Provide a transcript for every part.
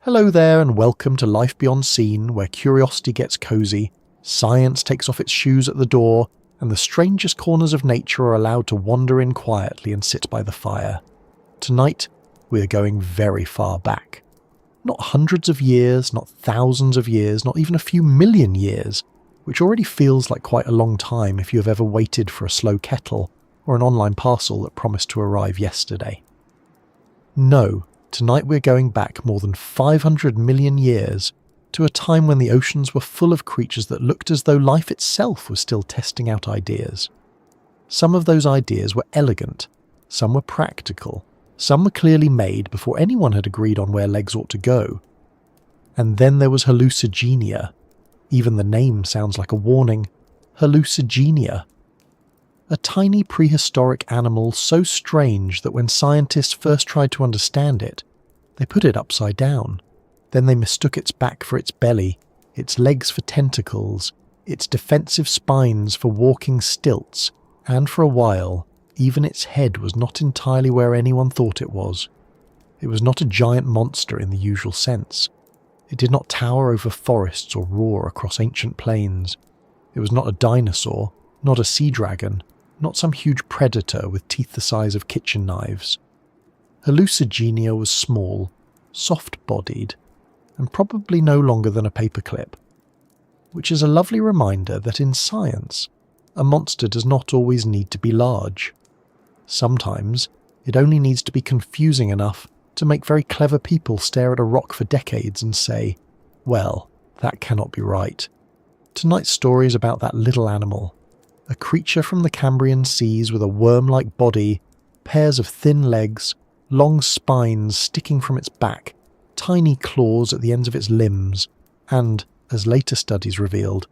Hello there and welcome to Life Beyond Seen, where curiosity gets cozy, science takes off its shoes at the door, and the strangest corners of nature are allowed to wander in quietly and sit by the fire. Tonight, we are going very far back. Not hundreds of years, not thousands of years, not even a few million years, which already feels like quite a long time if you have ever waited for a slow kettle or an online parcel that promised to arrive yesterday. No, tonight we're going back more than 500 million years to a time when the oceans were full of creatures that looked as though life itself was still testing out ideas. Some of those ideas were elegant, some were practical, some were clearly made before anyone had agreed on where legs ought to go. And then there was Hallucigenia. Even the name sounds like a warning. Hallucigenia. A tiny prehistoric animal so strange that when scientists first tried to understand it, they put it upside down. Then they mistook its back for its belly, its legs for tentacles, its defensive spines for walking stilts, and for a while, even its head was not entirely where anyone thought it was. It was not a giant monster in the usual sense. It did not tower over forests or roar across ancient plains. It was not a dinosaur, not a sea dragon, not some huge predator with teeth the size of kitchen knives. Hallucigenia was small, soft-bodied, and probably no longer than a paperclip, which is a lovely reminder that in science, a monster does not always need to be large. Sometimes, it only needs to be confusing enough to make very clever people stare at a rock for decades and say, well, that cannot be right. Tonight's story is about that little animal, a creature from the Cambrian seas with a worm-like body, pairs of thin legs, long spines sticking from its back, tiny claws at the ends of its limbs, and, as later studies revealed,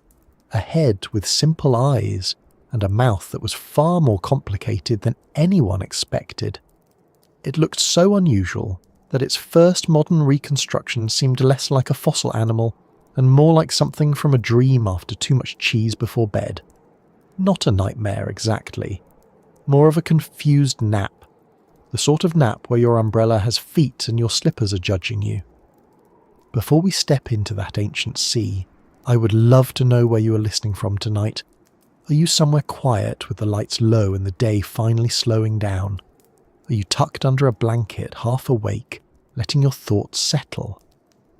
a head with simple eyes and a mouth that was far more complicated than anyone expected. It looked so unusual that its first modern reconstruction seemed less like a fossil animal and more like something from a dream after too much cheese before bed. Not a nightmare exactly, more of a confused nap, the sort of nap where your umbrella has feet and your slippers are judging you. Before we step into that ancient sea, I would love to know where you are listening from tonight. Are you somewhere quiet with the lights low and the day finally slowing down? Are you tucked under a blanket, half awake, letting your thoughts settle?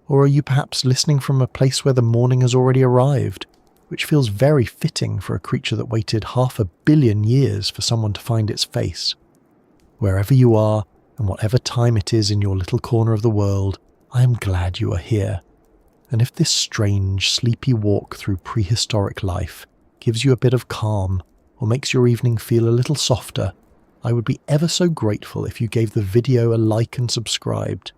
Or are you perhaps listening from a place where the morning has already arrived, which feels very fitting for a creature that waited 500 million years for someone to find its face? Wherever you are, and whatever time it is in your little corner of the world, I am glad you are here. And if this strange, sleepy walk through prehistoric life gives you a bit of calm, or makes your evening feel a little softer, I would be ever so grateful if you gave the video a like and subscribed.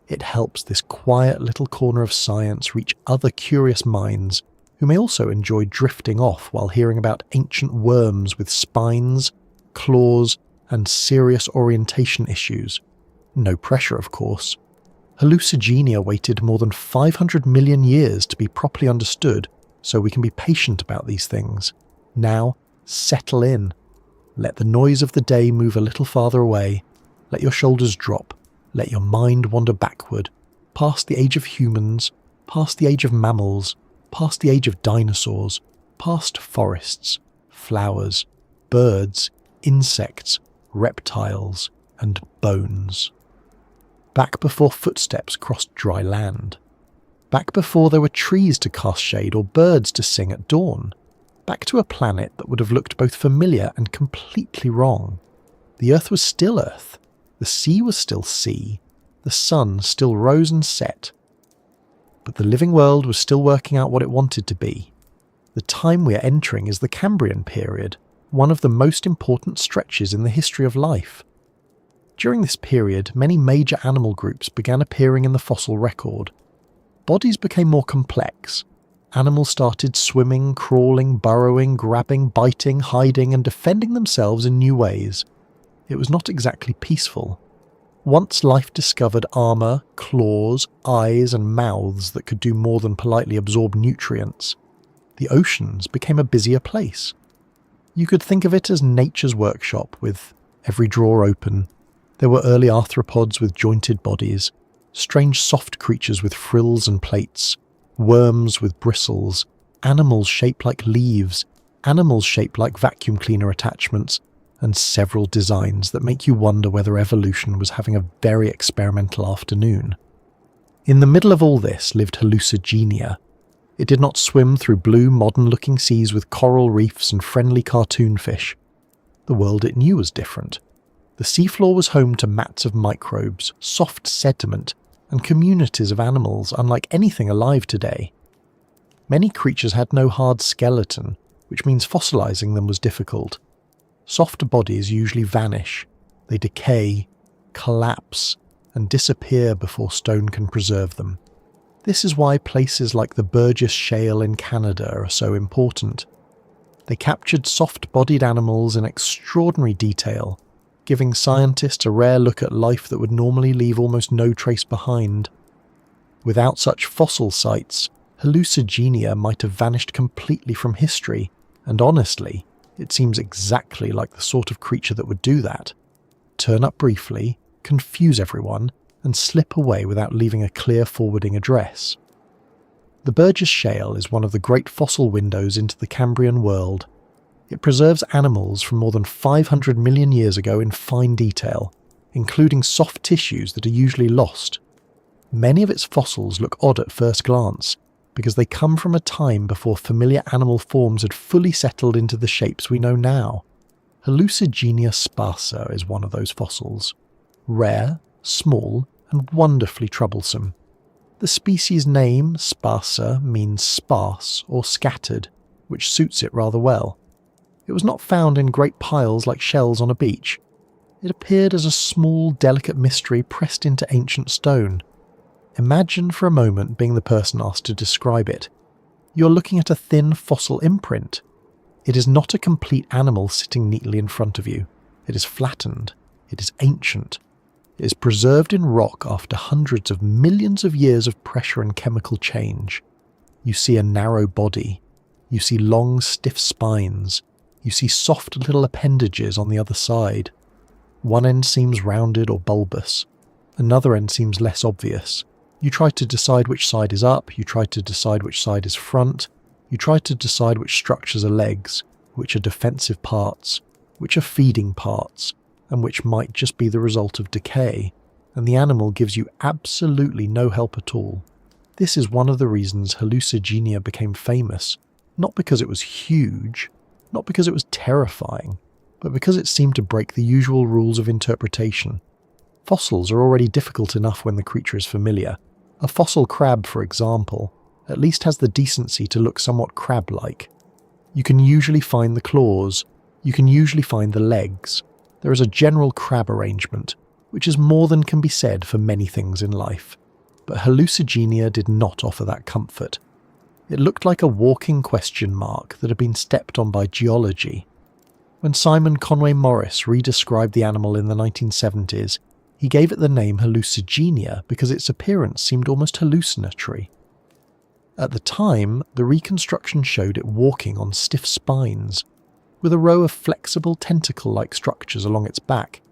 It helps this quiet little corner of science reach other curious minds who may also enjoy drifting off while hearing about ancient worms with spines, claws, and serious orientation issues. No pressure, of course. Hallucigenia waited more than 500 million years to be properly understood, so we can be patient about these things. Now, settle in. Let the noise of the day move a little farther away. Let your shoulders drop. Let your mind wander backward, past the age of humans, past the age of mammals, past the age of dinosaurs, past forests, flowers, birds, insects, reptiles, and bones. Back before footsteps crossed dry land. Back before there were trees to cast shade or birds to sing at dawn. Back to a planet that would have looked both familiar and completely wrong. The Earth was still Earth. The sea was still sea. The sun still rose and set. But the living world was still working out what it wanted to be. The time we are entering is the Cambrian period, one of the most important stretches in the history of life. During this period, many major animal groups began appearing in the fossil record. Bodies became more complex. Animals started swimming, crawling, burrowing, grabbing, biting, hiding, and defending themselves in new ways. It was not exactly peaceful. Once life discovered armour, claws, eyes, and mouths that could do more than politely absorb nutrients, the oceans became a busier place. You could think of it as nature's workshop, with every drawer open. There were early arthropods with jointed bodies, Strange soft creatures with frills and plates, worms with bristles, animals shaped like leaves, animals shaped like vacuum cleaner attachments, and several designs that make you wonder whether evolution was having a very experimental afternoon. In the middle of all this lived Hallucigenia. It did not swim through blue, modern-looking seas with coral reefs and friendly cartoon fish. The world it knew was different. The seafloor was home to mats of microbes, soft sediment, and communities of animals unlike anything alive today. Many creatures had no hard skeleton, which means fossilizing them was difficult. Softer bodies usually vanish. They decay, collapse, and disappear before stone can preserve them. This is why places like the Burgess Shale in Canada are so important. They captured soft-bodied animals in extraordinary detail, giving scientists a rare look at life that would normally leave almost no trace behind. Without such fossil sites, Hallucigenia might have vanished completely from history, and honestly, it seems exactly like the sort of creature that would do that. Turn up briefly, confuse everyone, and slip away without leaving a clear forwarding address. The Burgess Shale is one of the great fossil windows into the Cambrian world. It preserves animals from more than 500 million years ago in fine detail, including soft tissues that are usually lost. Many of its fossils look odd at first glance, because they come from a time before familiar animal forms had fully settled into the shapes we know now. Hallucigenia sparsa is one of those fossils. Rare, small, and wonderfully troublesome. The species name, sparsa, means sparse or scattered, which suits it rather well. It was not found in great piles like shells on a beach. It appeared as a small, delicate mystery pressed into ancient stone. Imagine for a moment being the person asked to describe it. You're looking at a thin fossil imprint. It is not a complete animal sitting neatly in front of you. It is flattened. It is ancient. It is preserved in rock after hundreds of millions of years of pressure and chemical change. You see a narrow body. You see long, stiff spines. You see soft little appendages on the other side. One end seems rounded or bulbous. Another end seems less obvious. You try to decide which side is up. You try to decide which side is front. You try to decide which structures are legs, which are defensive parts, which are feeding parts, and which might just be the result of decay, and the animal gives you absolutely no help at all. This is one of the reasons Hallucigenia became famous, not because it was huge, not because it was terrifying, but because it seemed to break the usual rules of interpretation. Fossils are already difficult enough when the creature is familiar. A fossil crab, for example, at least has the decency to look somewhat crab-like. You can usually find the claws, you can usually find the legs. There is a general crab arrangement, which is more than can be said for many things in life. But Hallucigenia did not offer that comfort. It looked like a walking question mark that had been stepped on by geology. When Simon Conway Morris redescribed the animal in the 1970s, he gave it the name Hallucigenia because its appearance seemed almost hallucinatory. At the time, the reconstruction showed it walking on stiff spines, with a row of flexible tentacle-like structures along its back.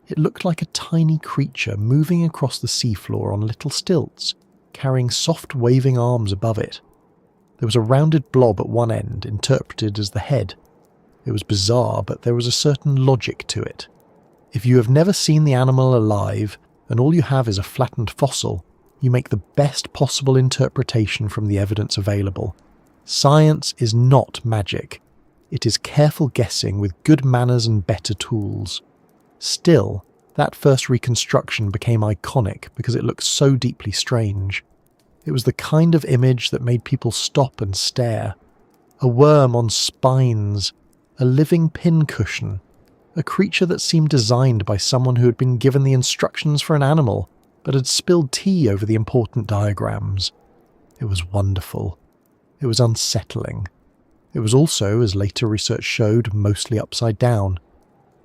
It looked like a tiny creature moving across the seafloor on little stilts, carrying soft waving arms above it. There was a rounded blob at one end, interpreted as the head. It was bizarre, but there was a certain logic to it. If you have never seen the animal alive, and all you have is a flattened fossil, you make the best possible interpretation from the evidence available. Science is not magic. It is careful guessing with good manners and better tools. Still, that first reconstruction became iconic because it looked so deeply strange. It was the kind of image that made people stop and stare. A worm on spines, a living pincushion, a creature that seemed designed by someone who had been given the instructions for an animal but had spilled tea over the important diagrams. It was wonderful. It was unsettling. It was also, as later research showed, mostly upside down.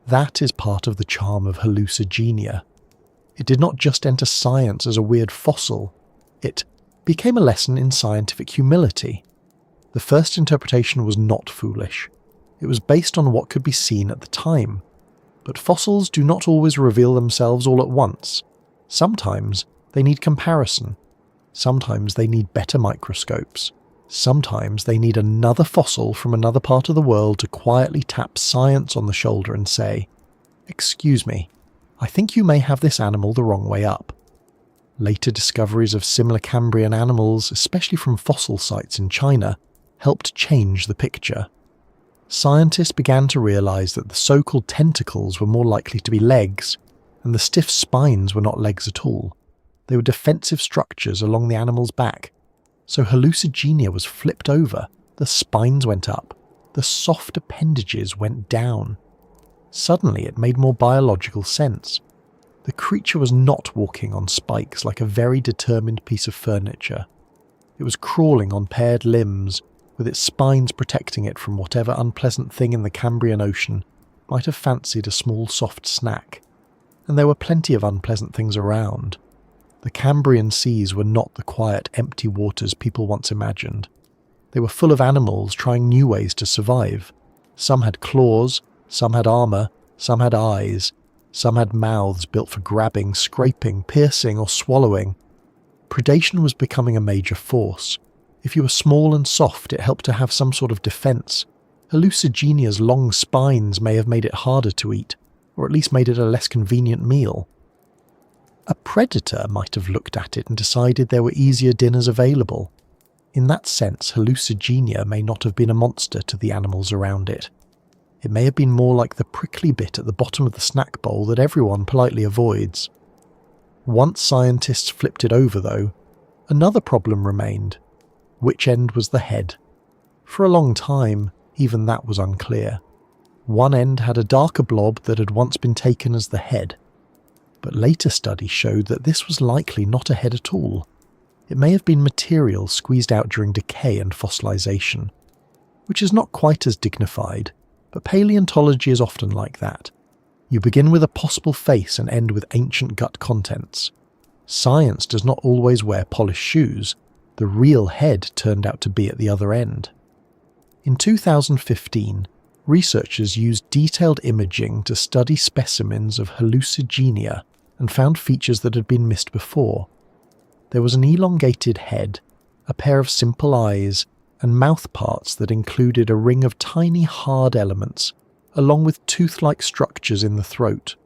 That is part of the charm of Hallucigenia. It did not just enter science as a weird fossil. It became a lesson in scientific humility. The first interpretation was not foolish. It was based on what could be seen at the time. But fossils do not always reveal themselves all at once. Sometimes They need comparison. Sometimes they need better microscopes. Sometimes they need another fossil from another part of the world to quietly tap science on the shoulder and say, "Excuse me, I think you may have this animal the wrong way up." Later discoveries of similar Cambrian animals, especially from fossil sites in China, helped change the picture. Scientists began to realize that the so-called tentacles were more likely to be legs, and the stiff spines were not legs at all. They were defensive structures along the animal's back. So Hallucigenia was flipped over, the spines went up, the soft appendages went down. Suddenly it made more biological sense. The creature was not walking on spikes like a very determined piece of furniture. It was crawling on paired limbs, with its spines protecting it from whatever unpleasant thing in the Cambrian Ocean might have fancied a small soft snack. And there were plenty of unpleasant things around. The Cambrian seas were not the quiet, empty waters people once imagined. They were full of animals trying new ways to survive. Some had claws, some had armour, some had eyes, some had mouths built for grabbing, scraping, piercing or swallowing. Predation was becoming a major force. If you were small and soft, it helped to have some sort of defence. Hallucigenia's long spines may have made it harder to eat, or at least made it a less convenient meal. A predator might have looked at it and decided there were easier dinners available. In that sense, Hallucigenia may not have been a monster to the animals around it. It may have been more like the prickly bit at the bottom of the snack bowl that everyone politely avoids. Once scientists flipped it over, though, another problem remained. Which end was the head? For a long time, even that was unclear. One end had a darker blob that had once been taken as the head. But later studies showed that this was likely not a head at all. It may have been material squeezed out during decay and fossilization, which is not quite as dignified, but paleontology is often like that. You begin with a possible face and end with ancient gut contents. Science does not always wear polished shoes. The real head turned out to be at the other end. In 2015, researchers used detailed imaging to study specimens of Hallucigenia and found features that had been missed before. There was an elongated head, a pair of simple eyes, and mouth parts that included a ring of tiny hard elements, along with tooth-like structures in the throat.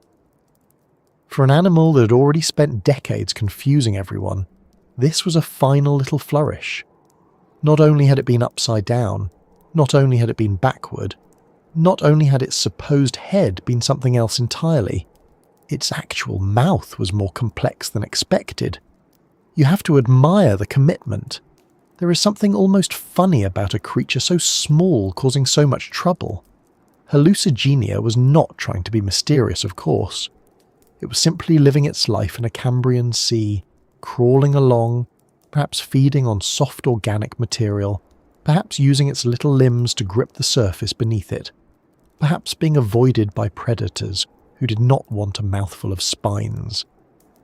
For an animal that had already spent decades confusing everyone, this was a final little flourish. Not only had it been upside down, not only had it been backward, not only had its supposed head been something else entirely, its actual mouth was more complex than expected. You have to admire the commitment. There is something almost funny about a creature so small causing so much trouble. Hallucigenia was not trying to be mysterious, of course. It was simply living its life in a Cambrian sea, crawling along, perhaps feeding on soft organic material, perhaps using its little limbs to grip the surface beneath it, perhaps being avoided by predators who did not want a mouthful of spines.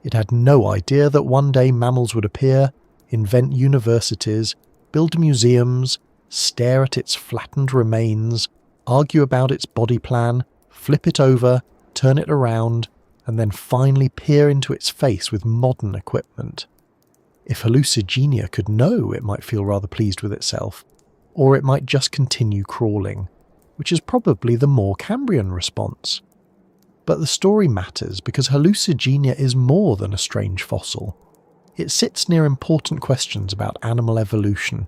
It had no idea that one day mammals would appear, invent universities, build museums, stare at its flattened remains, argue about its body plan, flip it over, turn it around, and then finally peer into its face with modern equipment. If Hallucigenia could know, it might feel rather pleased with itself, or it might just continue crawling, which is probably the more Cambrian response. But the story matters because Hallucigenia is more than a strange fossil. It sits near important questions about animal evolution.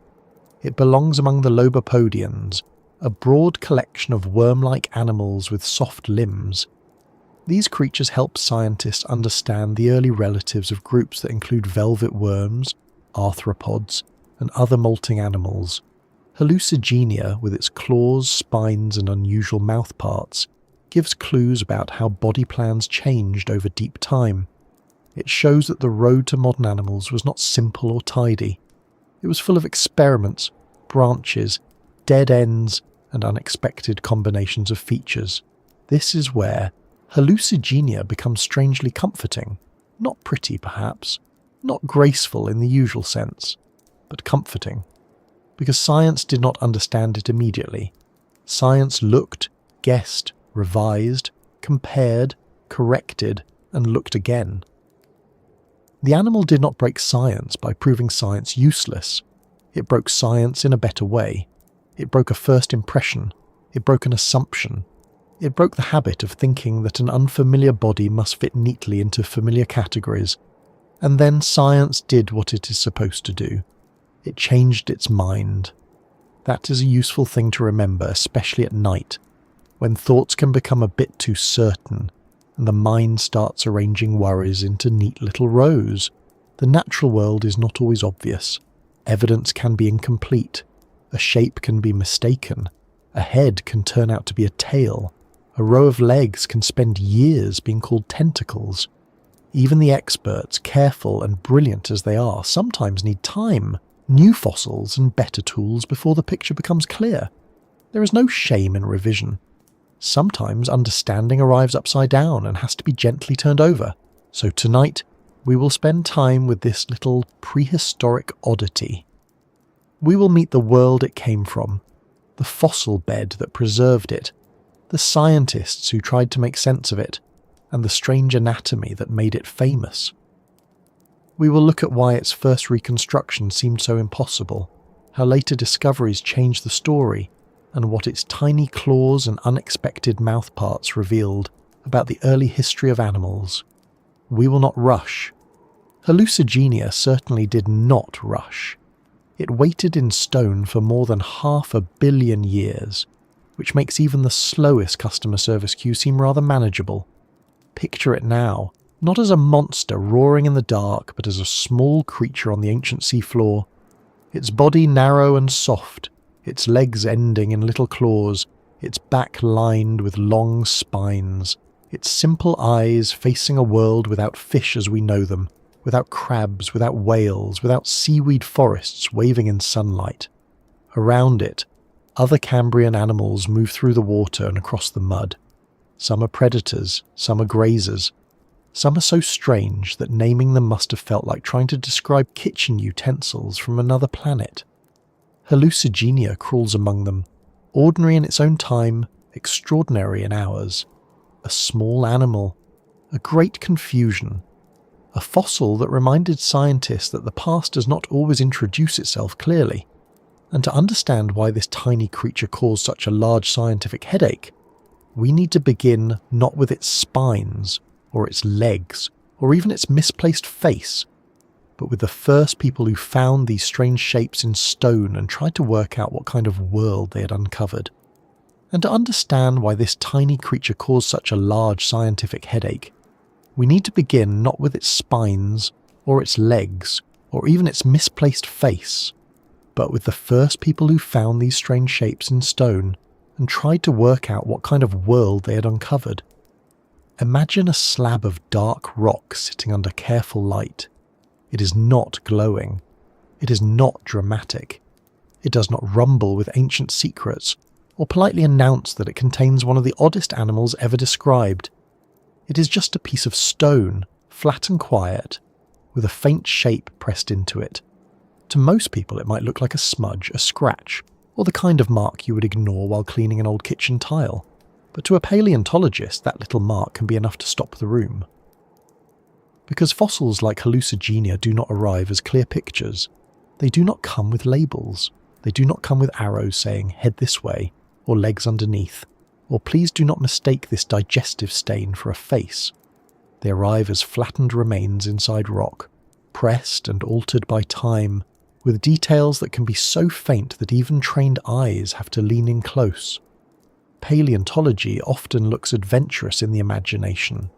It belongs among the Lobopodians, a broad collection of worm-like animals with soft limbs. These creatures help scientists understand the early relatives of groups that include velvet worms, arthropods, and other molting animals. Hallucigenia, with its claws, spines, and unusual mouth parts, gives clues about how body plans changed over deep time. It shows that the road to modern animals was not simple or tidy. It was full of experiments, branches, dead ends, and unexpected combinations of features. This is where Hallucigenia becomes strangely comforting. Not pretty, perhaps. Not graceful in the usual sense, but comforting. Because science did not understand it immediately. Science looked, guessed, revised, compared, corrected, and looked again. The animal did not break science by proving science useless. It broke science in a better way. It broke a first impression. It broke an assumption. It broke the habit of thinking that an unfamiliar body must fit neatly into familiar categories. And then science did what it is supposed to do. It changed its mind. That is a useful thing to remember, especially at night, when thoughts can become a bit too certain, and the mind starts arranging worries into neat little rows. The natural world is not always obvious. Evidence can be incomplete. A shape can be mistaken. A head can turn out to be a tail. A row of legs can spend years being called tentacles. Even the experts, careful and brilliant as they are, sometimes need time, new fossils and better tools before the picture becomes clear. There is no shame in revision. Sometimes understanding arrives upside down and has to be gently turned over. So tonight, we will spend time with this little prehistoric oddity. We will meet the world it came from, the fossil bed that preserved it, the scientists who tried to make sense of it, and the strange anatomy that made it famous. We will look at why its first reconstruction seemed so impossible, how later discoveries changed the story, and what its tiny claws and unexpected mouthparts revealed about the early history of animals. We will not rush. Hallucigenia certainly did not rush. It waited in stone for more than 500 million years, which makes even the slowest customer service queue seem rather manageable. Picture it now, not as a monster roaring in the dark, but as a small creature on the ancient seafloor, its body narrow and soft, its legs ending in little claws, its back lined with long spines, its simple eyes facing a world without fish as we know them, without crabs, without whales, without seaweed forests waving in sunlight. Around it, other Cambrian animals move through the water and across the mud. Some are predators, some are grazers. Some are so strange that naming them must have felt like trying to describe kitchen utensils from another planet. Hallucigenia crawls among them, ordinary in its own time, extraordinary in ours. A small animal, a great confusion, a fossil that reminded scientists that the past does not always introduce itself clearly. And to understand why this tiny creature caused such a large scientific headache, we need to begin not with its spines, or its legs, or even its misplaced face, but with the first people who found these strange shapes in stone and tried to work out what kind of world they had uncovered. And to understand why this tiny creature caused such a large scientific headache, we need to begin not with its spines, or its legs, or even its misplaced face, but with the first people who found these strange shapes in stone and tried to work out what kind of world they had uncovered. Imagine a slab of dark rock sitting under careful light. It is not glowing. It is not dramatic. It does not rumble with ancient secrets, or politely announce that it contains one of the oddest animals ever described. It is just a piece of stone, flat and quiet, with a faint shape pressed into it. To most people it might look like a smudge, a scratch, or the kind of mark you would ignore while cleaning an old kitchen tile. But to a paleontologist, that little mark can be enough to stop the room. Because fossils like Hallucigenia do not arrive as clear pictures, they do not come with labels. They do not come with arrows saying, head this way, or legs underneath, or please do not mistake this digestive stain for a face. They arrive as flattened remains inside rock, pressed and altered by time, with details that can be so faint that even trained eyes have to lean in close. Paleontology often looks adventurous in the imagination.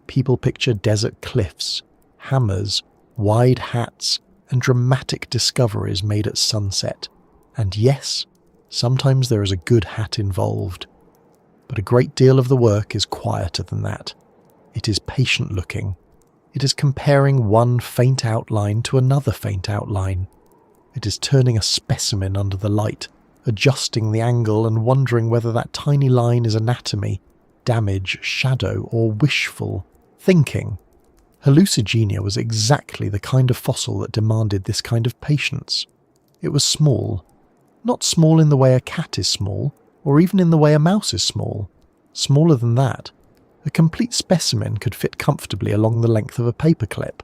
People picture desert cliffs, hammers, wide hats, and dramatic discoveries made at sunset. And yes, sometimes there is a good hat involved. But a great deal of the work is quieter than that. It is patient looking. It is comparing one faint outline to another faint outline. It is turning a specimen under the light, adjusting the angle and wondering whether that tiny line is anatomy, damage, shadow, or wishful thinking. Hallucigenia was exactly the kind of fossil that demanded this kind of patience. It was small. Not small in the way a cat is small, or even in the way a mouse is small. Smaller than that. A complete specimen could fit comfortably along the length of a paperclip.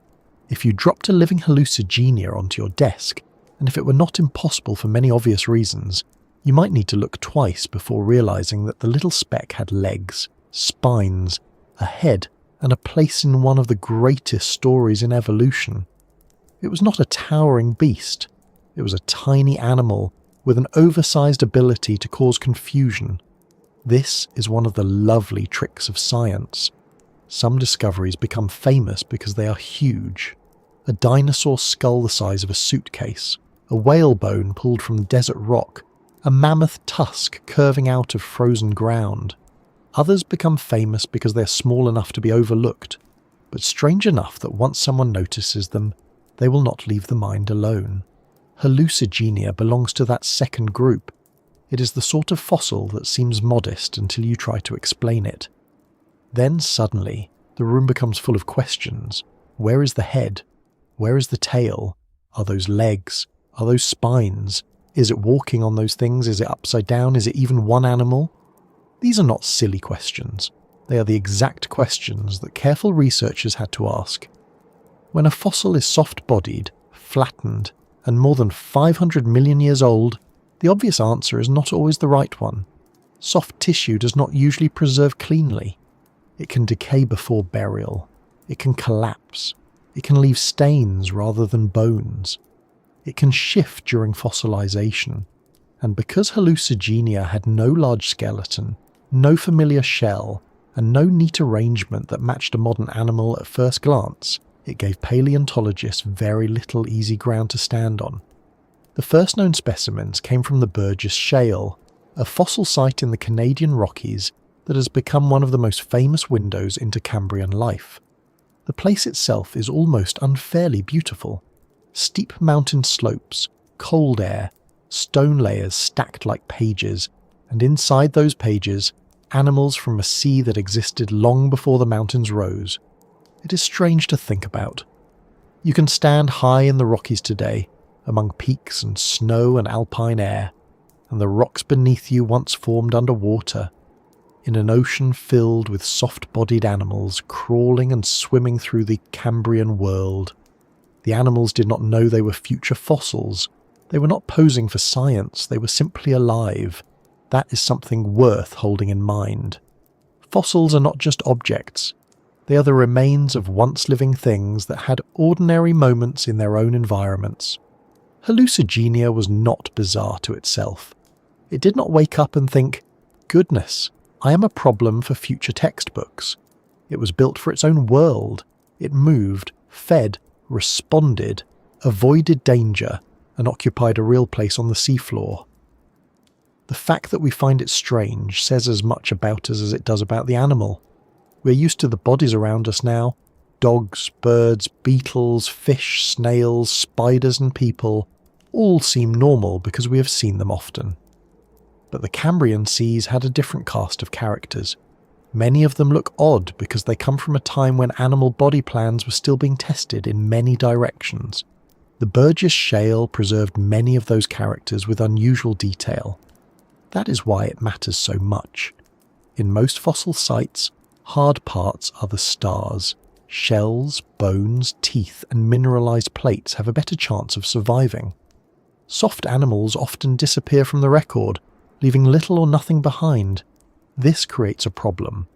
If you dropped a living hallucigenia onto your desk, and if it were not impossible for many obvious reasons, you might need to look twice before realizing that the little speck had legs, spines, a head, and a place in one of the greatest stories in evolution. It was not a towering beast. It was a tiny animal with an oversized ability to cause confusion. This is one of the lovely tricks of science. Some discoveries become famous because they are huge. A dinosaur skull the size of a suitcase, a whalebone pulled from desert rock, a mammoth tusk curving out of frozen ground. Others become famous because they are small enough to be overlooked, but strange enough that once someone notices them, they will not leave the mind alone. Hallucigenia belongs to that second group. It is the sort of fossil that seems modest until you try to explain it. Then suddenly, the room becomes full of questions. Where is the head? Where is the tail? Are those legs? Are those spines? Is it walking on those things? Is it upside down? Is it even one animal? These are not silly questions. They are the exact questions that careful researchers had to ask. When a fossil is soft-bodied, flattened, and more than 500 million years old, the obvious answer is not always the right one. Soft tissue does not usually preserve cleanly. It can decay before burial. It can collapse. It can leave stains rather than bones. It can shift during fossilization. And because Hallucigenia had no large skeleton, no familiar shell, and no neat arrangement that matched a modern animal at first glance, it gave paleontologists very little easy ground to stand on. The first known specimens came from the Burgess Shale, a fossil site in the Canadian Rockies that has become one of the most famous windows into Cambrian life. The place itself is almost unfairly beautiful. Steep mountain slopes, cold air, stone layers stacked like pages, and inside those pages, animals from a sea that existed long before the mountains rose. It is strange to think about. You can stand high in the Rockies today, among peaks and snow and alpine air, and the rocks beneath you once formed underwater, in an ocean filled with soft-bodied animals crawling and swimming through the Cambrian world. The animals did not know they were future fossils. They were not posing for science, they were simply alive. That is something worth holding in mind. Fossils are not just objects. They are the remains of once living things that had ordinary moments in their own environments. Hallucigenia was not bizarre to itself. It did not wake up and think, "Goodness, I am a problem for future textbooks." It was built for its own world. It moved, fed, responded, avoided danger, and occupied a real place on the seafloor. The fact that we find it strange says as much about us as it does about the animal. We're used to the bodies around us now. Dogs, birds, beetles, fish, snails, spiders and people all seem normal because we have seen them often. But the Cambrian seas had a different cast of characters. Many of them look odd because they come from a time when animal body plans were still being tested in many directions. The Burgess Shale preserved many of those characters with unusual detail. That is why it matters so much. In most fossil sites, hard parts are the stars. Shells, bones, teeth, and mineralized plates have a better chance of surviving. Soft animals often disappear from the record, leaving little or nothing behind. This creates a problem.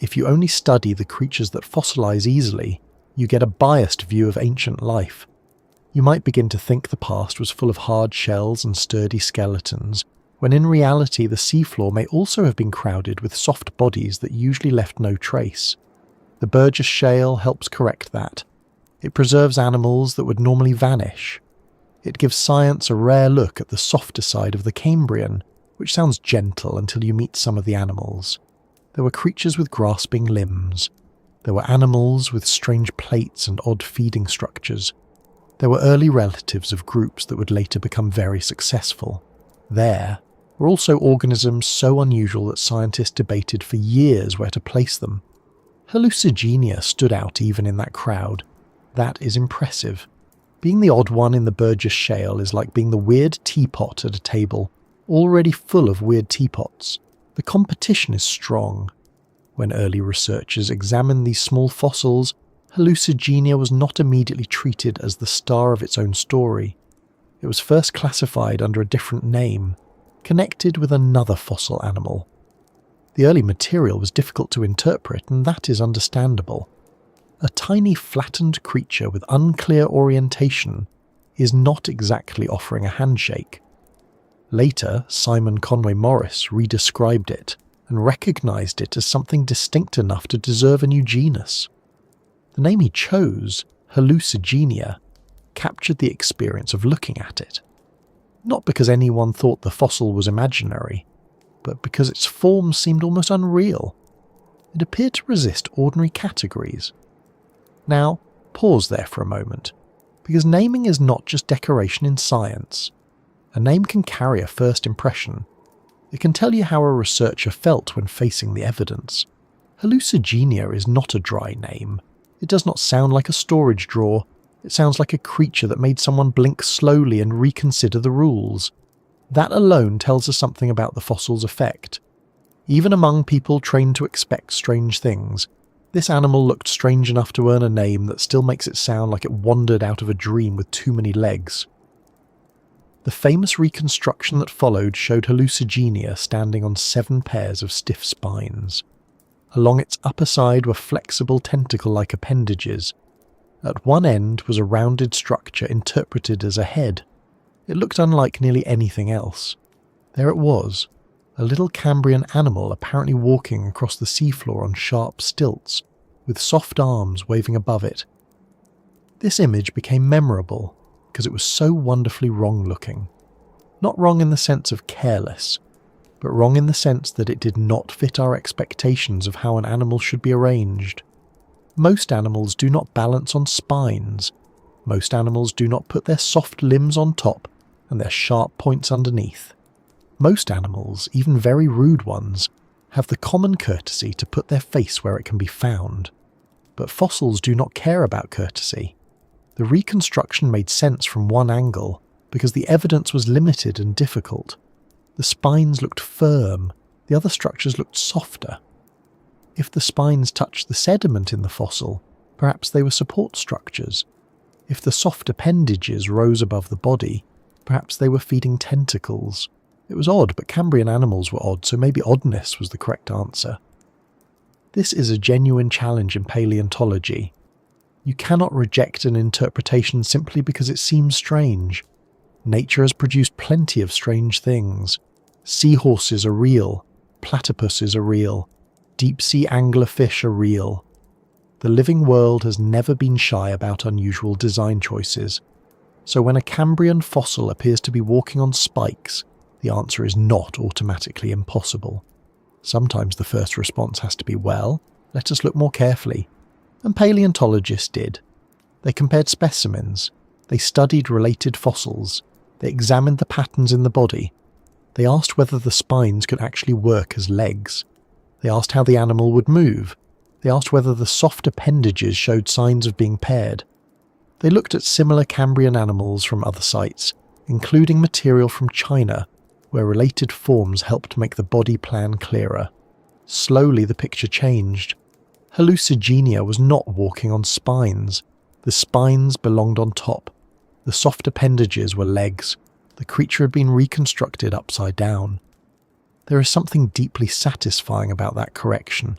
If you only study the creatures that fossilize easily, you get a biased view of ancient life. You might begin to think the past was full of hard shells and sturdy skeletons, when in reality the seafloor may also have been crowded with soft bodies that usually left no trace. The Burgess Shale helps correct that. It preserves animals that would normally vanish. It gives science a rare look at the softer side of the Cambrian, which sounds gentle until you meet some of the animals. There were creatures with grasping limbs. There were animals with strange plates and odd feeding structures. There were early relatives of groups that would later become very successful. There were also organisms so unusual that scientists debated for years where to place them. Hallucigenia stood out even in that crowd. That is impressive. Being the odd one in the Burgess Shale is like being the weird teapot at a table, already full of weird teapots. The competition is strong. When early researchers examined these small fossils, Hallucigenia was not immediately treated as the star of its own story. It was first classified under a different name, connected with another fossil animal. The early material was difficult to interpret, and that is understandable. A tiny flattened creature with unclear orientation is not exactly offering a handshake. Later, Simon Conway Morris redescribed it and recognised it as something distinct enough to deserve a new genus. The name he chose, Hallucigenia, captured the experience of looking at it. Not because anyone thought the fossil was imaginary, but because its form seemed almost unreal. It appeared to resist ordinary categories. Now, pause there for a moment, because naming is not just decoration in science. A name can carry a first impression. It can tell you how a researcher felt when facing the evidence. Hallucigenia is not a dry name. It does not sound like a storage drawer. It sounds like a creature that made someone blink slowly and reconsider the rules. That alone tells us something about the fossil's effect. Even among people trained to expect strange things, this animal looked strange enough to earn a name that still makes it sound like it wandered out of a dream with too many legs. The famous reconstruction that followed showed Hallucigenia standing on 7 pairs of stiff spines. Along its upper side were flexible tentacle-like appendages. At one end was a rounded structure interpreted as a head. It looked unlike nearly anything else. There it was, a little Cambrian animal apparently walking across the seafloor on sharp stilts, with soft arms waving above it. This image became memorable because it was so wonderfully wrong-looking. Not wrong in the sense of careless, but wrong in the sense that it did not fit our expectations of how an animal should be arranged. Most animals do not balance on spines. Most animals do not put their soft limbs on top and their sharp points underneath. Most animals, even very rude ones, have the common courtesy to put their face where it can be found. But fossils do not care about courtesy. The reconstruction made sense from one angle because the evidence was limited and difficult. The spines looked firm, the other structures looked softer. If the spines touched the sediment in the fossil, perhaps they were support structures. If the soft appendages rose above the body, perhaps they were feeding tentacles. It was odd, but Cambrian animals were odd, so maybe oddness was the correct answer. This is a genuine challenge in paleontology. You cannot reject an interpretation simply because it seems strange. Nature has produced plenty of strange things. Seahorses are real, platypuses are real, deep-sea anglerfish are real. The living world has never been shy about unusual design choices. So when a Cambrian fossil appears to be walking on spikes, the answer is not automatically impossible. Sometimes the first response has to be, well, let us look more carefully. And paleontologists did. They compared specimens. They studied related fossils. They examined the patterns in the body. They asked whether the spines could actually work as legs. They asked how the animal would move. They asked whether the soft appendages showed signs of being paired. They looked at similar Cambrian animals from other sites, including material from China, where related forms helped make the body plan clearer. Slowly the picture changed. Hallucigenia was not walking on spines. The spines belonged on top. The soft appendages were legs. The creature had been reconstructed upside down. There is something deeply satisfying about that correction.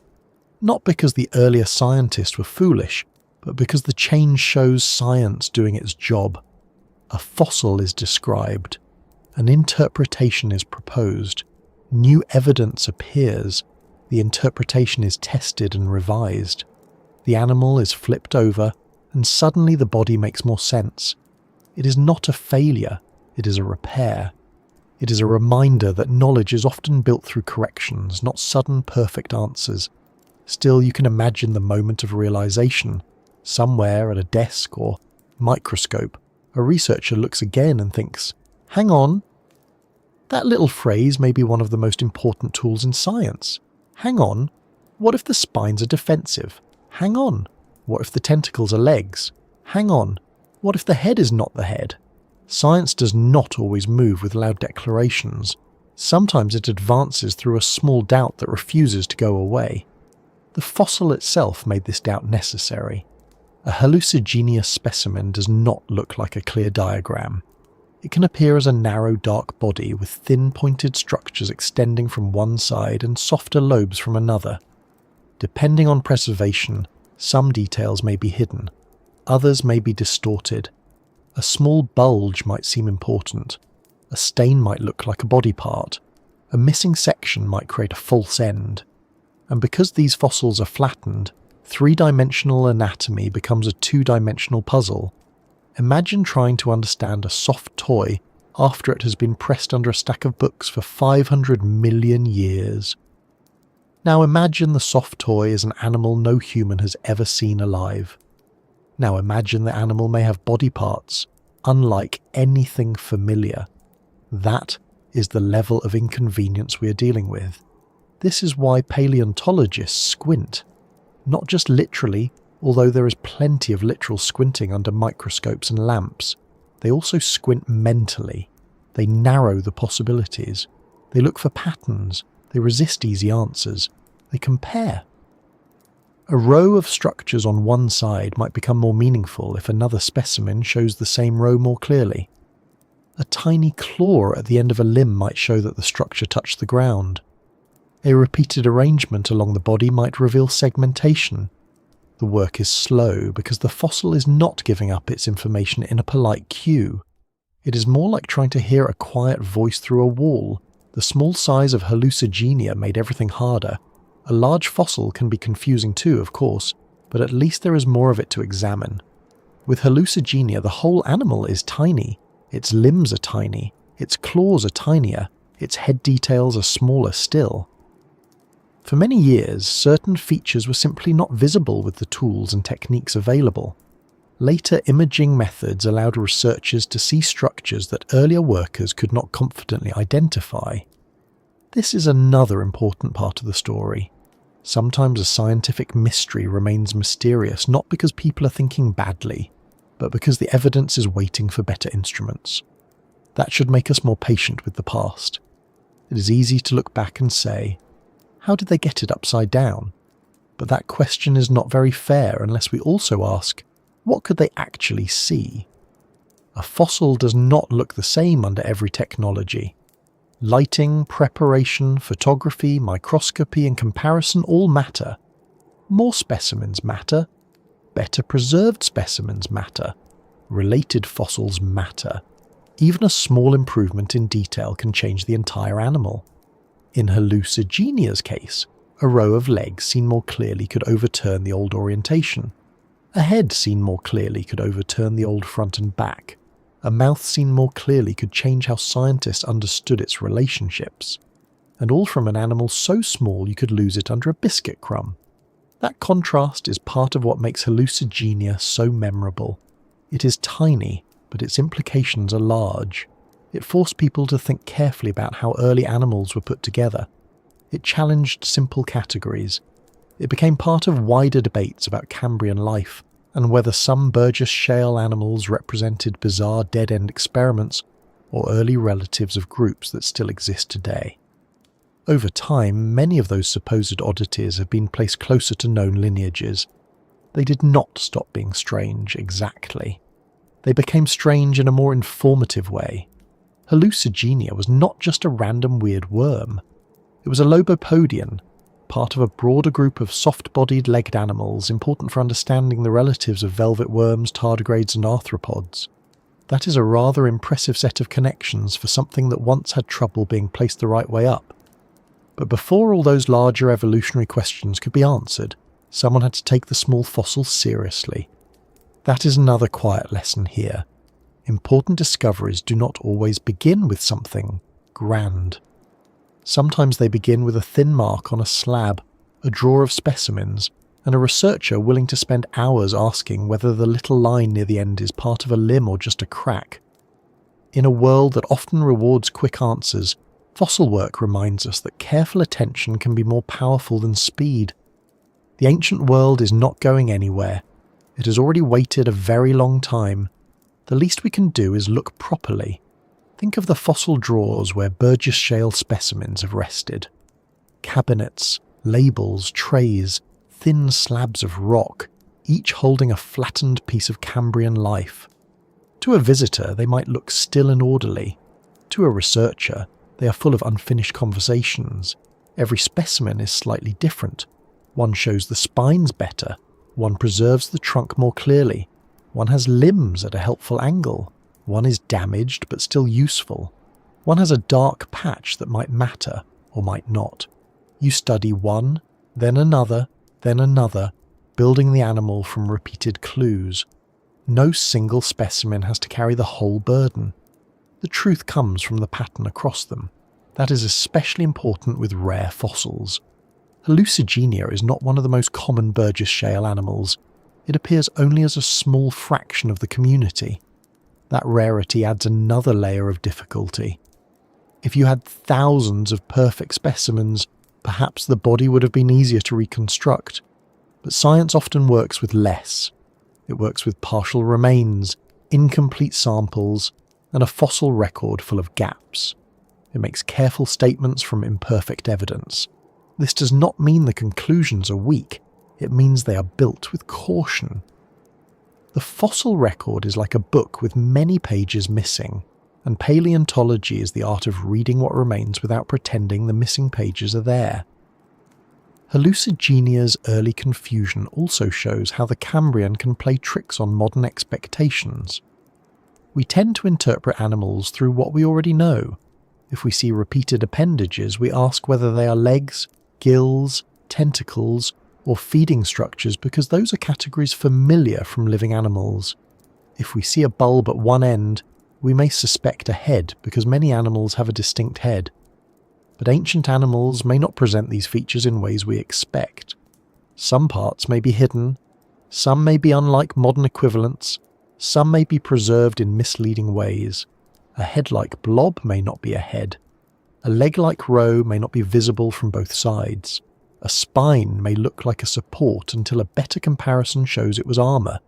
Not because the earlier scientists were foolish, but because the change shows science doing its job. A fossil is described. An interpretation is proposed. New evidence appears. The interpretation is tested and revised. The animal is flipped over, and suddenly the body makes more sense. It is not a failure, it is a repair. It is a reminder that knowledge is often built through corrections, not sudden perfect answers. Still, you can imagine the moment of realization. Somewhere at a desk or microscope, a researcher looks again and thinks, hang on. That little phrase may be one of the most important tools in science. Hang on. What if the spines are defensive? Hang on. What if the tentacles are legs? Hang on. What if the head is not the head? Science does not always move with loud declarations. Sometimes it advances through a small doubt that refuses to go away. The fossil itself made this doubt necessary. A hallucigenia specimen does not look like a clear diagram. It can appear as a narrow dark body with thin pointed structures extending from one side and softer lobes from another. Depending on preservation, some details may be hidden, others may be distorted. A small bulge might seem important, a stain might look like a body part, a missing section might create a false end. And because these fossils are flattened, three-dimensional anatomy becomes a two-dimensional puzzle. Imagine trying to understand a soft toy after it has been pressed under a stack of books for 500 million years. Now imagine the soft toy is an animal no human has ever seen alive. Now imagine the animal may have body parts, unlike anything familiar. That is the level of inconvenience we are dealing with. This is why paleontologists squint. Not just literally, although there is plenty of literal squinting under microscopes and lamps. They also squint mentally. They narrow the possibilities. They look for patterns. They resist easy answers. They compare. A row of structures on one side might become more meaningful if another specimen shows the same row more clearly. A tiny claw at the end of a limb might show that the structure touched the ground. A repeated arrangement along the body might reveal segmentation. The work is slow because the fossil is not giving up its information in a polite queue. It is more like trying to hear a quiet voice through a wall. The small size of Hallucigenia made everything harder. A large fossil can be confusing too, of course, but at least there is more of it to examine. With Hallucigenia, the whole animal is tiny. Its limbs are tiny. Its claws are tinier. Its head details are smaller still. For many years, certain features were simply not visible with the tools and techniques available. Later imaging methods allowed researchers to see structures that earlier workers could not confidently identify. This is another important part of the story. Sometimes a scientific mystery remains mysterious not because people are thinking badly, but because the evidence is waiting for better instruments. That should make us more patient with the past. It is easy to look back and say, how did they get it upside down? But that question is not very fair unless we also ask, what could they actually see? A fossil does not look the same under every technology. Lighting, preparation, photography, microscopy and comparison all matter. More specimens matter. Better preserved specimens matter. Related fossils matter. Even a small improvement in detail can change the entire animal. In Hallucigenia's case, a row of legs seen more clearly could overturn the old orientation. A head seen more clearly could overturn the old front and back. A mouth seen more clearly could change how scientists understood its relationships. And all from an animal so small you could lose it under a biscuit crumb. That contrast is part of what makes Hallucigenia so memorable. It is tiny, but its implications are large. It forced people to think carefully about how early animals were put together. It challenged simple categories. It became part of wider debates about Cambrian life and whether some Burgess Shale animals represented bizarre dead-end experiments or early relatives of groups that still exist today. Over time, many of those supposed oddities have been placed closer to known lineages. They did not stop being strange exactly. They became strange in a more informative way. Hallucigenia was not just a random weird worm. It was a lobopodian, part of a broader group of soft-bodied legged animals important for understanding the relatives of velvet worms, tardigrades and arthropods. That is a rather impressive set of connections for something that once had trouble being placed the right way up. But before all those larger evolutionary questions could be answered, someone had to take the small fossils seriously. That is another quiet lesson here. Important discoveries do not always begin with something grand. Sometimes they begin with a thin mark on a slab, a drawer of specimens, and a researcher willing to spend hours asking whether the little line near the end is part of a limb or just a crack. In a world that often rewards quick answers, fossil work reminds us that careful attention can be more powerful than speed. The ancient world is not going anywhere. It has already waited a very long time. The least we can do is look properly. Think of the fossil drawers where Burgess Shale specimens have rested. Cabinets, labels, trays, thin slabs of rock. each holding a flattened piece of Cambrian life. To a visitor, they might look still and orderly. To a researcher, they are full of unfinished conversations. Every specimen is slightly different. One shows the spines better, one preserves the trunk more clearly, one has limbs at a helpful angle, one is damaged but still useful, one has a dark patch that might matter or might not. You study one, then another, building the animal from repeated clues. No single specimen has to carry the whole burden. The truth comes from the pattern across them. That is especially important with rare fossils. Hallucigenia is not one of the most common Burgess Shale animals. It appears only as a small fraction of the community. That rarity adds another layer of difficulty. If you had thousands of perfect specimens, perhaps the body would have been easier to reconstruct. But science often works with less. It works with partial remains, incomplete samples, and a fossil record full of gaps. It makes careful statements from imperfect evidence. This does not mean the conclusions are weak, it means they are built with caution. The fossil record is like a book with many pages missing, and paleontology is the art of reading what remains without pretending the missing pages are there. Hallucigenia's early confusion also shows how the Cambrian can play tricks on modern expectations. We tend to interpret animals through what we already know. If we see repeated appendages, we ask whether they are legs, gills, tentacles, or feeding structures because those are categories familiar from living animals. If we see a bulb at one end, we may suspect a head because many animals have a distinct head. But ancient animals may not present these features in ways we expect. Some parts may be hidden, some may be unlike modern equivalents, some may be preserved in misleading ways. A head-like blob may not be a head. A leg-like row may not be visible from both sides. A spine may look like a support until a better comparison shows it was armour.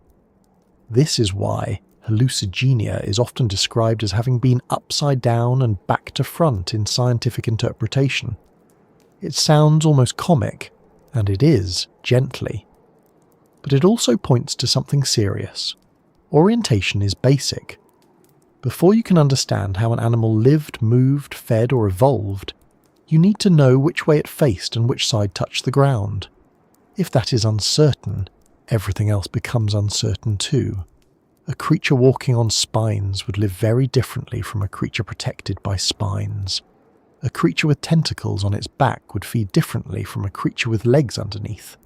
This is why Hallucigenia is often described as having been upside down and back to front in scientific interpretation. It sounds almost comic, and it is, gently. But it also points to something serious. Orientation is basic. Before you can understand how an animal lived, moved, fed, or evolved, you need to know which way it faced and which side touched the ground. If that is uncertain, everything else becomes uncertain too. A creature walking on spines would live very differently from a creature protected by spines. A creature with tentacles on its back would feed differently from a creature with legs underneath.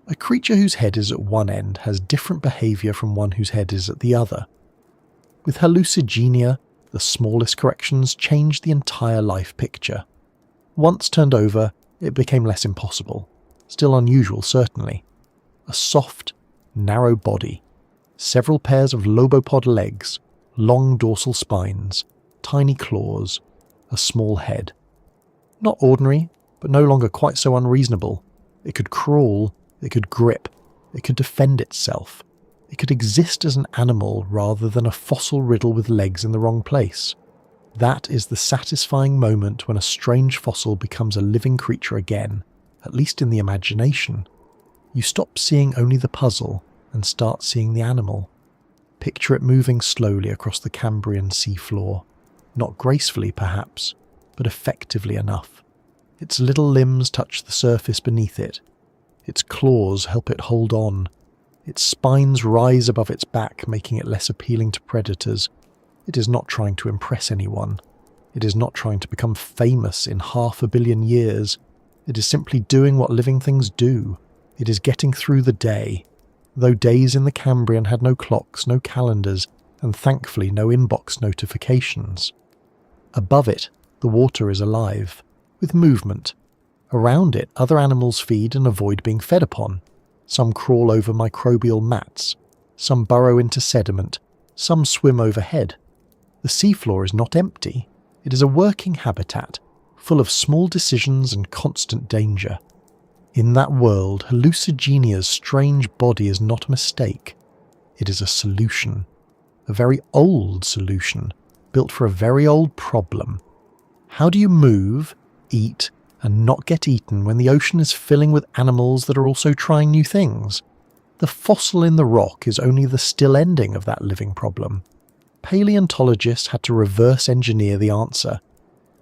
A creature whose head is at one end has different behaviour from one whose head is at the other. With Hallucigenia, the smallest corrections changed the entire life picture. Once turned over, it became less impossible. Still unusual, certainly. A soft, narrow body. Several pairs of lobopod legs, long dorsal spines, tiny claws, a small head. Not ordinary, but no longer quite so unreasonable. It could crawl, it could grip, it could defend itself. It could exist as an animal rather than a fossil riddle with legs in the wrong place. That is the satisfying moment when a strange fossil becomes a living creature again, at least in the imagination. You stop seeing only the puzzle and start seeing the animal. Picture it moving slowly across the Cambrian seafloor. Not gracefully perhaps, but effectively enough. Its little limbs touch the surface beneath it. Its claws help it hold on. Its spines rise above its back, making it less appealing to predators. It is not trying to impress anyone. It is not trying to become famous in 500 million years. It is simply doing what living things do. It is getting through the day. Though days in the Cambrian had no clocks, no calendars, and thankfully no inbox notifications. Above it, the water is alive, with movement. Around it, other animals feed and avoid being fed upon. Some crawl over microbial mats, some burrow into sediment, some swim overhead. The seafloor is not empty. It is a working habitat, full of small decisions and constant danger. In that world, Hallucigenia's strange body is not a mistake. It is a solution. A very old solution, built for a very old problem. How do you move, eat, and not get eaten when the ocean is filling with animals that are also trying new things? The fossil in the rock is only the still ending of that living problem. Paleontologists had to reverse engineer the answer.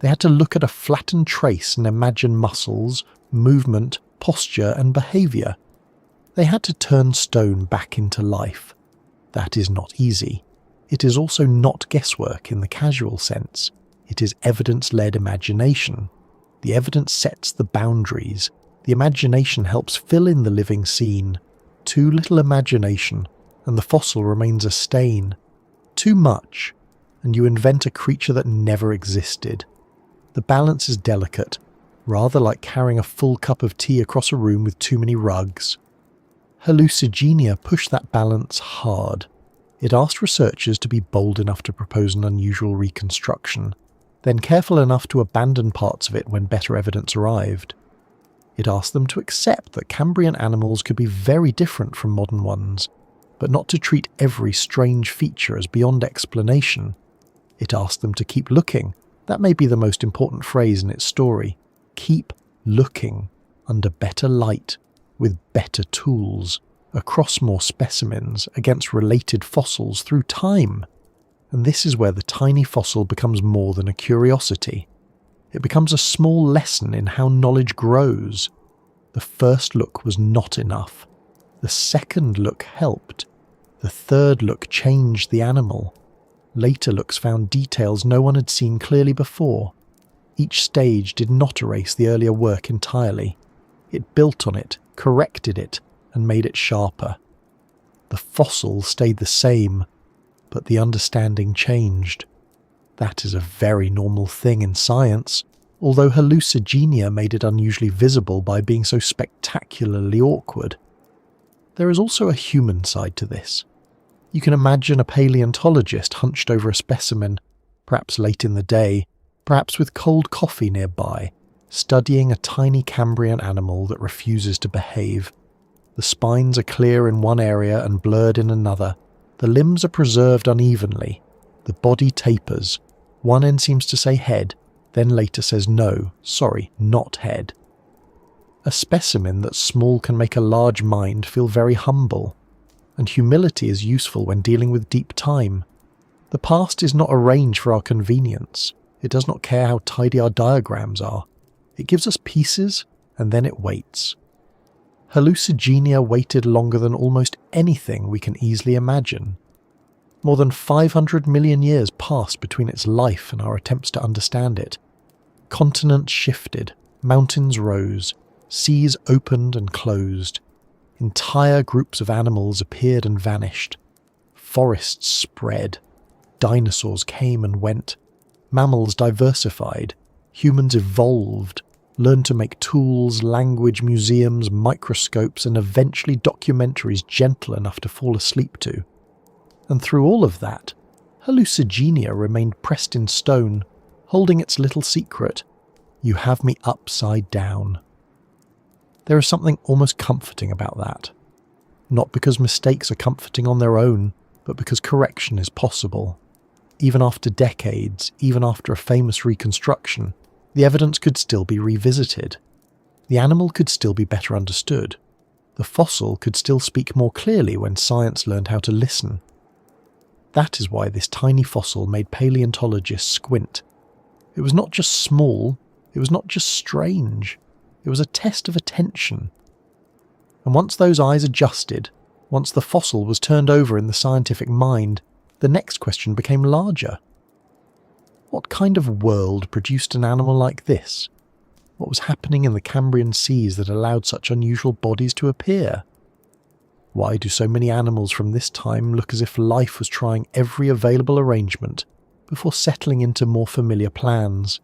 They had to look at a flattened trace and imagine muscles, movement, posture and behaviour. They had to turn stone back into life. That is not easy. It is also not guesswork in the casual sense. It is evidence-led imagination. The evidence sets the boundaries. The imagination helps fill in the living scene. Too little imagination, and the fossil remains a stain. Too much, and you invent a creature that never existed. The balance is delicate, rather like carrying a full cup of tea across a room with too many rugs. Hallucigenia pushed that balance hard. It asked researchers to be bold enough to propose an unusual reconstruction, then careful enough to abandon parts of it when better evidence arrived. It asked them to accept that Cambrian animals could be very different from modern ones, but not to treat every strange feature as beyond explanation. It asked them to keep looking. That may be the most important phrase in its story. Keep looking, under better light, with better tools, across more specimens, against related fossils through time. And this is where the tiny fossil becomes more than a curiosity. It becomes a small lesson in how knowledge grows. The first look was not enough. The second look helped. The third look changed the animal. Later looks found details no one had seen clearly before. Each stage did not erase the earlier work entirely. It built on it, corrected it, and made it sharper. The fossil stayed the same, but the understanding changed. That is a very normal thing in science, although Hallucigenia made it unusually visible by being so spectacularly awkward. There is also a human side to this. You can imagine a paleontologist hunched over a specimen, perhaps late in the day, perhaps with cold coffee nearby, studying a tiny Cambrian animal that refuses to behave. The spines are clear in one area and blurred in another. The limbs are preserved unevenly. The body tapers. One end seems to say head, then later says no, sorry, not head. A specimen that's small can make a large mind feel very humble, and humility is useful when dealing with deep time. The past is not arranged for our convenience. It does not care how tidy our diagrams are. It gives us pieces, and then it waits. Hallucigenia waited longer than almost anything we can easily imagine. More than 500 million years passed between its life and our attempts to understand it. Continents shifted, mountains rose, seas opened and closed. Entire groups of animals appeared and vanished. Forests spread. Dinosaurs came and went. Mammals diversified. Humans evolved, learned to make tools, language, museums, microscopes, and eventually documentaries gentle enough to fall asleep to. And through all of that, Hallucigenia remained pressed in stone, holding its little secret. You have me upside down. There is something almost comforting about that. Not because mistakes are comforting on their own, but because correction is possible. Even after decades, even after a famous reconstruction, the evidence could still be revisited. The animal could still be better understood. The fossil could still speak more clearly when science learned how to listen. That is why this tiny fossil made paleontologists squint. It was not just small, it was not just strange, it was a test of attention. And once those eyes adjusted, once the fossil was turned over in the scientific mind, the next question became larger. What kind of world produced an animal like this? What was happening in the Cambrian seas that allowed such unusual bodies to appear? Why do so many animals from this time look as if life was trying every available arrangement before settling into more familiar plans?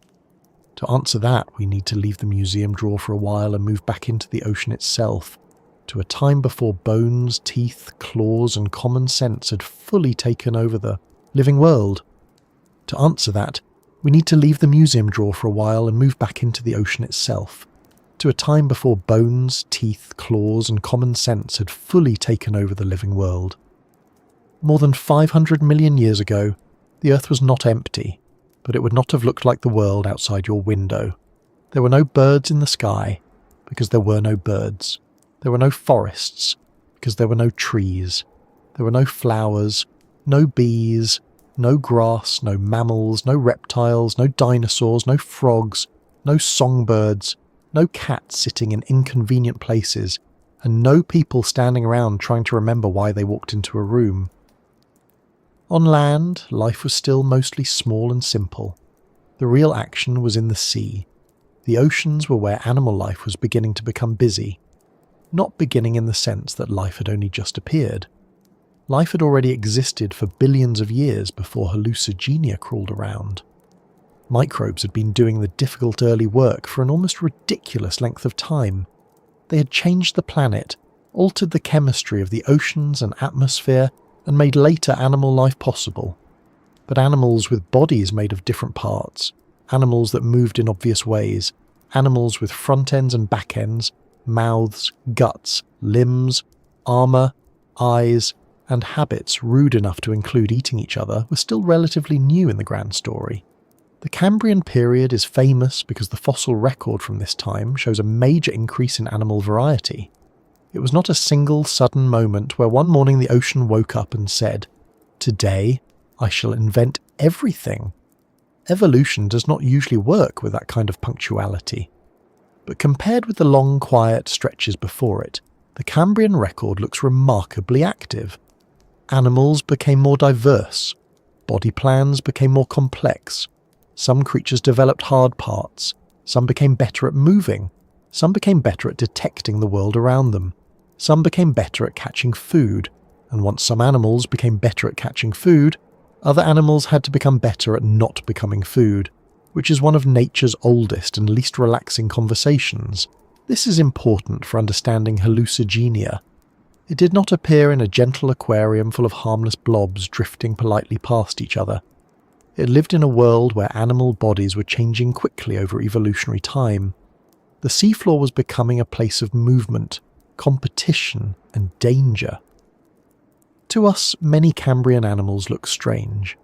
To answer that, we need to leave the museum drawer for a while and move back into the ocean itself, to a time before bones, teeth, claws, and common sense had fully taken over the living world. To answer that, we need to leave the museum drawer for a while and move back into the ocean itself, to a time before bones, teeth, claws, and common sense had fully taken over the living world. More than 500 million years ago, the Earth was not empty, but it would not have looked like the world outside your window. There were no birds in the sky, because there were no birds. There were no forests, because there were no trees, there were no flowers, no bees, no grass, no mammals, no reptiles, no dinosaurs, no frogs, no songbirds, no cats sitting in inconvenient places, and no people standing around trying to remember why they walked into a room. On land, life was still mostly small and simple. The real action was in the sea. The oceans were where animal life was beginning to become busy. Not beginning in the sense that life had only just appeared. Life had already existed for billions of years before Hallucigenia crawled around. Microbes had been doing the difficult early work for an almost ridiculous length of time. They had changed the planet, altered the chemistry of the oceans and atmosphere, and made later animal life possible. But animals with bodies made of different parts, animals that moved in obvious ways, animals with front ends and back ends, mouths, guts, limbs, armour, eyes, and habits rude enough to include eating each other were still relatively new in the grand story. The Cambrian period is famous because the fossil record from this time shows a major increase in animal variety. It was not a single sudden moment where one morning the ocean woke up and said, "Today I shall invent everything." Evolution does not usually work with that kind of punctuality. But compared with the long, quiet stretches before it, the Cambrian record looks remarkably active. Animals became more diverse. Body plans became more complex. Some creatures developed hard parts. Some became better at moving. Some became better at detecting the world around them. Some became better at catching food. And once some animals became better at catching food, other animals had to become better at not becoming food, which is one of nature's oldest and least relaxing conversations. This is important for understanding Hallucigenia. It did not appear in a gentle aquarium full of harmless blobs drifting politely past each other. It lived in a world where animal bodies were changing quickly over evolutionary time. The seafloor was becoming a place of movement, competition, and danger. To us, many Cambrian animals look strange.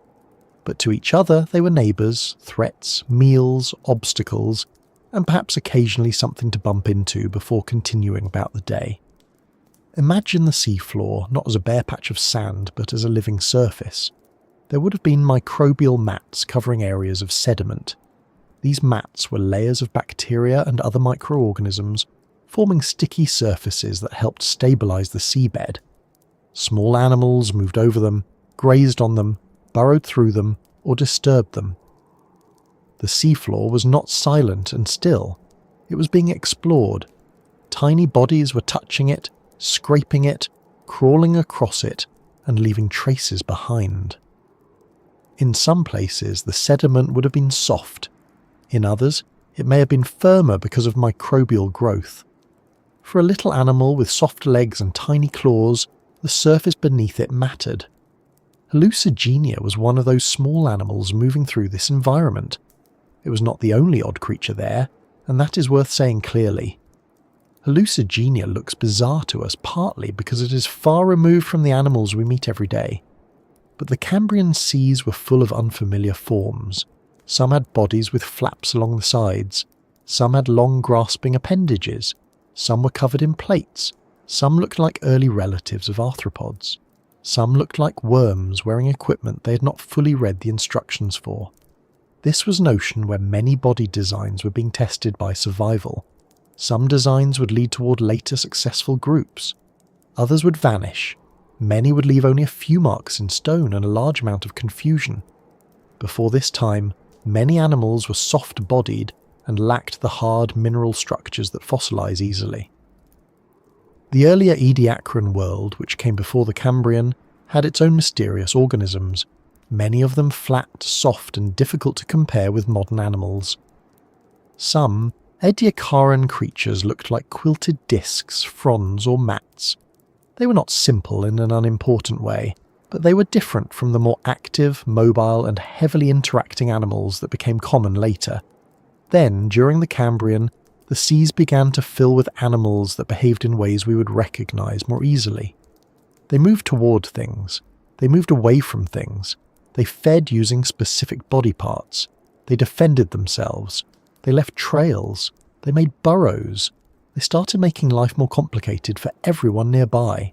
But to each other they were neighbours, threats, meals, obstacles, and perhaps occasionally something to bump into before continuing about the day. Imagine the seafloor not as a bare patch of sand but as a living surface. There would have been microbial mats covering areas of sediment. These mats were layers of bacteria and other microorganisms, forming sticky surfaces that helped stabilise the seabed. Small animals moved over them, grazed on them, burrowed through them, or disturbed them. The seafloor was not silent and still. It was being explored. Tiny bodies were touching it, scraping it, crawling across it, and leaving traces behind. In some places, the sediment would have been soft. In others, it may have been firmer because of microbial growth. For a little animal with soft legs and tiny claws, the surface beneath it mattered. Hallucigenia was one of those small animals moving through this environment. It was not the only odd creature there, and that is worth saying clearly. Hallucigenia looks bizarre to us partly because it is far removed from the animals we meet every day. But the Cambrian seas were full of unfamiliar forms. Some had bodies with flaps along the sides. Some had long grasping appendages. Some were covered in plates. Some looked like early relatives of arthropods. Some looked like worms wearing equipment they had not fully read the instructions for. This was an ocean where many body designs were being tested by survival. Some designs would lead toward later successful groups. Others would vanish. Many would leave only a few marks in stone and a large amount of confusion. Before this time, many animals were soft-bodied and lacked the hard mineral structures that fossilise easily. The earlier Ediacaran world, which came before the Cambrian, had its own mysterious organisms, many of them flat, soft and difficult to compare with modern animals. Some Ediacaran creatures looked like quilted discs, fronds or mats. They were not simple in an unimportant way, but they were different from the more active, mobile and heavily interacting animals that became common later. Then, during the Cambrian, the seas began to fill with animals that behaved in ways we would recognise more easily. They moved toward things. They moved away from things. They fed using specific body parts. They defended themselves. They left trails. They made burrows. They started making life more complicated for everyone nearby.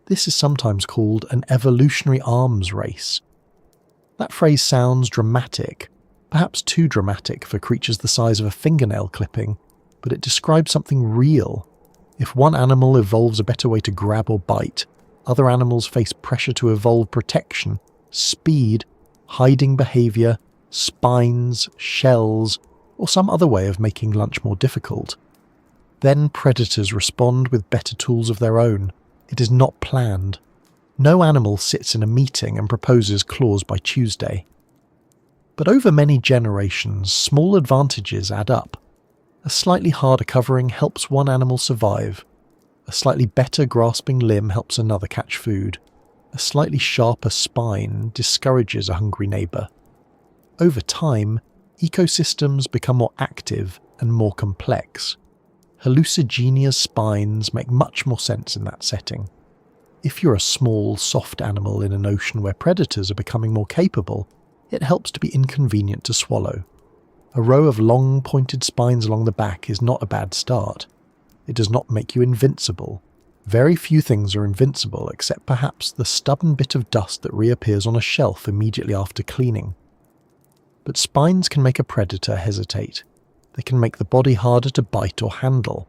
This is sometimes called an evolutionary arms race. That phrase sounds dramatic, perhaps too dramatic for creatures the size of a fingernail clipping, but it describes something real. If one animal evolves a better way to grab or bite, other animals face pressure to evolve protection, speed, hiding behaviour, spines, shells, or some other way of making lunch more difficult. Then predators respond with better tools of their own. It is not planned. No animal sits in a meeting and proposes claws by Tuesday. But over many generations, small advantages add up. A slightly harder covering helps one animal survive. A slightly better grasping limb helps another catch food. A slightly sharper spine discourages a hungry neighbour. Over time, ecosystems become more active and more complex. Hallucigenia's spines make much more sense in that setting. If you're a small, soft animal in an ocean where predators are becoming more capable, it helps to be inconvenient to swallow. A row of long, pointed spines along the back is not a bad start. It does not make you invincible. Very few things are invincible except perhaps the stubborn bit of dust that reappears on a shelf immediately after cleaning. But spines can make a predator hesitate. They can make the body harder to bite or handle.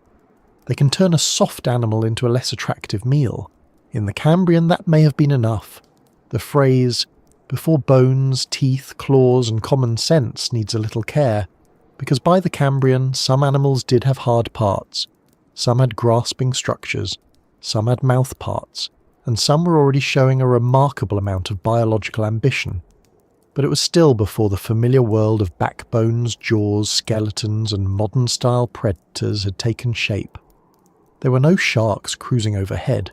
They can turn a soft animal into a less attractive meal. In the Cambrian, that may have been enough. The phrase, "before bones, teeth, claws and common sense" needs a little care, because by the Cambrian, some animals did have hard parts, some had grasping structures, some had mouth parts, and some were already showing a remarkable amount of biological ambition. But it was still before the familiar world of backbones, jaws, skeletons and modern-style predators had taken shape. There were no sharks cruising overhead,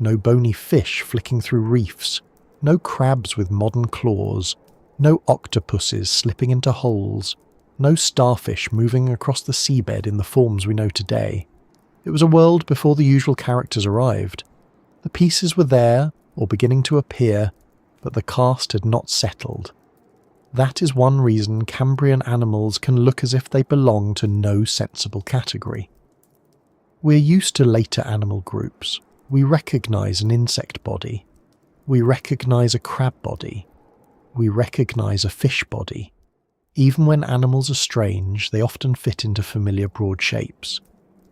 no bony fish flicking through reefs, no crabs with modern claws, no octopuses slipping into holes, no starfish moving across the seabed in the forms we know today. It was a world before the usual characters arrived. The pieces were there, or beginning to appear, but the cast had not settled. That is one reason Cambrian animals can look as if they belong to no sensible category. We're used to later animal groups. We recognise an insect body. We recognise a crab body. We recognise a fish body. Even when animals are strange, they often fit into familiar broad shapes.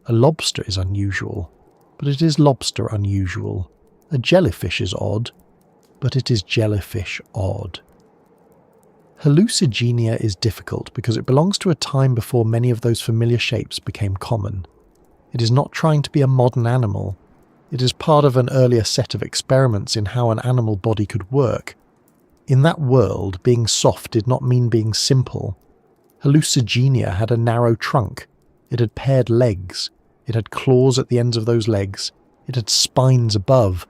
A lobster is unusual, but it is lobster unusual. A jellyfish is odd, but it is jellyfish odd. Hallucigenia is difficult because it belongs to a time before many of those familiar shapes became common. It is not trying to be a modern animal. It is part of an earlier set of experiments in how an animal body could work. In that world, being soft did not mean being simple. Hallucigenia had a narrow trunk. It had paired legs. It had claws at the ends of those legs. It had spines above.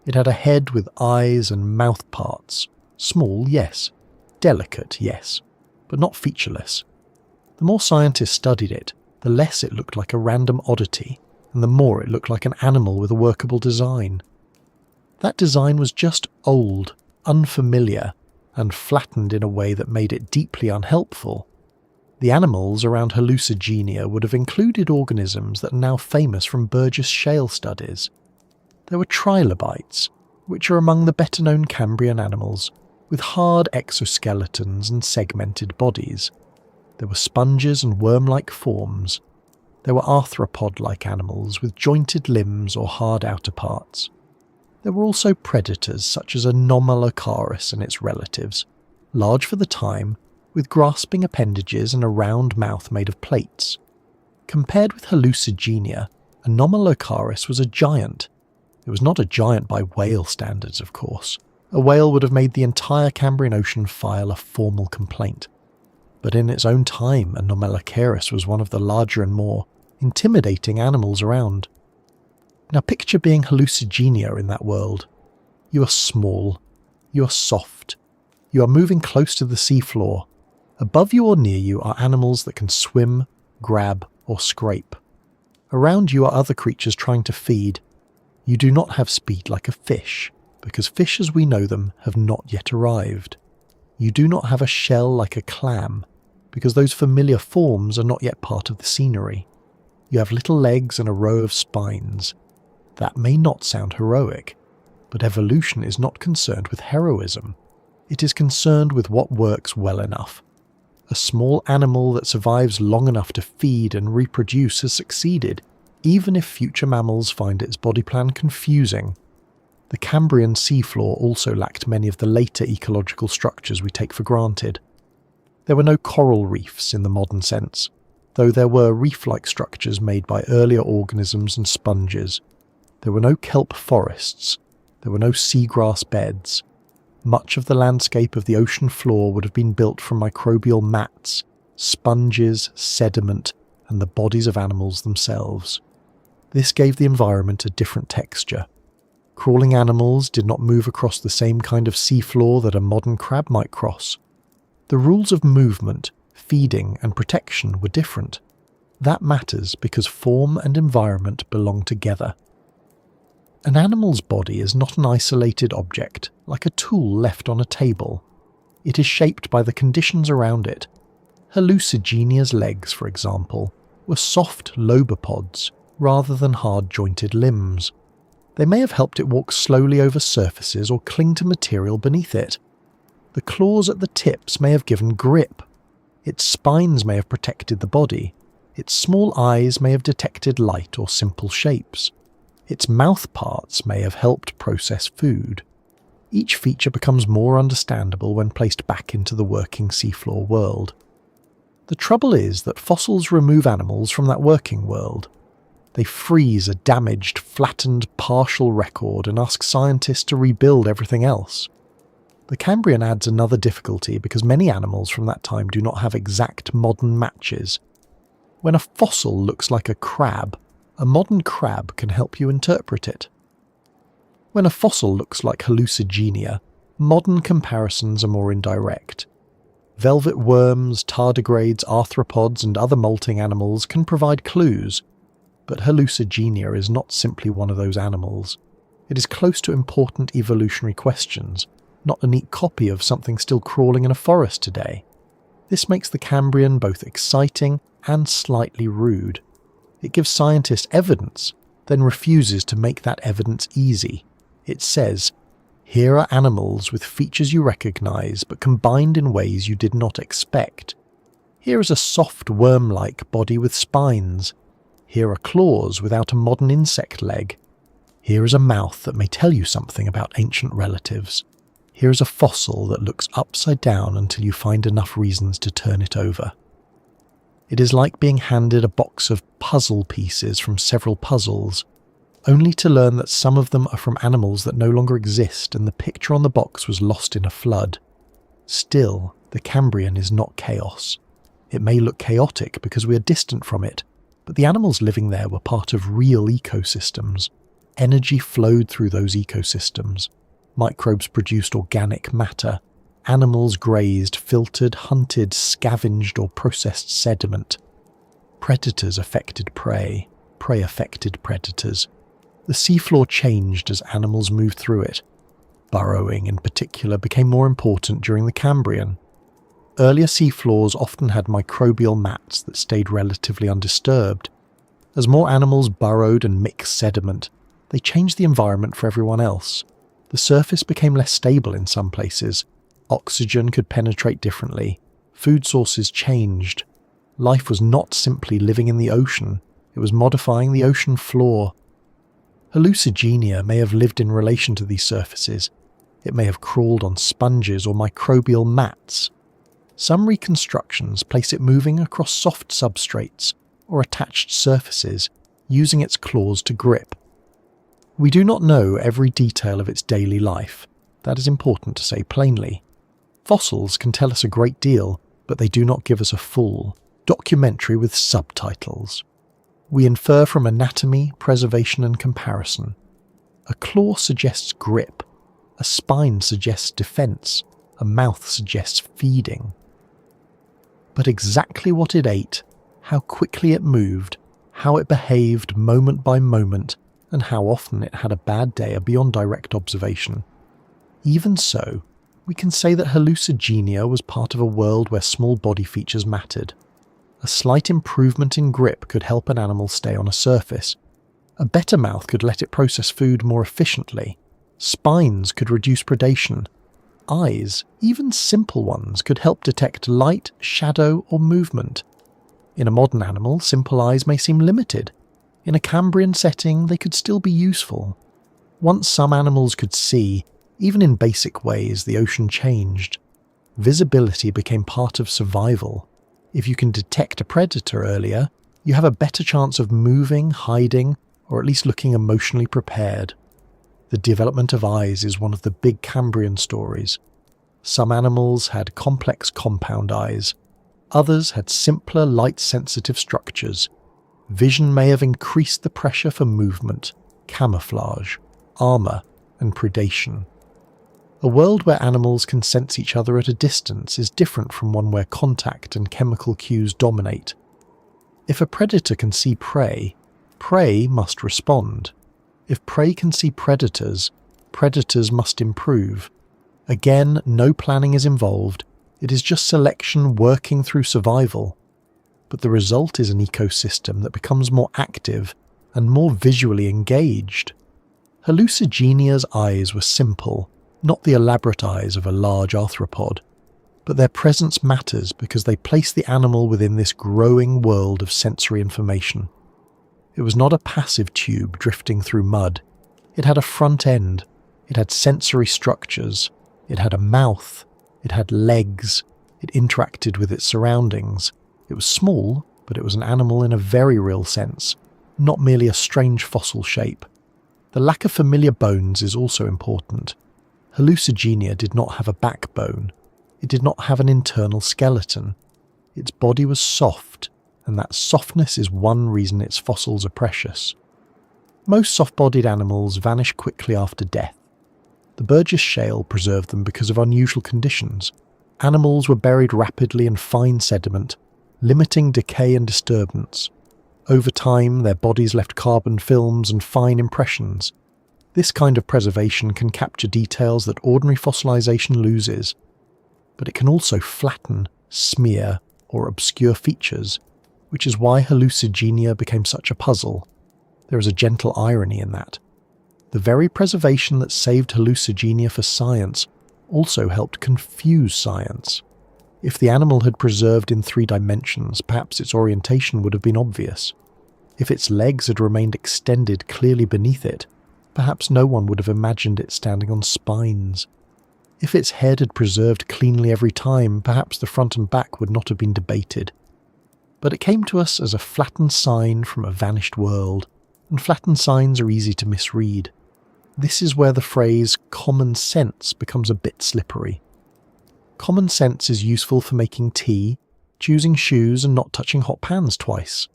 It had a head with eyes and mouth parts. Small, yes. Delicate, yes, but not featureless. The more scientists studied it, the less it looked like a random oddity, and the more it looked like an animal with a workable design. That design was just old, unfamiliar, and flattened in a way that made it deeply unhelpful. The animals around Hallucigenia would have included organisms that are now famous from Burgess shale studies. There were trilobites, which are among the better-known Cambrian animals, with hard exoskeletons and segmented bodies. There were sponges and worm-like forms. There were arthropod-like animals with jointed limbs or hard outer parts. There were also predators such as Anomalocaris and its relatives, large for the time, with grasping appendages and a round mouth made of plates. Compared with Hallucigenia, Anomalocaris was a giant. It was not a giant by whale standards, of course. A whale would have made the entire Cambrian Ocean file a formal complaint. But in its own time, Anomalocaris was one of the larger and more intimidating animals around. Now picture being Hallucigenia in that world. You are small. You are soft. You are moving close to the seafloor. Above you or near you are animals that can swim, grab, or scrape. Around you are other creatures trying to feed. You do not have speed like a fish, because fish as we know them have not yet arrived. You do not have a shell like a clam, because those familiar forms are not yet part of the scenery. You have little legs and a row of spines. That may not sound heroic, But evolution is not concerned with heroism. It is concerned with what works well enough. A small animal that survives long enough to feed and reproduce has succeeded, even if future mammals find its body plan confusing. The Cambrian seafloor also lacked many of the later ecological structures we take for granted. There were no coral reefs in the modern sense, though there were reef-like structures made by earlier organisms and sponges. There were no kelp forests. There were no seagrass beds. Much of the landscape of the ocean floor would have been built from microbial mats, sponges, sediment, and the bodies of animals themselves. This gave the environment a different texture. Crawling animals did not move across the same kind of seafloor that a modern crab might cross. The rules of movement, feeding, and protection were different. That matters because form and environment belong together. An animal's body is not an isolated object, like a tool left on a table. It is shaped by the conditions around it. Hallucigenia's legs, for example, were soft lobopods rather than hard-jointed limbs. They may have helped it walk slowly over surfaces or cling to material beneath it. The claws at the tips may have given grip. Its spines may have protected the body. Its small eyes may have detected light or simple shapes. Its mouth parts may have helped process food. Each feature becomes more understandable when placed back into the working seafloor world. The trouble is that fossils remove animals from that working world. They freeze a damaged, flattened, partial record and ask scientists to rebuild everything else. The Cambrian adds another difficulty because many animals from that time do not have exact modern matches. When a fossil looks like a crab, a modern crab can help you interpret it. When a fossil looks like Hallucigenia, modern comparisons are more indirect. Velvet worms, tardigrades, arthropods, and other molting animals can provide clues, but Hallucigenia is not simply one of those animals. It is close to important evolutionary questions, not a neat copy of something still crawling in a forest today. This makes the Cambrian both exciting and slightly rude. It gives scientists evidence, then refuses to make that evidence easy. It says, here are animals with features you recognize but combined in ways you did not expect. Here is a soft worm-like body with spines. Here are claws without a modern insect leg. Here is a mouth that may tell you something about ancient relatives. Here is a fossil that looks upside down until you find enough reasons to turn it over. It is like being handed a box of puzzle pieces from several puzzles, only to learn that some of them are from animals that no longer exist and the picture on the box was lost in a flood. Still, the Cambrian is not chaos. It may look chaotic because we are distant from it, but the animals living there were part of real ecosystems. Energy flowed through those ecosystems. Microbes produced organic matter. Animals grazed, filtered, hunted, scavenged, or processed sediment. Predators affected prey. Prey affected predators. The seafloor changed as animals moved through it. Burrowing, in particular, became more important during the Cambrian. Earlier seafloors often had microbial mats that stayed relatively undisturbed. As more animals burrowed and mixed sediment, they changed the environment for everyone else. The surface became less stable in some places. Oxygen could penetrate differently. Food sources changed. Life was not simply living in the ocean, it was modifying the ocean floor. Hallucigenia may have lived in relation to these surfaces. It may have crawled on sponges or microbial mats. Some reconstructions place it moving across soft substrates or attached surfaces, using its claws to grip. We do not know every detail of its daily life. That is important to say plainly. Fossils can tell us a great deal, but they do not give us a full documentary with subtitles. We infer from anatomy, preservation, and comparison. A claw suggests grip. A spine suggests defense. A mouth suggests feeding. But exactly what it ate, how quickly it moved, how it behaved moment by moment, and how often it had a bad day are beyond direct observation. Even so, we can say that Hallucigenia was part of a world where small body features mattered. A slight improvement in grip could help an animal stay on a surface. A better mouth could let it process food more efficiently. Spines could reduce predation. Eyes, even simple ones, could help detect light, shadow, or movement. In a modern animal, simple eyes may seem limited. In a Cambrian setting, they could still be useful. Once some animals could see, even in basic ways, the ocean changed. Visibility became part of survival. If you can detect a predator earlier, you have a better chance of moving, hiding, or at least looking emotionally prepared. The development of eyes is one of the big Cambrian stories. Some animals had complex compound eyes. Others had simpler, light-sensitive structures. Vision may have increased the pressure for movement, camouflage, armor, and predation. A world where animals can sense each other at a distance is different from one where contact and chemical cues dominate. If a predator can see prey, prey must respond. If prey can see predators, predators must improve. Again, no planning is involved. It is just selection working through survival. But the result is an ecosystem that becomes more active and more visually engaged. Hallucigenia's eyes were simple, not the elaborate eyes of a large arthropod, but their presence matters because they place the animal within this growing world of sensory information. It was not a passive tube drifting through mud. It had a front end. It had sensory structures. It had a mouth. It had legs. It interacted with its surroundings. It was small, but it was an animal in a very real sense, not merely a strange fossil shape. The lack of familiar bones is also important. Hallucigenia did not have a backbone. It did not have an internal skeleton. Its body was soft, and that softness is one reason its fossils are precious. Most soft-bodied animals vanish quickly after death. The Burgess Shale preserved them because of unusual conditions. Animals were buried rapidly in fine sediment, limiting decay and disturbance. Over time, their bodies left carbon films and fine impressions. This kind of preservation can capture details that ordinary fossilization loses, but it can also flatten, smear, or obscure features, which is why Hallucigenia became such a puzzle. There is a gentle irony in that. The very preservation that saved Hallucigenia for science also helped confuse science. If the animal had preserved in 3 dimensions, perhaps its orientation would have been obvious. If its legs had remained extended clearly beneath it, perhaps no one would have imagined it standing on spines. If its head had preserved cleanly every time, perhaps the front and back would not have been debated. But it came to us as a flattened sign from a vanished world, and flattened signs are easy to misread. This is where the phrase common sense becomes a bit slippery. Common sense is useful for making tea, choosing shoes and not touching hot pans twice.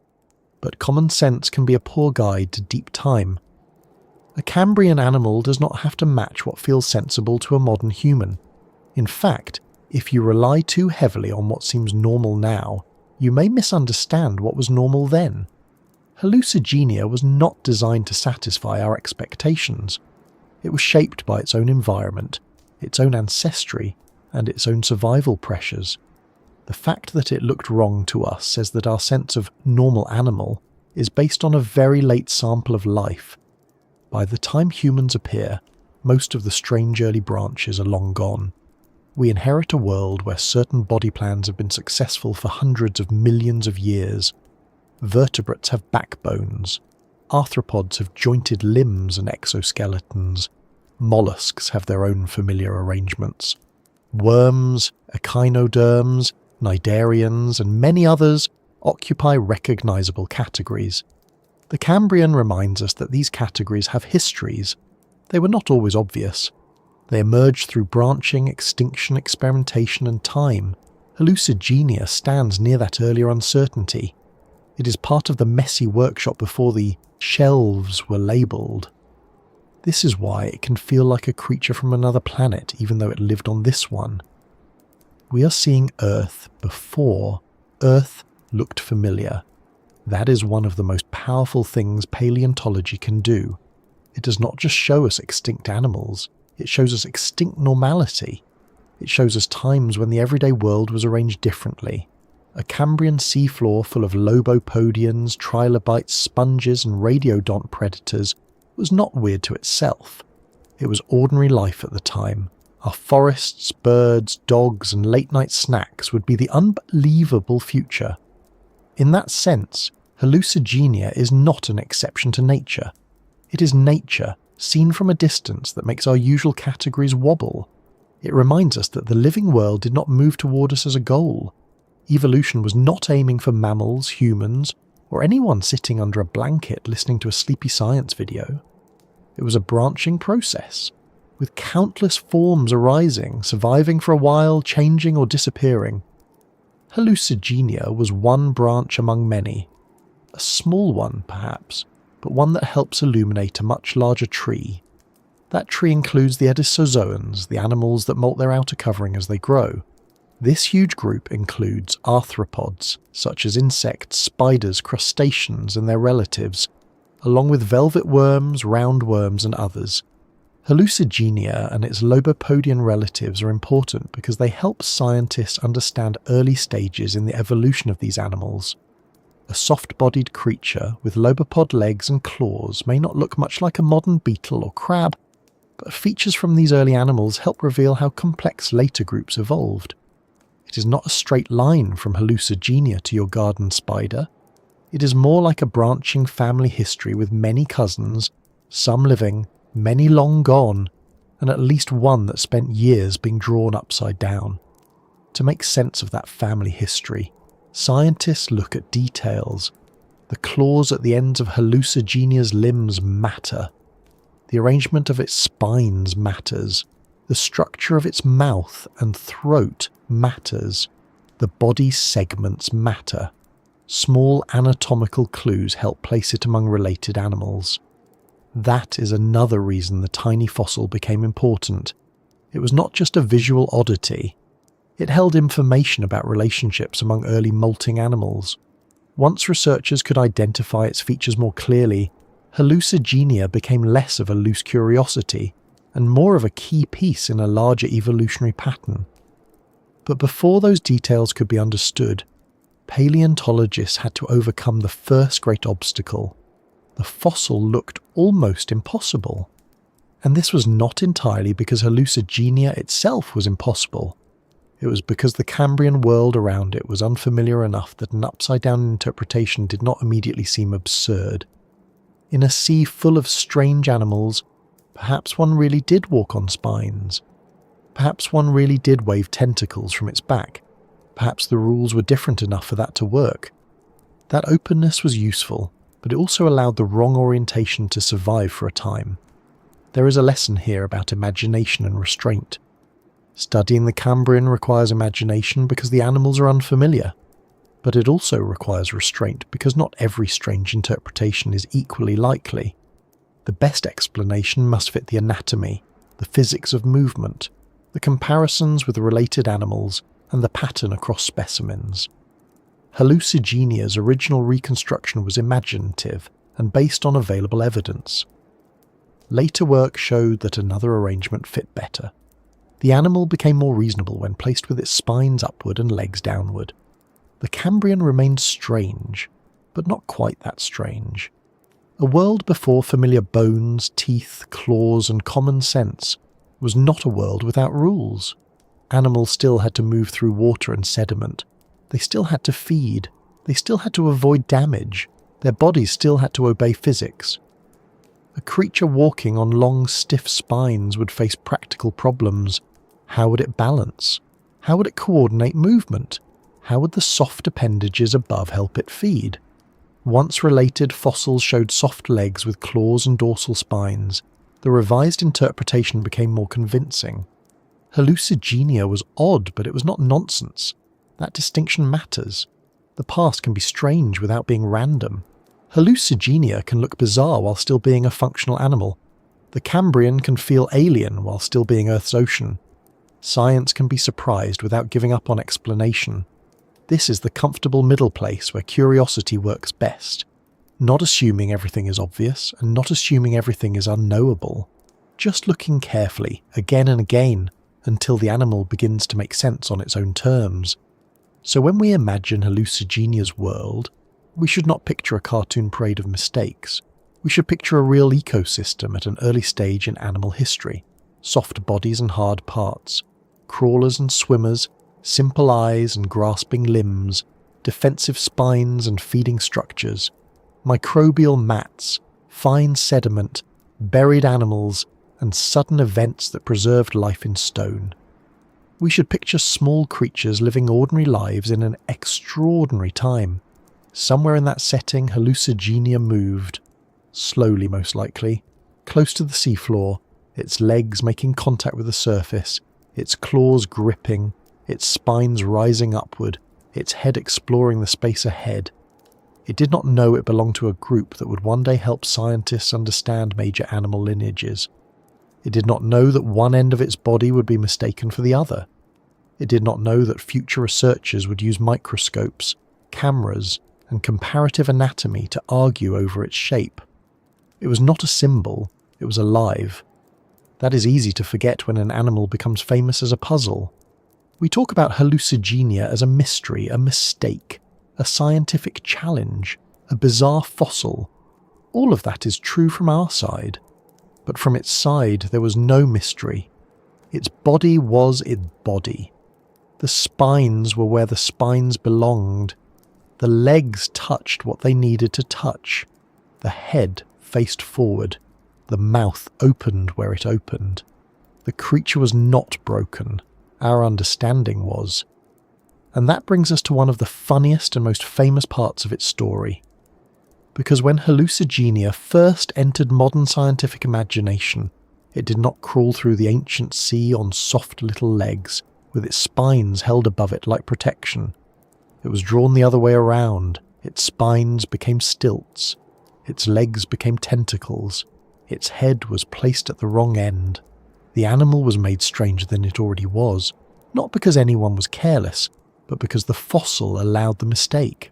But common sense can be a poor guide to deep time. A Cambrian animal does not have to match what feels sensible to a modern human. In fact, if you rely too heavily on what seems normal now, you may misunderstand what was normal then. Hallucigenia was not designed to satisfy our expectations. It was shaped by its own environment, its own ancestry, and its own survival pressures. The fact that it looked wrong to us says that our sense of normal animal is based on a very late sample of life. By the time humans appear, most of the strange early branches are long gone. We inherit a world where certain body plans have been successful for hundreds of millions of years. Vertebrates have backbones. Arthropods have jointed limbs and exoskeletons. Mollusks have their own familiar arrangements. Worms, echinoderms, cnidarians, and many others occupy recognizable categories. The Cambrian reminds us that these categories have histories. They were not always obvious. They emerged through branching, extinction, experimentation, and time. Hallucigenia stands near that earlier uncertainty. It is part of the messy workshop before the shelves were labelled. This is why it can feel like a creature from another planet, even though it lived on this one. We are seeing Earth before Earth looked familiar. That is one of the most powerful things paleontology can do. It does not just show us extinct animals, it shows us extinct normality. It shows us times when the everyday world was arranged differently. A Cambrian seafloor full of lobopodians, trilobites, sponges and radiodont predators was not weird to itself. It was ordinary life at the time. Our forests, birds, dogs, and late-night snacks would be the unbelievable future. In that sense, Hallucigenia is not an exception to nature. It is nature, seen from a distance, that makes our usual categories wobble. It reminds us that the living world did not move toward us as a goal. Evolution was not aiming for mammals, humans, or anyone sitting under a blanket listening to a sleepy science video. It was a branching process, with countless forms arising, surviving for a while, changing or disappearing. Hallucigenia was one branch among many. A small one, perhaps, but one that helps illuminate a much larger tree. That tree includes the edisozoans, the animals that molt their outer covering as they grow. This huge group includes arthropods, such as insects, spiders, crustaceans and their relatives, along with velvet worms, roundworms and others. Hallucigenia and its lobopodian relatives are important because they help scientists understand early stages in the evolution of these animals. A soft-bodied creature with lobopod legs and claws may not look much like a modern beetle or crab, but features from these early animals help reveal how complex later groups evolved. It is not a straight line from Hallucigenia to your garden spider. It is more like a branching family history with many cousins, some living, many long gone, and at least one that spent years being drawn upside down. To make sense of that family history, scientists look at details. The claws at the ends of Hallucigenia's limbs matter. The arrangement of its spines matters. The structure of its mouth and throat matters. The body segments matter. Small anatomical clues help place it among related animals. That is another reason the tiny fossil became important. It was not just a visual oddity. It held information about relationships among early molting animals. Once researchers could identify its features more clearly, Hallucigenia became less of a loose curiosity and more of a key piece in a larger evolutionary pattern. But before those details could be understood, paleontologists had to overcome the first great obstacle. The fossil looked almost impossible. And this was not entirely because Hallucigenia itself was impossible. It was because the Cambrian world around it was unfamiliar enough that an upside-down interpretation did not immediately seem absurd. In a sea full of strange animals, perhaps one really did walk on spines. Perhaps one really did wave tentacles from its back. Perhaps the rules were different enough for that to work. That openness was useful, but it also allowed the wrong orientation to survive for a time. There is a lesson here about imagination and restraint. Studying the Cambrian requires imagination because the animals are unfamiliar, but it also requires restraint because not every strange interpretation is equally likely. The best explanation must fit the anatomy, the physics of movement, the comparisons with related animals, and the pattern across specimens. Hallucigenia's original reconstruction was imaginative and based on available evidence. Later work showed that another arrangement fit better. The animal became more reasonable when placed with its spines upward and legs downward. The Cambrian remained strange, but not quite that strange. A world before familiar bones, teeth, claws, and common sense was not a world without rules. Animals still had to move through water and sediment. They still had to feed. They still had to avoid damage. Their bodies still had to obey physics. A creature walking on long, stiff spines would face practical problems. How would it balance? How would it coordinate movement? How would the soft appendages above help it feed? Once related fossils showed soft legs with claws and dorsal spines. The revised interpretation became more convincing. Hallucigenia was odd, but it was not nonsense. That distinction matters. The past can be strange without being random. Hallucigenia can look bizarre while still being a functional animal. The Cambrian can feel alien while still being Earth's ocean. Science can be surprised without giving up on explanation. This is the comfortable middle place where curiosity works best. Not assuming everything is obvious, and not assuming everything is unknowable. Just looking carefully, again and again, until the animal begins to make sense on its own terms. So when we imagine Hallucigenia's world, we should not picture a cartoon parade of mistakes. We should picture a real ecosystem at an early stage in animal history. Soft bodies and hard parts, crawlers and swimmers, simple eyes and grasping limbs, defensive spines and feeding structures, microbial mats, fine sediment, buried animals, and sudden events that preserved life in stone. We should picture small creatures living ordinary lives in an extraordinary time. Somewhere in that setting, Hallucigenia moved, slowly most likely, close to the seafloor, its legs making contact with the surface, its claws gripping, its spines rising upward, its head exploring the space ahead. It did not know it belonged to a group that would one day help scientists understand major animal lineages. It did not know that one end of its body would be mistaken for the other. It did not know that future researchers would use microscopes, cameras, and comparative anatomy to argue over its shape. It was not a symbol, it was alive. That is easy to forget when an animal becomes famous as a puzzle. We talk about Hallucigenia as a mystery, a mistake, a scientific challenge, a bizarre fossil. All of that is true from our side. But from its side there was no mystery. Its body was its body. The spines were where the spines belonged. The legs touched what they needed to touch. The head faced forward. The mouth opened where it opened. The creature was not broken. Our understanding was. And that brings us to one of the funniest and most famous parts of its story. Because when Hallucigenia first entered modern scientific imagination, it did not crawl through the ancient sea on soft little legs, with its spines held above it like protection. It was drawn the other way around. Its spines became stilts. Its legs became tentacles. Its head was placed at the wrong end. The animal was made stranger than it already was, not because anyone was careless, but because the fossil allowed the mistake.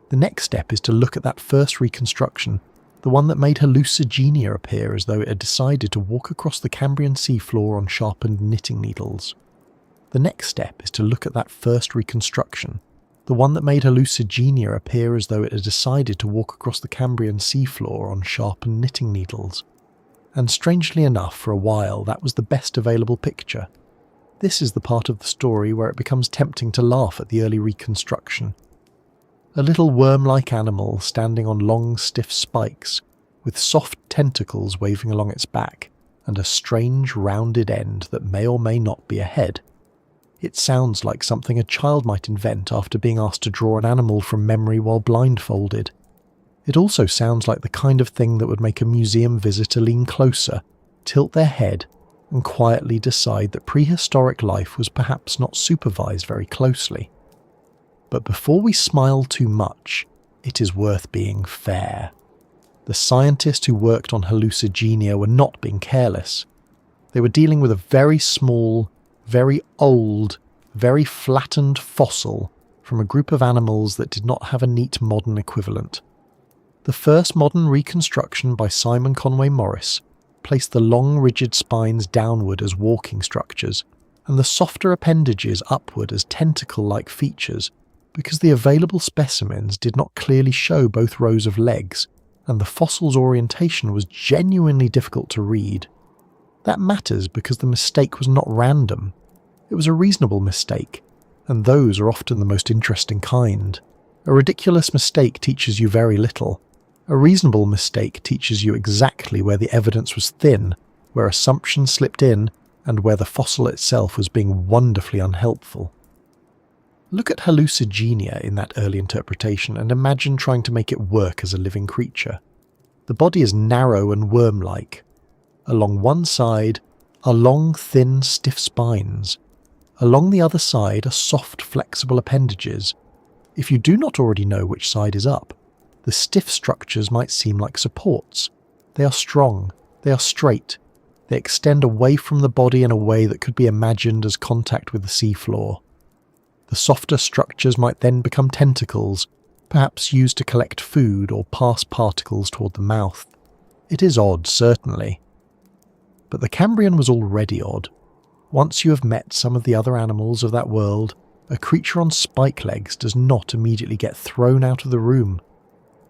The next step is to look at that first reconstruction, the one that made Hallucigenia appear as though it had decided to walk across the Cambrian seafloor on sharpened knitting needles. The next step is to look at that first reconstruction, the one that made Hallucigenia appear as though it had decided to walk across the Cambrian seafloor on sharpened knitting needles. And strangely enough, for a while, that was the best available picture. This is the part of the story where it becomes tempting to laugh at the early reconstruction. A little worm-like animal standing on long, stiff spikes, with soft tentacles waving along its back, and a strange, rounded end that may or may not be a head. It sounds like something a child might invent after being asked to draw an animal from memory while blindfolded. It also sounds like the kind of thing that would make a museum visitor lean closer, tilt their head, and quietly decide that prehistoric life was perhaps not supervised very closely. But before we smile too much, it is worth being fair. The scientists who worked on Hallucigenia were not being careless. They were dealing with a very small, very old, very flattened fossil from a group of animals that did not have a neat modern equivalent. The first modern reconstruction by Simon Conway Morris placed the long rigid spines downward as walking structures, and the softer appendages upward as tentacle-like features, because the available specimens did not clearly show both rows of legs, and the fossil's orientation was genuinely difficult to read. That matters because the mistake was not random. It was a reasonable mistake, and those are often the most interesting kind. A ridiculous mistake teaches you very little. A reasonable mistake teaches you exactly where the evidence was thin, where assumptions slipped in, and where the fossil itself was being wonderfully unhelpful. Look at Hallucigenia in that early interpretation and imagine trying to make it work as a living creature. The body is narrow and worm-like. Along one side are long, thin, stiff spines. Along the other side are soft, flexible appendages. If you do not already know which side is up, the stiff structures might seem like supports. They are strong, they are straight, they extend away from the body in a way that could be imagined as contact with the seafloor. The softer structures might then become tentacles, perhaps used to collect food or pass particles toward the mouth. It is odd, certainly. But the Cambrian was already odd. Once you have met some of the other animals of that world, a creature on spike legs does not immediately get thrown out of the room.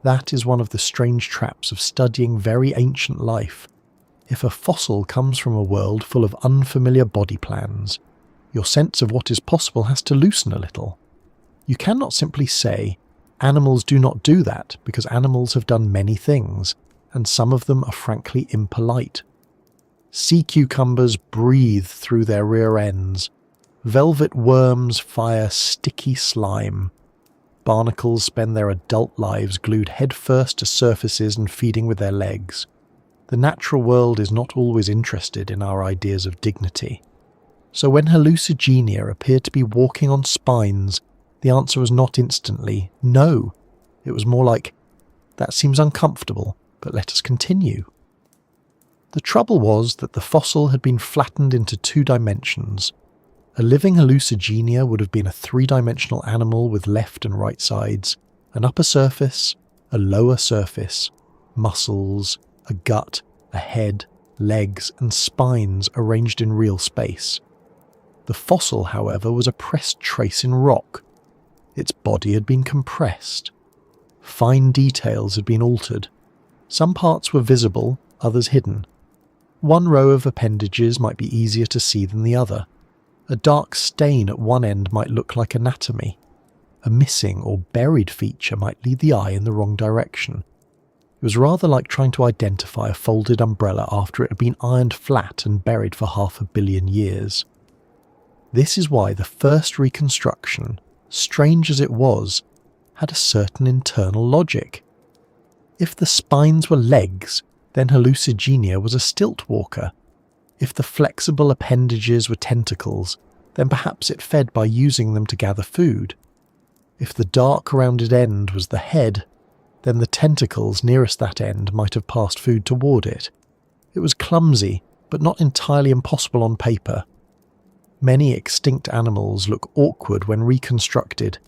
That is one of the strange traps of studying very ancient life. If a fossil comes from a world full of unfamiliar body plans, your sense of what is possible has to loosen a little. You cannot simply say, animals do not do that, because animals have done many things, and some of them are frankly impolite. Sea cucumbers breathe through their rear ends. Velvet worms fire sticky slime. Barnacles spend their adult lives glued headfirst to surfaces and feeding with their legs. The natural world is not always interested in our ideas of dignity. So when Hallucigenia appeared to be walking on spines, the answer was not instantly no. It was more like, that seems uncomfortable, but let us continue. The trouble was that the fossil had been flattened into 2 dimensions. A living Hallucigenia would have been a 3-dimensional animal with left and right sides, an upper surface, a lower surface, muscles, a gut, a head, legs, and spines arranged in real space. The fossil, however, was a pressed trace in rock. Its body had been compressed. Fine details had been altered. Some parts were visible, others hidden. One row of appendages might be easier to see than the other. A dark stain at one end might look like anatomy. A missing or buried feature might lead the eye in the wrong direction. It was rather like trying to identify a folded umbrella after it had been ironed flat and buried for 500 million years. This is why the first reconstruction, strange as it was, had a certain internal logic. If the spines were legs, then Hallucigenia was a stilt walker. If the flexible appendages were tentacles, then perhaps it fed by using them to gather food. If the dark rounded end was the head, then the tentacles nearest that end might have passed food toward it. It was clumsy, but not entirely impossible on paper. Many extinct animals look awkward when reconstructed,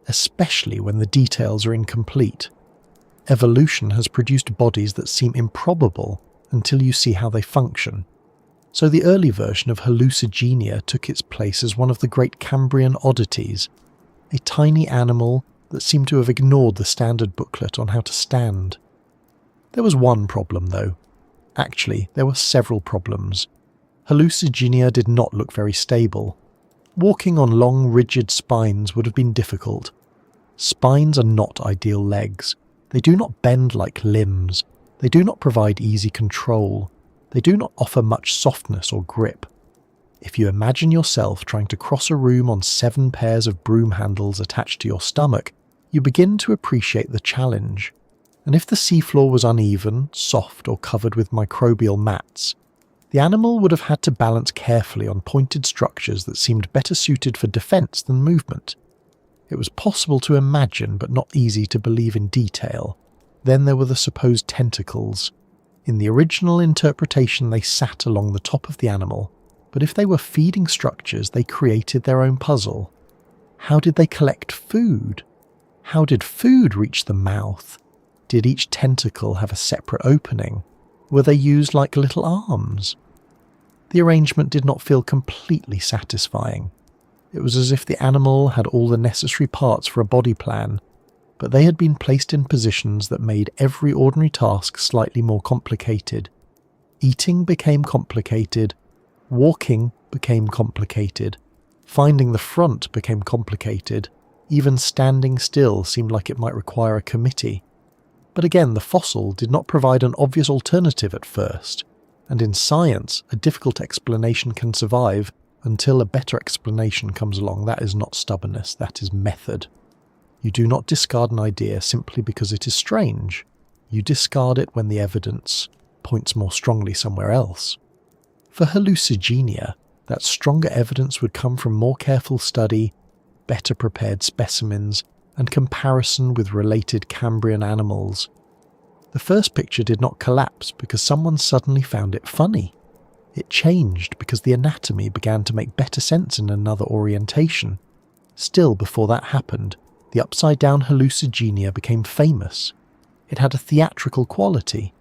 especially when the details are incomplete. Evolution has produced bodies that seem improbable until you see how they function. So the early version of Hallucigenia took its place as one of the great Cambrian oddities, a tiny animal that seemed to have ignored the standard booklet on how to stand. There was one problem though. Actually, there were several problems. Hallucigenia did not look very stable. Walking on long, rigid spines would have been difficult. Spines are not ideal legs. They do not bend like limbs. They do not provide easy control. They do not offer much softness or grip. If you imagine yourself trying to cross a room on 7 pairs of broom handles attached to your stomach, you begin to appreciate the challenge. And if the seafloor was uneven, soft, or covered with microbial mats, the animal would have had to balance carefully on pointed structures that seemed better suited for defense than movement. It was possible to imagine, but not easy to believe in detail. Then there were the supposed tentacles. In the original interpretation, they sat along the top of the animal, but if they were feeding structures, they created their own puzzle. How did they collect food? How did food reach the mouth? Did each tentacle have a separate opening? Were they used like little arms? The arrangement did not feel completely satisfying. It was as if the animal had all the necessary parts for a body plan, but they had been placed in positions that made every ordinary task slightly more complicated. Eating became complicated, walking became complicated, finding the front became complicated, even standing still seemed like it might require a committee. But again, the fossil did not provide an obvious alternative at first, and in science, a difficult explanation can survive until a better explanation comes along. That is not stubbornness, that is method. You do not discard an idea simply because it is strange. You discard it when the evidence points more strongly somewhere else. For Hallucigenia, that stronger evidence would come from more careful study, better prepared specimens, and comparison with related Cambrian animals. The first picture did not collapse because someone suddenly found it funny. It changed because the anatomy began to make better sense in another orientation. Still, before that happened, the upside-down Hallucigenia became famous. It had a theatrical quality.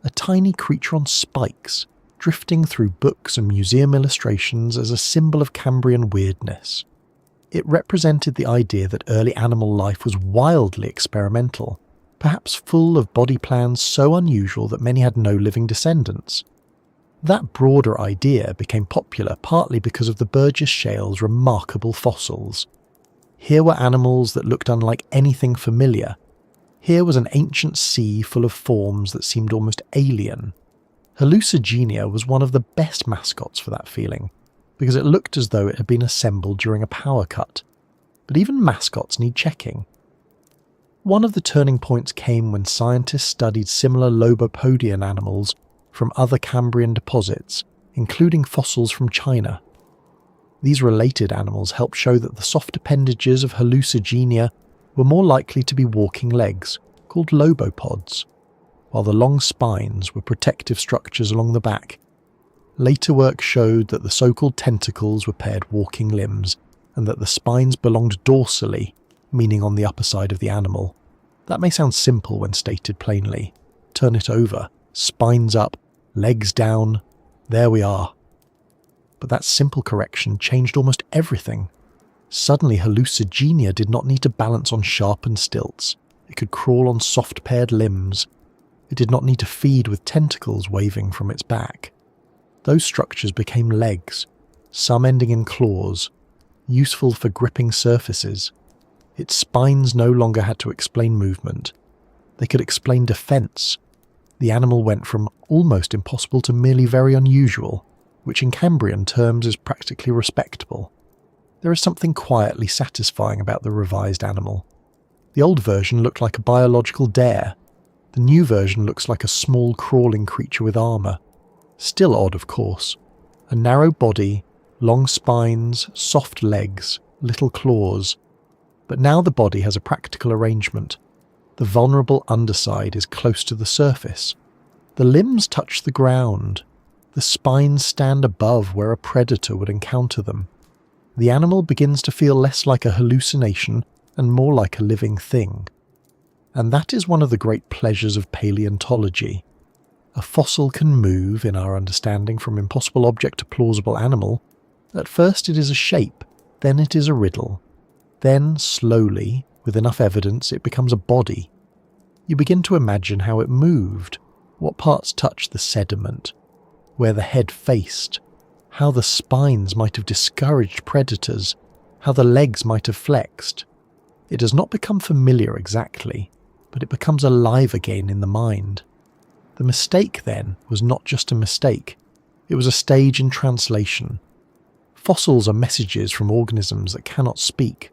A tiny creature on spikes, drifting through books and museum illustrations as a symbol of Cambrian weirdness. It represented the idea that early animal life was wildly experimental. perhaps full of body plans so unusual that many had no living descendants. That broader idea became popular partly because of the Burgess Shale's remarkable fossils. Here were animals that looked unlike anything familiar. Here was an ancient sea full of forms that seemed almost alien. Hallucigenia was one of the best mascots for that feeling, because it looked as though it had been assembled during a power cut. But even mascots need checking. One of the turning points came when scientists studied similar lobopodian animals from other Cambrian deposits, including fossils from China. These related animals helped show that the soft appendages of Hallucigenia were more likely to be walking legs, called lobopods, while the long spines were protective structures along the back. Later work showed that the so-called tentacles were paired walking limbs, and that the spines belonged dorsally, meaning on the upper side of the animal. That may sound simple when stated plainly. Turn it over, spines up, legs down, there we are. But that simple correction changed almost everything. Suddenly Hallucigenia did not need to balance on sharpened stilts. It could crawl on soft paired limbs. It did not need to feed with tentacles waving from its back. Those structures became legs, some ending in claws, useful for gripping surfaces. Its spines no longer had to explain movement. They could explain defense. The animal went from almost impossible to merely very unusual, which in Cambrian terms is practically respectable. There is something quietly satisfying about the revised animal. The old version looked like a biological dare. The new version looks like a small crawling creature with armour. Still odd, of course. A narrow body, long spines, soft legs, little claws. But now the body has a practical arrangement. The vulnerable underside is close to the surface. The limbs touch the ground. The spines stand above where a predator would encounter them. The animal begins to feel less like a hallucination and more like a living thing. And that is one of the great pleasures of paleontology. A fossil can move, in our understanding, from impossible object to plausible animal. At first it is a shape, then it is a riddle. Then, slowly, with enough evidence, it becomes a body. You begin to imagine how it moved, what parts touched the sediment, where the head faced, how the spines might have discouraged predators, how the legs might have flexed. It does not become familiar exactly, but it becomes alive again in the mind. The mistake, then, was not just a mistake. It was a stage in translation. Fossils are messages from organisms that cannot speak.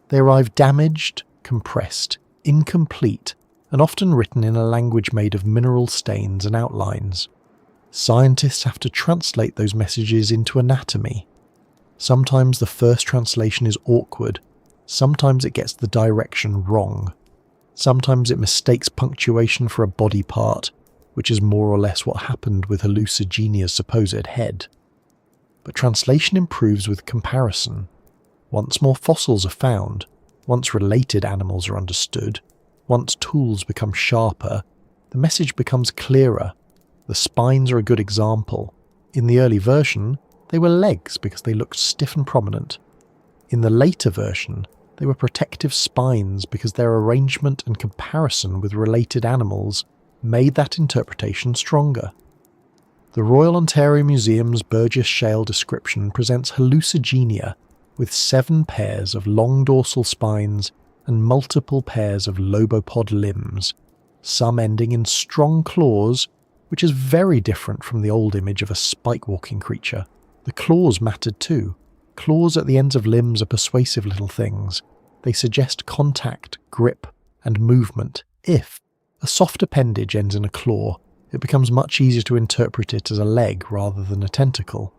They arrive damaged, compressed, incomplete, and often written in a language made of mineral stains and outlines. Scientists have to translate those messages into anatomy. Sometimes the first translation is awkward. Sometimes it gets the direction wrong. Sometimes it mistakes punctuation for a body part, which is more or less what happened with Hallucigenia's supposed head. But translation improves with comparison. Once more fossils are found, once related animals are understood, once tools become sharper, the message becomes clearer. The spines are a good example. In the early version, they were legs because they looked stiff and prominent. In the later version, they were protective spines because their arrangement and comparison with related animals made that interpretation stronger. The Royal Ontario Museum's Burgess Shale description presents Hallucigenia with 7 pairs of long dorsal spines and multiple pairs of lobopod limbs, some ending in strong claws, which is very different from the old image of a spike-walking creature. The claws mattered too. Claws at the ends of limbs are persuasive little things. They suggest contact, grip, and movement. If a soft appendage ends in a claw, it becomes much easier to interpret it as a leg rather than a tentacle.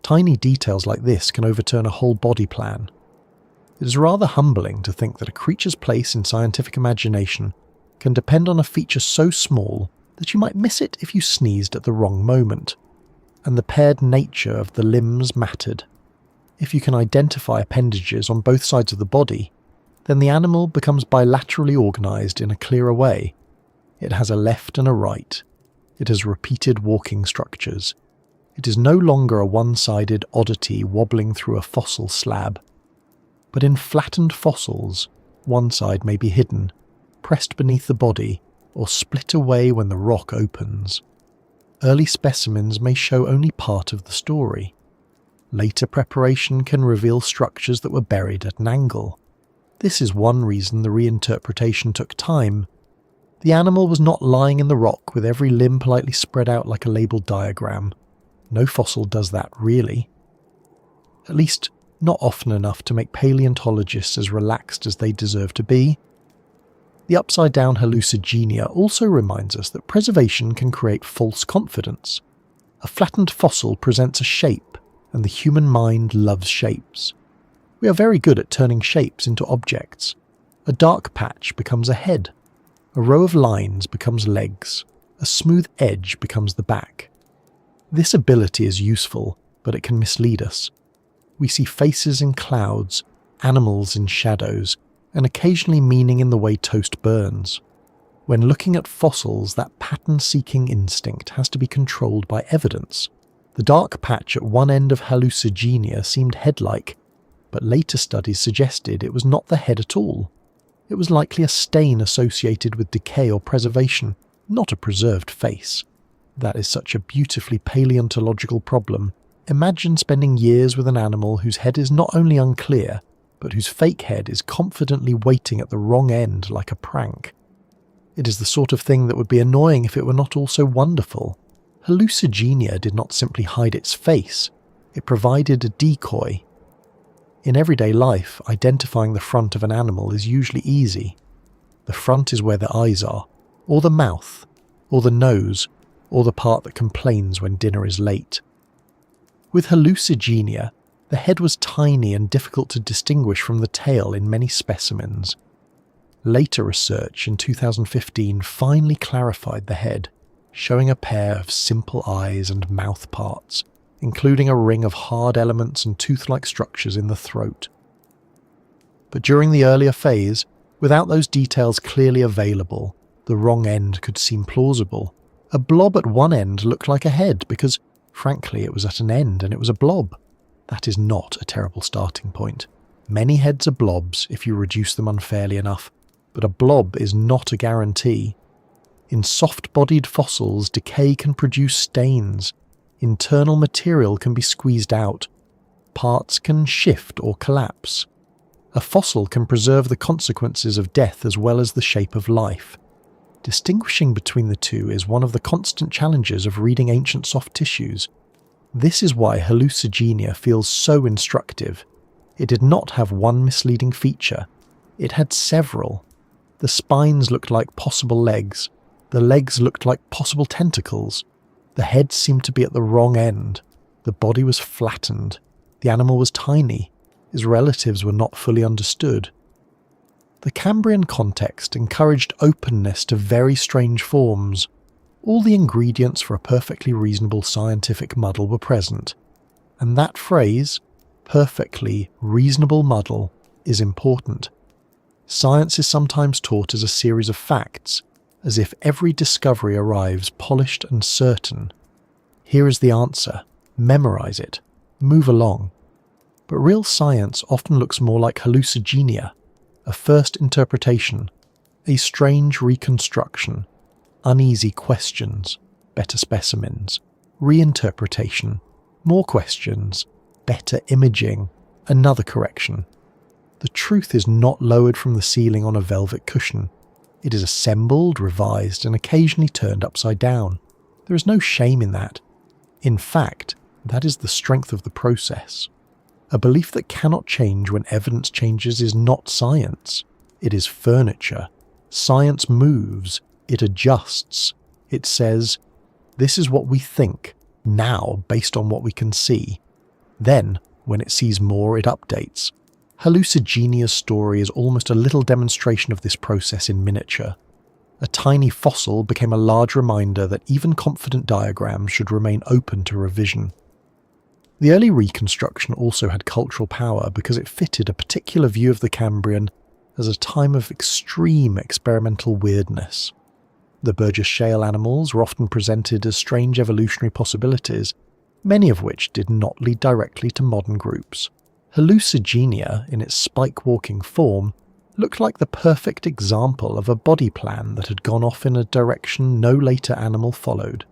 Tiny details like this can overturn a whole body plan. It is rather humbling to think that a creature's place in scientific imagination can depend on a feature so small that you might miss it if you sneezed at the wrong moment. And the paired nature of the limbs mattered. If you can identify appendages on both sides of the body, then the animal becomes bilaterally organised in a clearer way. It has a left and a right. It has repeated walking structures. It is no longer a one-sided oddity wobbling through a fossil slab. But in flattened fossils, one side may be hidden. pressed beneath the body, or split away when the rock opens. Early specimens may show only part of the story. Later preparation can reveal structures that were buried at an angle. This is one reason the reinterpretation took time. The animal was not lying in the rock with every limb politely spread out like a labelled diagram. No fossil does that, really. At least, not often enough to make paleontologists as relaxed as they deserve to be. The upside-down hallucigenia also reminds us that preservation can create false confidence. A flattened fossil presents a shape, and the human mind loves shapes. We are very good at turning shapes into objects. A dark patch becomes a head. A row of lines becomes legs. A smooth edge becomes the back. This ability is useful, but it can mislead us. We see faces in clouds, animals in shadows, and occasionally meaning in the way toast burns. When looking at fossils, that pattern-seeking instinct has to be controlled by evidence. The dark patch at one end of Hallucigenia seemed head-like, but later studies suggested it was not the head at all. It was likely a stain associated with decay or preservation, not a preserved face. That is such a beautifully paleontological problem. Imagine spending years with an animal whose head is not only unclear, but whose fake head is confidently waiting at the wrong end like a prank. It is the sort of thing that would be annoying if it were not also wonderful. Hallucigenia did not simply hide its face, it provided a decoy. In everyday life, identifying the front of an animal is usually easy. The front is where the eyes are, or the mouth, or the nose, or the part that complains when dinner is late. With Hallucigenia, the head was tiny and difficult to distinguish from the tail in many specimens. Later research in 2015 finally clarified the head, showing a pair of simple eyes and mouth parts, including a ring of hard elements and tooth-like structures in the throat. But during the earlier phase, without those details clearly available, the wrong end could seem plausible. A blob at one end looked like a head because, frankly, it was at an end and it was a blob. That is not a terrible starting point. Many heads are blobs if you reduce them unfairly enough, but a blob is not a guarantee. In soft-bodied fossils, decay can produce stains. Internal material can be squeezed out. Parts can shift or collapse. A fossil can preserve the consequences of death as well as the shape of life. Distinguishing between the two is one of the constant challenges of reading ancient soft tissues. This is why Hallucigenia feels so instructive. It did not have one misleading feature. It had several. The spines looked like possible legs. The legs looked like possible tentacles. The head seemed to be at the wrong end. The body was flattened. The animal was tiny. His relatives were not fully understood. The Cambrian context encouraged openness to very strange forms. All the ingredients for a perfectly reasonable scientific muddle were present. And that phrase, perfectly reasonable muddle, is important. Science is sometimes taught as a series of facts, as if every discovery arrives polished and certain. Here is the answer. Memorize it. Move along. But real science often looks more like Hallucigenia, a first interpretation, a strange reconstruction, uneasy questions, better specimens, reinterpretation, more questions, better imaging, another correction. The truth is not lowered from the ceiling on a velvet cushion. It is assembled, revised, and occasionally turned upside down. There is no shame in that. In fact, that is the strength of the process. A belief that cannot change when evidence changes is not science. It is furniture. Science moves. It adjusts. It says, this is what we think, now, based on what we can see. Then, when it sees more, it updates. Hallucigenia's story is almost a little demonstration of this process in miniature. A tiny fossil became a large reminder that even confident diagrams should remain open to revision. The early reconstruction also had cultural power because it fitted a particular view of the Cambrian as a time of extreme experimental weirdness. The Burgess Shale animals were often presented as strange evolutionary possibilities, many of which did not lead directly to modern groups. Hallucigenia, in its spike-walking form, looked like the perfect example of a body plan that had gone off in a direction no later animal followed.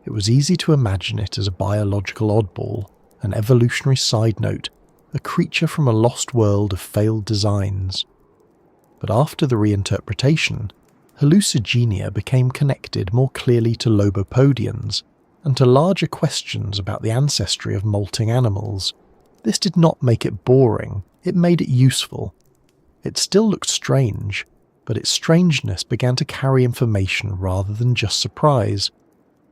It was easy to imagine it as a biological oddball, an evolutionary side note, a creature from a lost world of failed designs. But after the reinterpretation, Hallucigenia became connected more clearly to lobopodians and to larger questions about the ancestry of molting animals. This did not make it boring, it made it useful. It still looked strange, but its strangeness began to carry information rather than just surprise.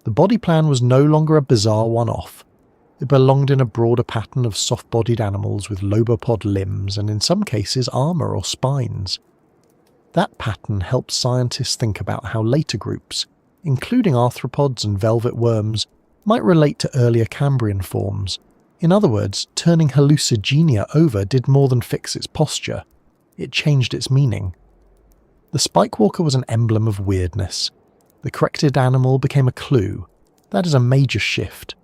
The body plan was no longer a bizarre one-off. It belonged in a broader pattern of soft-bodied animals with lobopod limbs and in some cases armour or spines. That pattern helped scientists think about how later groups, including arthropods and velvet worms, might relate to earlier Cambrian forms. In other words, turning Hallucigenia over did more than fix its posture. It changed its meaning. The spikewalker was an emblem of weirdness. The corrected animal became a clue. That is a major shift.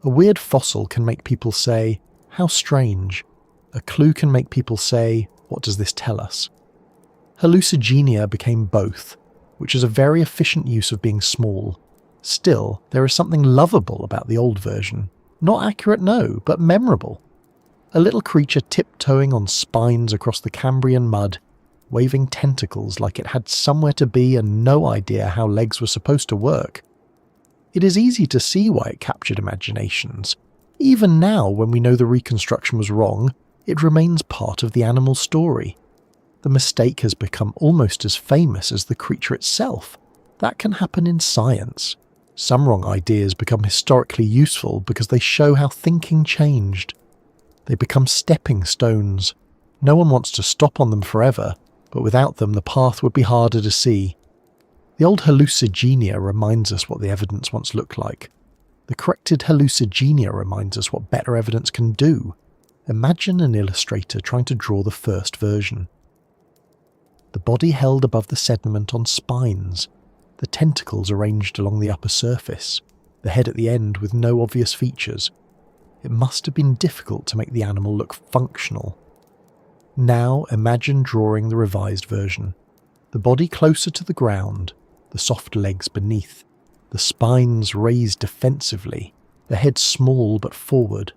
A weird fossil can make people say, "How strange." A clue can make people say, "What does this tell us?" Hallucigenia became both, which is a very efficient use of being small. Still, there is something lovable about the old version. Not accurate, no, but memorable. A little creature tiptoeing on spines across the Cambrian mud, waving tentacles like it had somewhere to be and no idea how legs were supposed to work. It is easy to see why it captured imaginations. Even now, when we know the reconstruction was wrong, it remains part of the animal story. The mistake has become almost as famous as the creature itself. That can happen in science. Some wrong ideas become historically useful because they show how thinking changed. They become stepping stones. No one wants to stop on them forever, but without them the path would be harder to see. The old Hallucigenia reminds us what the evidence once looked like. The corrected Hallucigenia reminds us what better evidence can do. Imagine an illustrator trying to draw the first version. The body held above the sediment on spines, the tentacles arranged along the upper surface, the head at the end with no obvious features. It must have been difficult to make the animal look functional. Now imagine drawing the revised version. The body closer to the ground, the soft legs beneath, the spines raised defensively, the head small but forward.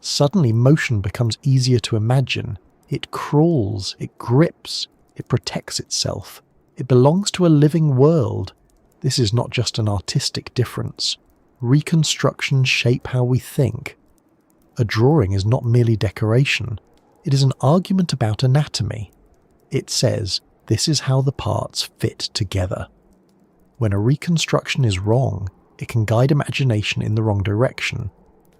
Suddenly motion becomes easier to imagine. It crawls, it grips, it protects itself. It belongs to a living world. This is not just an artistic difference. Reconstructions shape how we think. A drawing is not merely decoration. It is an argument about anatomy. It says, this is how the parts fit together. When a reconstruction is wrong, it can guide imagination in the wrong direction.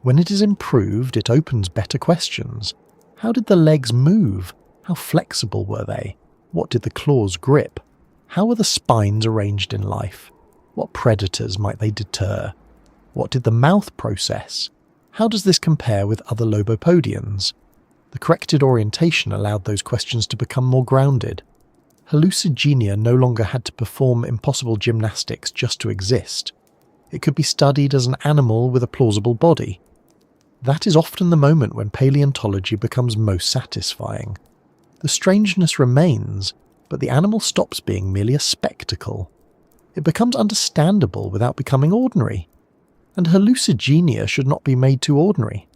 When it is improved, it opens better questions. How did the legs move? How flexible were they? What did the claws grip? How were the spines arranged in life? What predators might they deter? What did the mouth process? How does this compare with other lobopodians? The corrected orientation allowed those questions to become more grounded. Hallucigenia no longer had to perform impossible gymnastics just to exist. It could be studied as an animal with a plausible body. That is often the moment when paleontology becomes most satisfying. The strangeness remains, but the animal stops being merely a spectacle. It becomes understandable without becoming ordinary. And Hallucigenia should not be made too ordinary.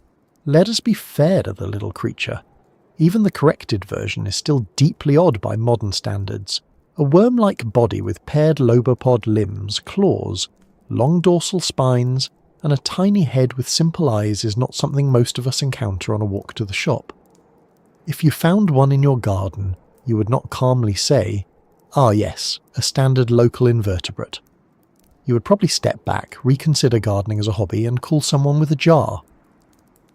Let us be fair to the little creature. Even the corrected version is still deeply odd by modern standards. A worm-like body with paired lobopod limbs, claws, long dorsal spines, and a tiny head with simple eyes is not something most of us encounter on a walk to the shop. If you found one in your garden, you would not calmly say, "Ah yes, a standard local invertebrate." You would probably step back, reconsider gardening as a hobby, and call someone with a jar.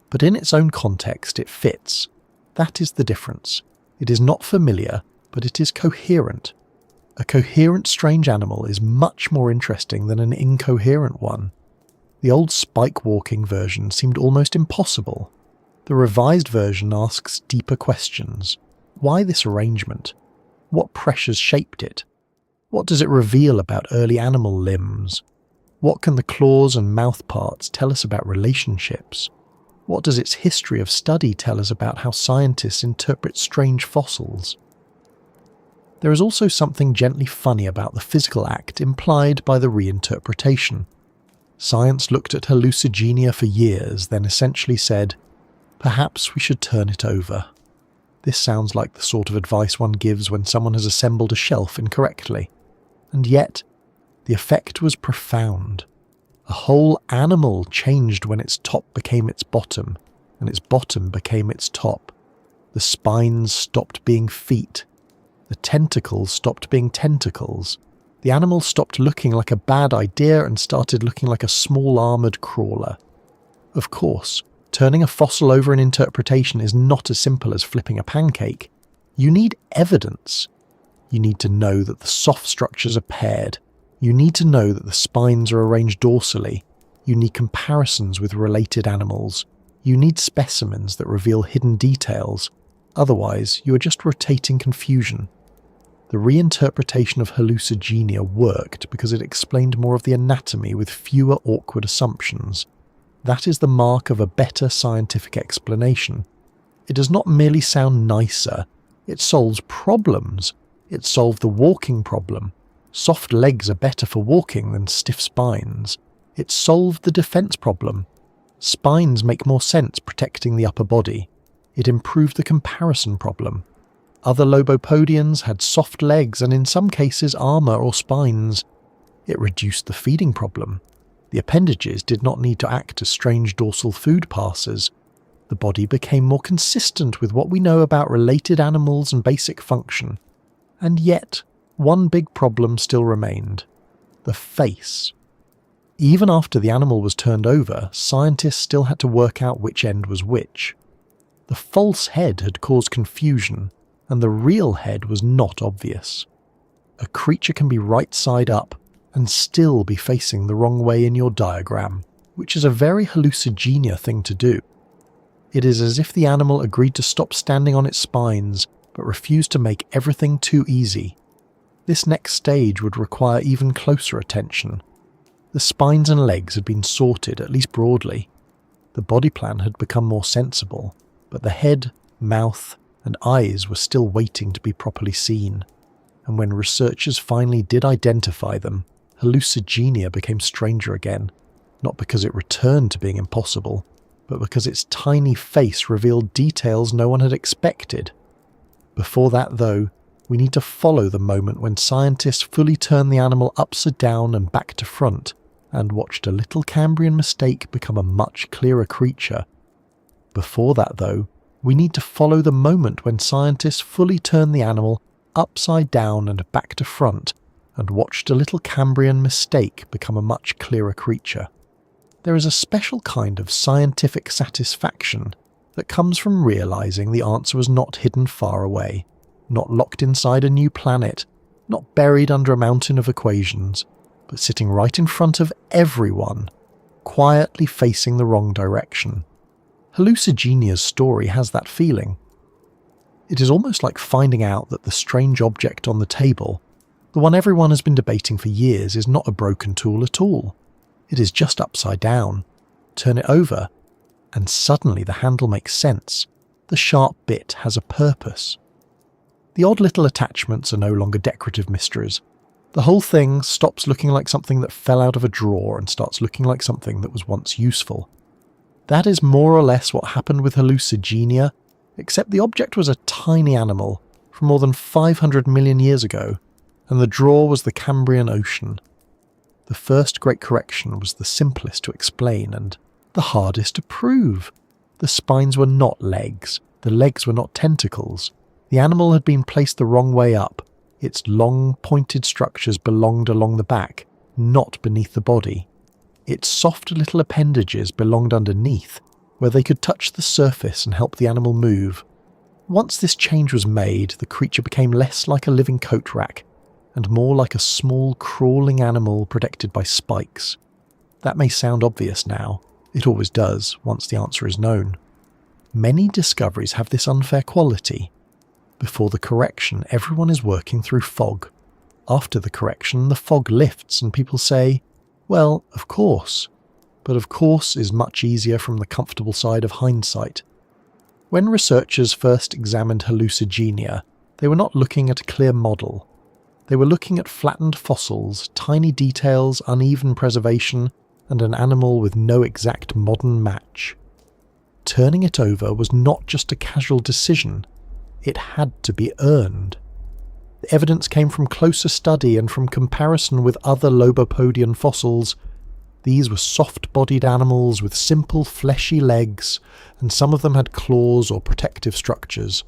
But in its own context, it fits. That is the difference. It is not familiar, but it is coherent. A coherent strange animal is much more interesting than an incoherent one. The old spike-walking version seemed almost impossible. The revised version asks deeper questions. Why this arrangement? What pressures shaped it? What does it reveal about early animal limbs? What can the claws and mouth parts tell us about relationships? What does its history of study tell us about how scientists interpret strange fossils? There is also something gently funny about the physical act implied by the reinterpretation. Science looked at Hallucigenia for years, then essentially said, perhaps we should turn it over. This sounds like the sort of advice one gives when someone has assembled a shelf incorrectly. And yet, the effect was profound. A whole animal changed when its top became its bottom, and its bottom became its top. The spines stopped being feet. The tentacles stopped being tentacles. The animal stopped looking like a bad idea and started looking like a small armoured crawler. Of course, turning a fossil over in interpretation is not as simple as flipping a pancake. You need evidence. You need to know that the soft structures are paired. You need to know that the spines are arranged dorsally. You need comparisons with related animals. You need specimens that reveal hidden details. Otherwise, you are just rotating confusion. The reinterpretation of Hallucigenia worked because it explained more of the anatomy with fewer awkward assumptions. That is the mark of a better scientific explanation. It does not merely sound nicer, it solves problems. It solved the walking problem. Soft legs are better for walking than stiff spines. It solved the defense problem. Spines make more sense protecting the upper body. It improved the comparison problem. Other lobopodians had soft legs and in some cases armour or spines. It reduced the feeding problem. The appendages did not need to act as strange dorsal food passers. The body became more consistent with what we know about related animals and basic function. And yet, one big problem still remained. The face. Even after the animal was turned over, scientists still had to work out which end was which. The false head had caused confusion, and the real head was not obvious. A creature can be right side up and still be facing the wrong way in your diagram, which is a very Hallucigenia thing to do. It is as if the animal agreed to stop standing on its spines, but refused to make everything too easy. This next stage would require even closer attention. The spines and legs had been sorted, at least broadly. The body plan had become more sensible, but the head, mouth, and eyes were still waiting to be properly seen. And when researchers finally did identify them, Hallucigenia became stranger again, not because it returned to being impossible, but because its tiny face revealed details no one had expected. Before that, though, we need to follow the moment when scientists fully turned the animal upside down and back to front, and watched a little Cambrian mistake become a much clearer creature. Before that, though, we need to follow the moment when scientists fully turned the animal upside down and back to front, and watched a little Cambrian mistake become a much clearer creature. There is a special kind of scientific satisfaction that comes from realizing the answer was not hidden far away, not locked inside a new planet, not buried under a mountain of equations, but sitting right in front of everyone, quietly facing the wrong direction. Hallucigenia's story has that feeling. It is almost like finding out that the strange object on the table, the one everyone has been debating for years, is not a broken tool at all. It is just upside down. Turn it over, and suddenly the handle makes sense. The sharp bit has a purpose. The odd little attachments are no longer decorative mysteries. The whole thing stops looking like something that fell out of a drawer and starts looking like something that was once useful. That is more or less what happened with Hallucigenia, except the object was a tiny animal from more than 500 million years ago, and the drawer was the Cambrian Ocean. The first great correction was the simplest to explain and the hardest to prove. The spines were not legs, the legs were not tentacles. The animal had been placed the wrong way up. Its long, pointed structures belonged along the back, not beneath the body. Its soft little appendages belonged underneath, where they could touch the surface and help the animal move. Once this change was made, the creature became less like a living coat rack, and more like a small, crawling animal protected by spikes. That may sound obvious now. It always does, once the answer is known. Many discoveries have this unfair quality. Before the correction, everyone is working through fog. After the correction, the fog lifts and people say, well, of course. But of course is much easier from the comfortable side of hindsight. When researchers first examined Hallucigenia, They were not looking at a clear model. They were looking at flattened fossils, tiny details, uneven preservation, and an animal with no exact modern match. Turning it over was not just a casual decision, it had to be earned. The evidence came from closer study and from comparison with other Lobopodian fossils. These were soft-bodied animals with simple fleshy legs, and some of them had claws or protective structures.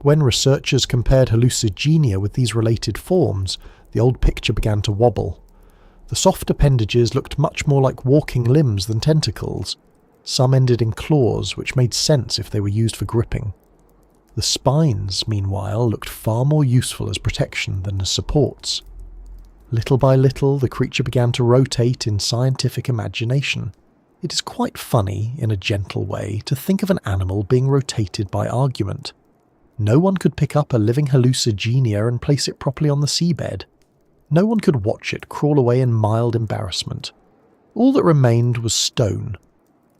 When researchers compared Hallucigenia with these related forms, the old picture began to wobble. The soft appendages looked much more like walking limbs than tentacles. Some ended in claws, which made sense if they were used for gripping. The spines, meanwhile, looked far more useful as protection than as supports. Little by little, the creature began to rotate in scientific imagination. It is quite funny, in a gentle way, to think of an animal being rotated by argument. No one could pick up a living Hallucigenia and place it properly on the seabed. No one could watch it crawl away in mild embarrassment. All that remained was stone.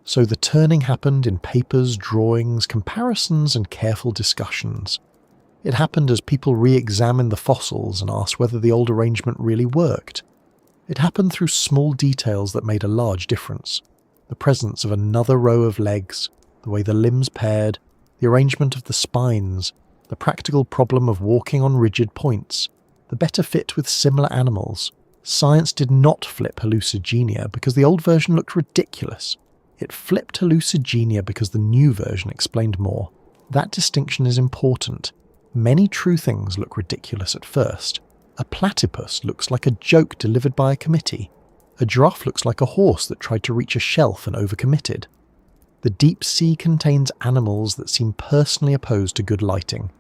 So the turning happened in papers, drawings, comparisons, and careful discussions. It happened as people re-examined the fossils and asked whether the old arrangement really worked. It happened through small details that made a large difference. The presence of another row of legs, the way the limbs paired, the arrangement of the spines, the practical problem of walking on rigid points, the better fit with similar animals. Science did not flip Hallucigenia because the old version looked ridiculous. It flipped Hallucigenia because the new version explained more. That distinction is important. Many true things look ridiculous at first. A platypus looks like a joke delivered by a committee. A giraffe looks like a horse that tried to reach a shelf and overcommitted. The deep sea contains animals that seem personally opposed to good lighting.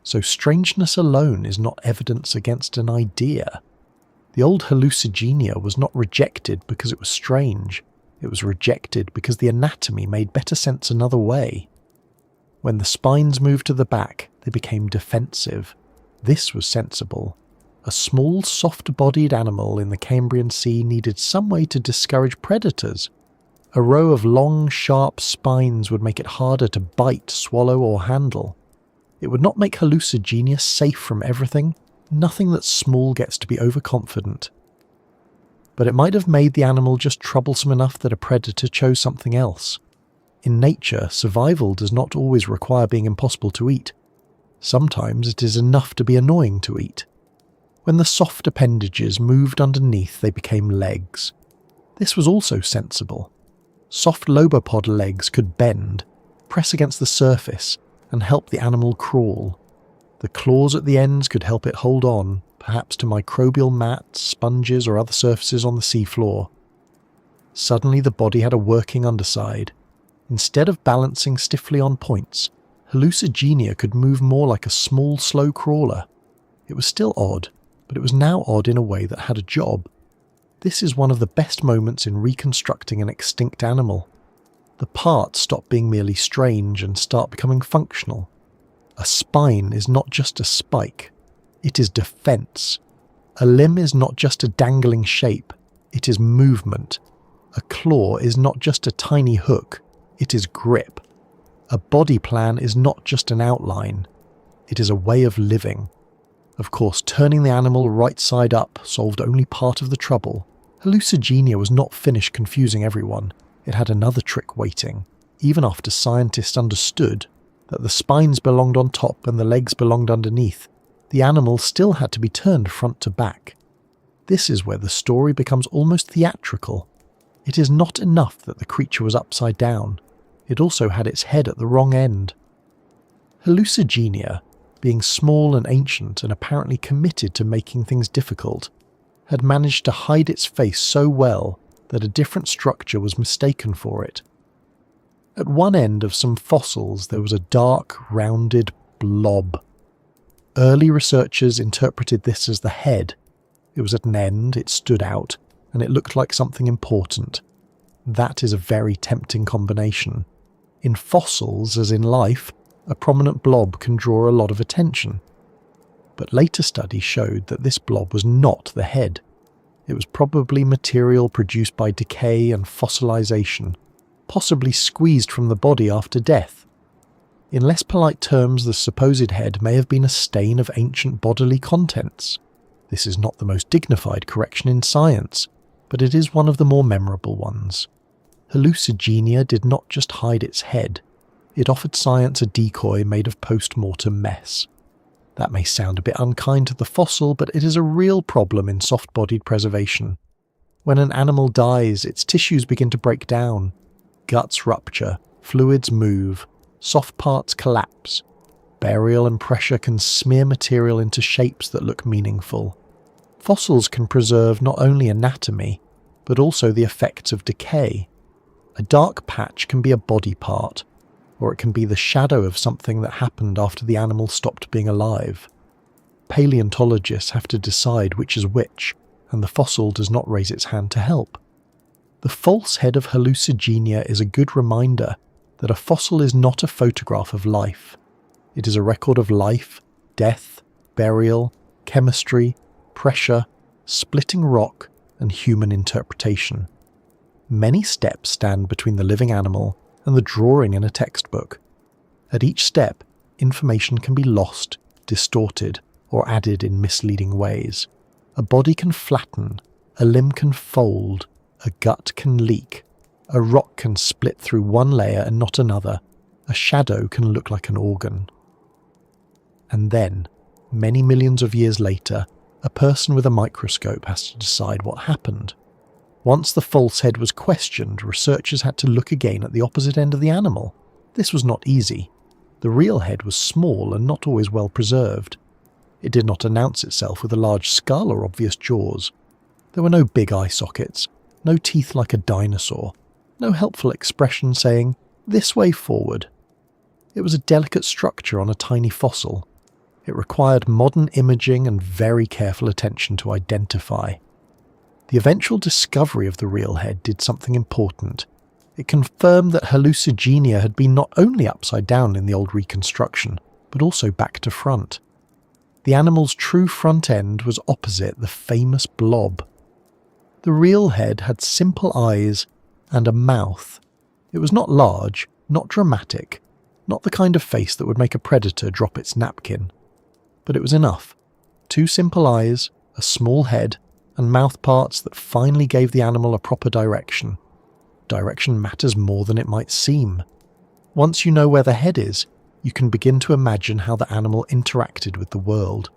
So strangeness alone is not evidence against an idea. The old Hallucigenia was not rejected because it was strange. It was rejected because the anatomy made better sense another way. When the spines moved to the back, they became defensive. This was sensible. A small, soft-bodied animal in the Cambrian Sea needed some way to discourage predators. A row of long, sharp spines would make it harder to bite, swallow, or handle. It would not make Hallucigenia safe from everything. Nothing that's small gets to be overconfident. But it might have made the animal just troublesome enough that a predator chose something else. In nature, survival does not always require being impossible to eat. Sometimes it is enough to be annoying to eat. When the soft appendages moved underneath, they became legs. This was also sensible. Soft lobopod legs could bend, press against the surface, and help the animal crawl. The claws at the ends could help it hold on, perhaps to microbial mats, sponges, or other surfaces on the seafloor. Suddenly the body had a working underside. Instead of balancing stiffly on points, Hallucigenia could move more like a small, slow crawler. It was still odd, but it was now odd in a way that had a job. This is one of the best moments in reconstructing an extinct animal. The parts stop being merely strange and start becoming functional. A spine is not just a spike, it is defense. A limb is not just a dangling shape, it is movement. A claw is not just a tiny hook, it is grip. A body plan is not just an outline, it is a way of living. Of course, turning the animal right side up solved only part of the trouble. Hallucigenia was not finished confusing everyone. It had another trick waiting, even after scientists understood that the spines belonged on top and the legs belonged underneath. The animal still had to be turned front to back. This is where the story becomes almost theatrical. It is not enough that the creature was upside down. It also had its head at the wrong end. Hallucigenia, being small and ancient and apparently committed to making things difficult, had managed to hide its face so well that a different structure was mistaken for it. At one end of some fossils there was a dark, rounded blob. Early researchers interpreted this as the head. It was at an end, it stood out, and it looked like something important. That is a very tempting combination. In fossils, as in life, a prominent blob can draw a lot of attention. But later studies showed that this blob was not the head. It was probably material produced by decay and fossilization, possibly squeezed from the body after death. In less polite terms, the supposed head may have been a stain of ancient bodily contents. This is not the most dignified correction in science, but it is one of the more memorable ones. Hallucigenia did not just hide its head, it offered science a decoy made of post-mortem mess. That may sound a bit unkind to the fossil, but it is a real problem in soft-bodied preservation. When an animal dies, its tissues begin to break down. Guts rupture, fluids move, soft parts collapse. Burial and pressure can smear material into shapes that look meaningful. Fossils can preserve not only anatomy, but also the effects of decay. A dark patch can be a body part, or it can be the shadow of something that happened after the animal stopped being alive. Paleontologists have to decide which is which, and the fossil does not raise its hand to help. The false head of Hallucigenia is a good reminder that a fossil is not a photograph of life. It is a record of life, death, burial, chemistry, pressure, splitting rock, and human interpretation. Many steps stand between the living animal and the drawing in a textbook. At each step, information can be lost, distorted, or added in misleading ways. A body can flatten, a limb can fold, a gut can leak, a rock can split through one layer and not another, a shadow can look like an organ. And then, many millions of years later, a person with a microscope has to decide what happened. Once the false head was questioned, researchers had to look again at the opposite end of the animal. This was not easy. The real head was small and not always well preserved. It did not announce itself with a large skull or obvious jaws. There were no big eye sockets, no teeth like a dinosaur, no helpful expression saying, "This way forward." It was a delicate structure on a tiny fossil. It required modern imaging and very careful attention to identify. The eventual discovery of the real head did something important. It confirmed that Hallucigenia had been not only upside down in the old reconstruction, but also back to front. The animal's true front end was opposite the famous blob. The real head had simple eyes and a mouth. It was not large, not dramatic, not the kind of face that would make a predator drop its napkin. But it was enough. 2 simple eyes, a small head, and mouth parts that finally gave the animal a proper direction. Direction matters more than it might seem. Once you know where the head is, you can begin to imagine how the animal interacted with the world.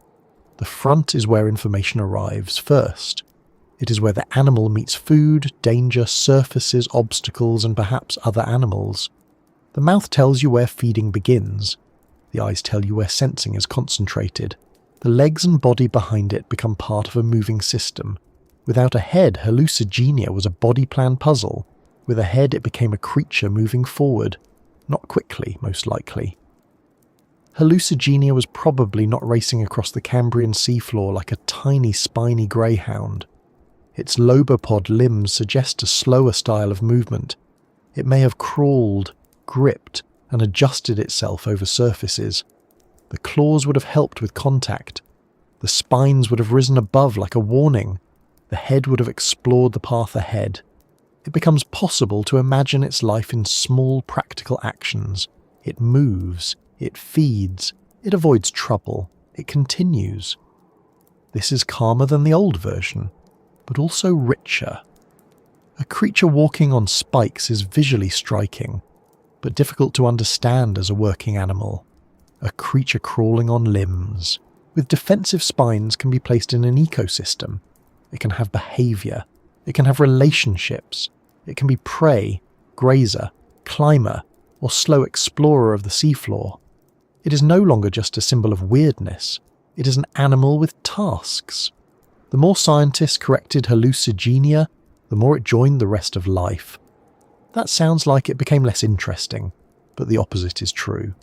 The front is where information arrives first. It is where the animal meets food, danger, surfaces, obstacles, and perhaps other animals. The mouth tells you where feeding begins. The eyes tell you where sensing is concentrated. The legs and body behind it become part of a moving system. Without a head, Hallucigenia was a body plan puzzle. With a head, it became a creature moving forward. Not quickly, most likely. Hallucigenia was probably not racing across the Cambrian seafloor like a tiny spiny greyhound. Its lobopod limbs suggest a slower style of movement. It may have crawled, gripped, and adjusted itself over surfaces. The claws would have helped with contact. The spines would have risen above like a warning. The head would have explored the path ahead. It becomes possible to imagine its life in small practical actions. It moves, it feeds, it avoids trouble, it continues. This is calmer than the old version, but also richer. A creature walking on spikes is visually striking, but difficult to understand as a working animal. A creature crawling on limbs, with defensive spines, can be placed in an ecosystem. It can have behaviour, it can have relationships, it can be prey, grazer, climber, or slow explorer of the seafloor. It is no longer just a symbol of weirdness, it is an animal with tasks. The more scientists corrected Hallucigenia, the more it joined the rest of life. That sounds like it became less interesting, but the opposite is true.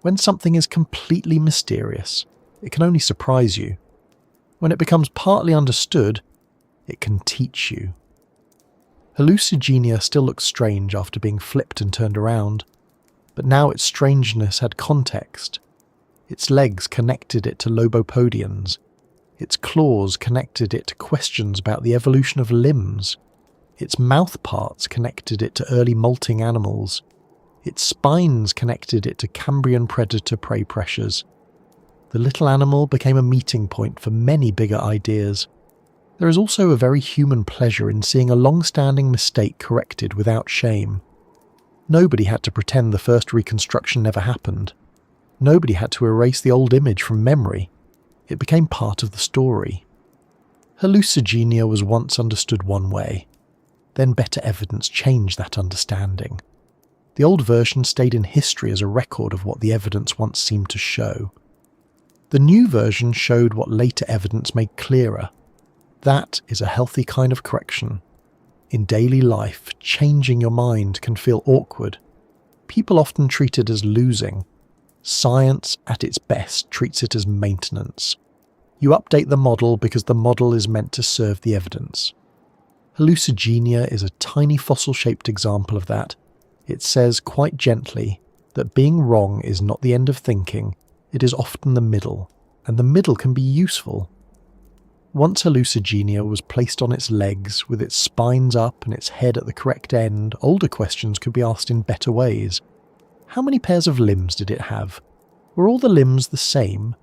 When something is completely mysterious, it can only surprise you. When it becomes partly understood, it can teach you. Hallucigenia still looks strange after being flipped and turned around, but now its strangeness had context. Its legs connected it to lobopodians. Its claws connected it to questions about the evolution of limbs. Its mouth parts connected it to early molting animals. Its spines connected it to Cambrian predator-prey pressures. The little animal became a meeting point for many bigger ideas. There is also a very human pleasure in seeing a long-standing mistake corrected without shame. Nobody had to pretend the first reconstruction never happened. Nobody had to erase the old image from memory. It became part of the story. Hallucigenia was once understood one way. Then better evidence changed that understanding. The old version stayed in history as a record of what the evidence once seemed to show. The new version showed what later evidence made clearer. That is a healthy kind of correction. In daily life, changing your mind can feel awkward. People often treat it as losing. Science, at its best, treats it as maintenance. You update the model because the model is meant to serve the evidence. Hallucigenia is a tiny fossil-shaped example of that. It says quite gently that being wrong is not the end of thinking, it is often the middle, and the middle can be useful. Once Hallucigenia was placed on its legs, with its spines up and its head at the correct end, older questions could be asked in better ways. How many pairs of limbs did it have? Were all the limbs the same?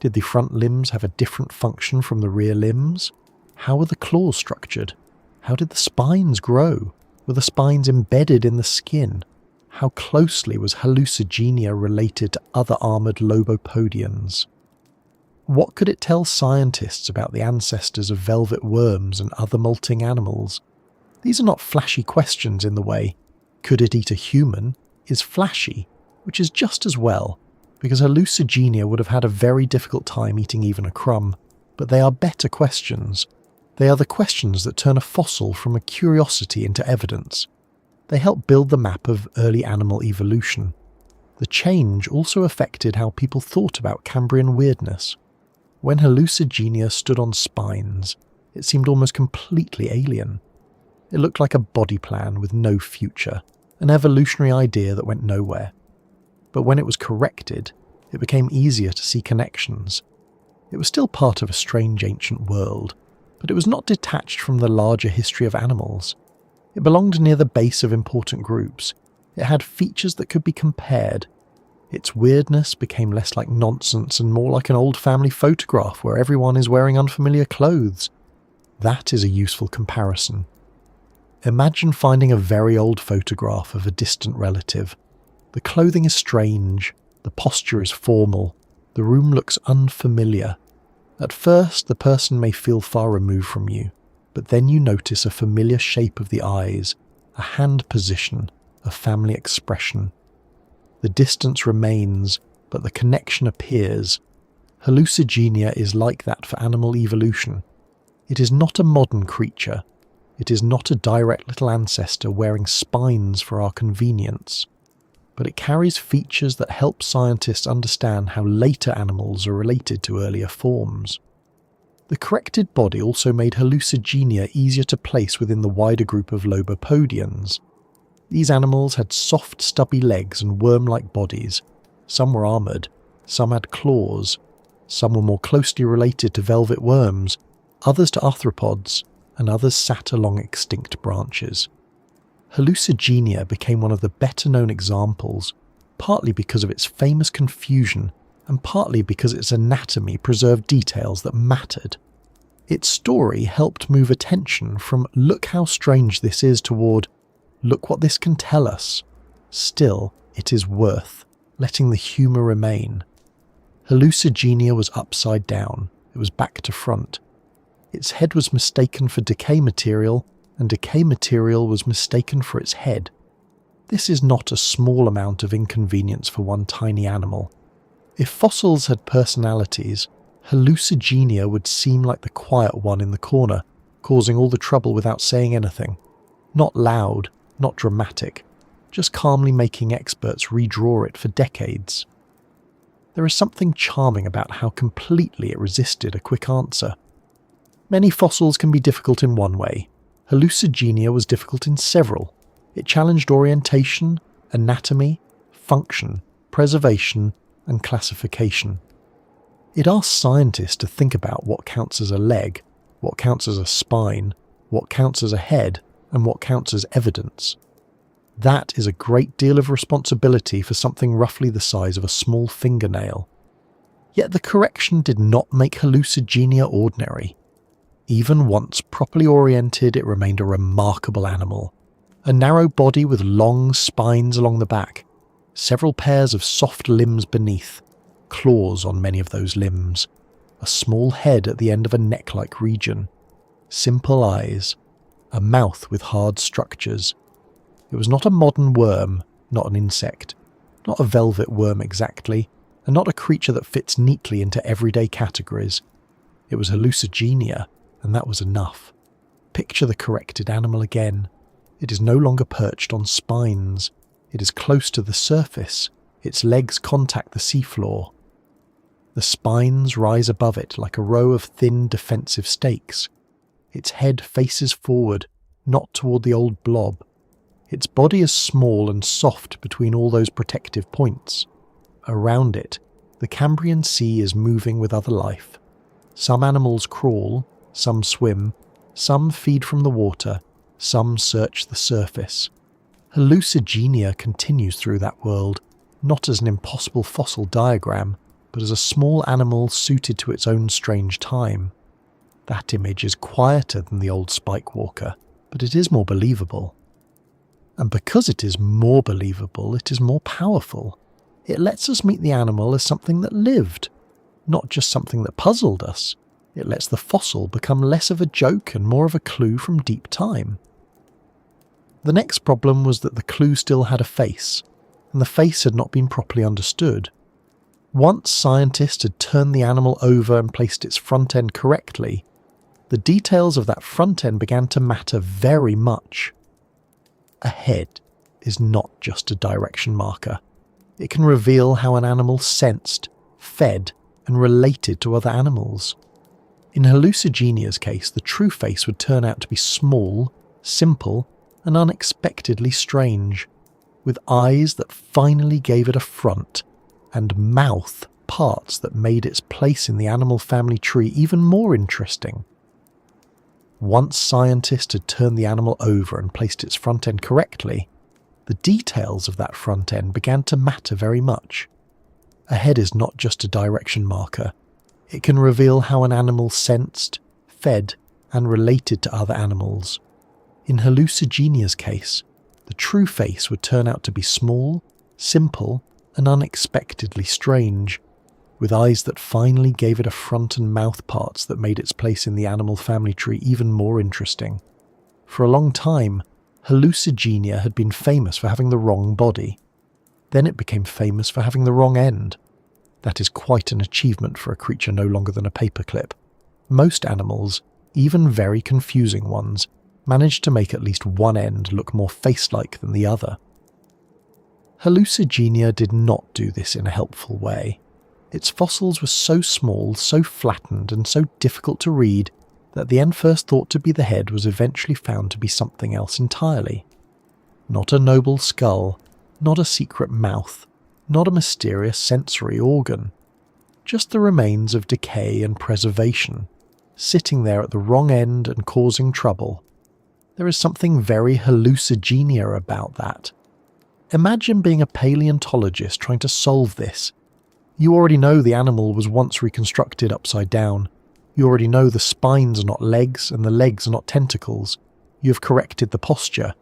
Did the front limbs have a different function from the rear limbs? How were the claws structured? How did the spines grow? Were the spines embedded in the skin? How closely was Hallucigenia related to other armoured lobopodians? What could it tell scientists about the ancestors of velvet worms and other molting animals? These are not flashy questions in the way, could it eat a human, is flashy, which is just as well, because Hallucigenia would have had a very difficult time eating even a crumb, but they are better questions. They are the questions that turn a fossil from a curiosity into evidence. They help build the map of early animal evolution. The change also affected how people thought about Cambrian weirdness. When Hallucigenia stood on spines, it seemed almost completely alien. It looked like a body plan with no future, an evolutionary idea that went nowhere. But when it was corrected, it became easier to see connections. It was still part of a strange ancient world, but it was not detached from the larger history of animals. It belonged near the base of important groups. It had features that could be compared. Its weirdness became less like nonsense and more like an old family photograph where everyone is wearing unfamiliar clothes. That is a useful comparison. Imagine finding a very old photograph of a distant relative. The clothing is strange, the posture is formal, the room looks unfamiliar. At first, the person may feel far removed from you, but then you notice a familiar shape of the eyes, a hand position, a family expression. The distance remains, but the connection appears. Hallucigenia is like that for animal evolution. It is not a modern creature. It is not a direct little ancestor wearing spines for our convenience. But it carries features that help scientists understand how later animals are related to earlier forms. The corrected body also made Hallucigenia easier to place within the wider group of lobopodians. These animals had soft, stubby legs and worm-like bodies. Some were armoured, some had claws, some were more closely related to velvet worms, others to arthropods, and others sat along extinct branches. Hallucigenia became one of the better-known examples, partly because of its famous confusion and partly because its anatomy preserved details that mattered. Its story helped move attention from "look how strange this is" toward "look what this can tell us." Still, it is worth letting the humour remain. Hallucigenia was upside down, it was back to front. Its head was mistaken for decay material, and decay material was mistaken for its head. This is not a small amount of inconvenience for one tiny animal. If fossils had personalities, Hallucigenia would seem like the quiet one in the corner, causing all the trouble without saying anything. Not loud, not dramatic, just calmly making experts redraw it for decades. There is something charming about how completely it resisted a quick answer. Many fossils can be difficult in one way. Hallucigenia was difficult in several. It challenged orientation, anatomy, function, preservation, and classification. It asked scientists to think about what counts as a leg, what counts as a spine, what counts as a head, and what counts as evidence. That is a great deal of responsibility for something roughly the size of a small fingernail. Yet the correction did not make Hallucigenia ordinary. Even once properly oriented, it remained a remarkable animal. A narrow body with long spines along the back, several pairs of soft limbs beneath, claws on many of those limbs, a small head at the end of a neck-like region, simple eyes, a mouth with hard structures. It was not a modern worm, not an insect, not a velvet worm exactly, and not a creature that fits neatly into everyday categories. It was Hallucigenia, and that was enough. Picture the corrected animal again. It is no longer perched on spines. It is close to the surface. Its legs contact the seafloor. The spines rise above it like a row of thin defensive stakes. Its head faces forward, not toward the old blob. Its body is small and soft between all those protective points. Around it, the Cambrian Sea is moving with other life. Some animals crawl, some swim, some feed from the water, some search the surface. Hallucigenia continues through that world, not as an impossible fossil diagram, but as a small animal suited to its own strange time. That image is quieter than the old spike walker, but it is more believable. And because it is more believable, it is more powerful. It lets us meet the animal as something that lived, not just something that puzzled us. It lets the fossil become less of a joke and more of a clue from deep time. The next problem was that the clue still had a face, and the face had not been properly understood. Once scientists had turned the animal over and placed its front end correctly, the details of that front end began to matter very much. A head is not just a direction marker. It can reveal how an animal sensed, fed, and related to other animals. In Hallucigenia's case, the true face would turn out to be small, simple, and unexpectedly strange, with eyes that finally gave it a front, and mouth parts that made its place in the animal family tree even more interesting. Once scientists had turned the animal over and placed its front end correctly, the details of that front end began to matter very much. A head is not just a direction marker. It can reveal how an animal sensed, fed, and related to other animals. In Hallucigenia's case, the true face would turn out to be small, simple, and unexpectedly strange, with eyes that finally gave it a front and mouth parts that made its place in the animal family tree even more interesting. For a long time, Hallucigenia had been famous for having the wrong body. Then it became famous for having the wrong end. That is quite an achievement for a creature no longer than a paperclip. Most animals, even very confusing ones, manage to make at least one end look more face-like than the other. Hallucigenia did not do this in a helpful way. Its fossils were so small, so flattened, and so difficult to read that the end first thought to be the head was eventually found to be something else entirely. Not a noble skull, not a secret mouth, not a mysterious sensory organ. Just the remains of decay and preservation, sitting there at the wrong end and causing trouble. There is something very Hallucigenia about that. Imagine being a paleontologist trying to solve this. You already know the animal was once reconstructed upside down. You already know the spines are not legs and the legs are not tentacles. You have corrected the posture.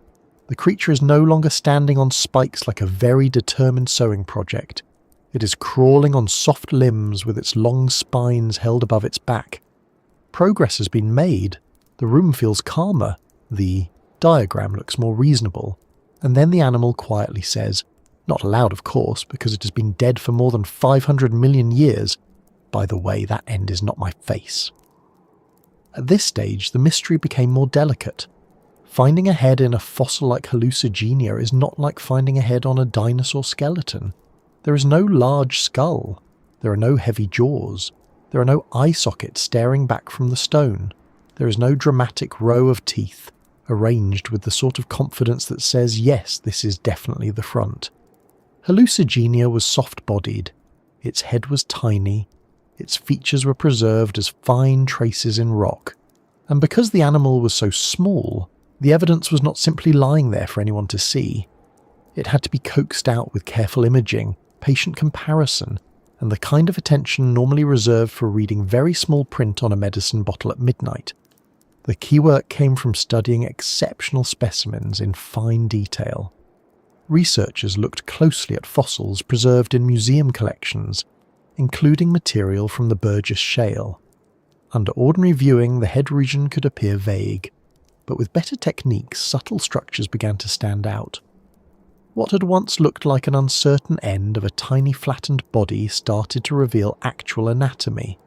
The creature is no longer standing on spikes like a very determined sewing project. It is crawling on soft limbs with its long spines held above its back. Progress has been made. The room feels calmer. The diagram looks more reasonable. And then the animal quietly says, not aloud of course, because it has been dead for more than 500 million years, "By the way, that end is not my face." At this stage, the mystery became more delicate. Finding a head in a fossil like Hallucigenia is not like finding a head on a dinosaur skeleton. There is no large skull. There are no heavy jaws. There are no eye sockets staring back from the stone. There is no dramatic row of teeth, arranged with the sort of confidence that says, yes, this is definitely the front. Hallucigenia was soft-bodied. Its head was tiny. Its features were preserved as fine traces in rock. And because the animal was so small, the evidence was not simply lying there for anyone to see. It had to be coaxed out with careful imaging, patient comparison, and the kind of attention normally reserved for reading very small print on a medicine bottle at midnight. The key work came from studying exceptional specimens in fine detail. Researchers looked closely at fossils preserved in museum collections, including material from the Burgess Shale. Under ordinary viewing, the head region could appear vague, but with better techniques, subtle structures began to stand out. What had once looked like an uncertain end of a tiny flattened body started to reveal actual anatomy.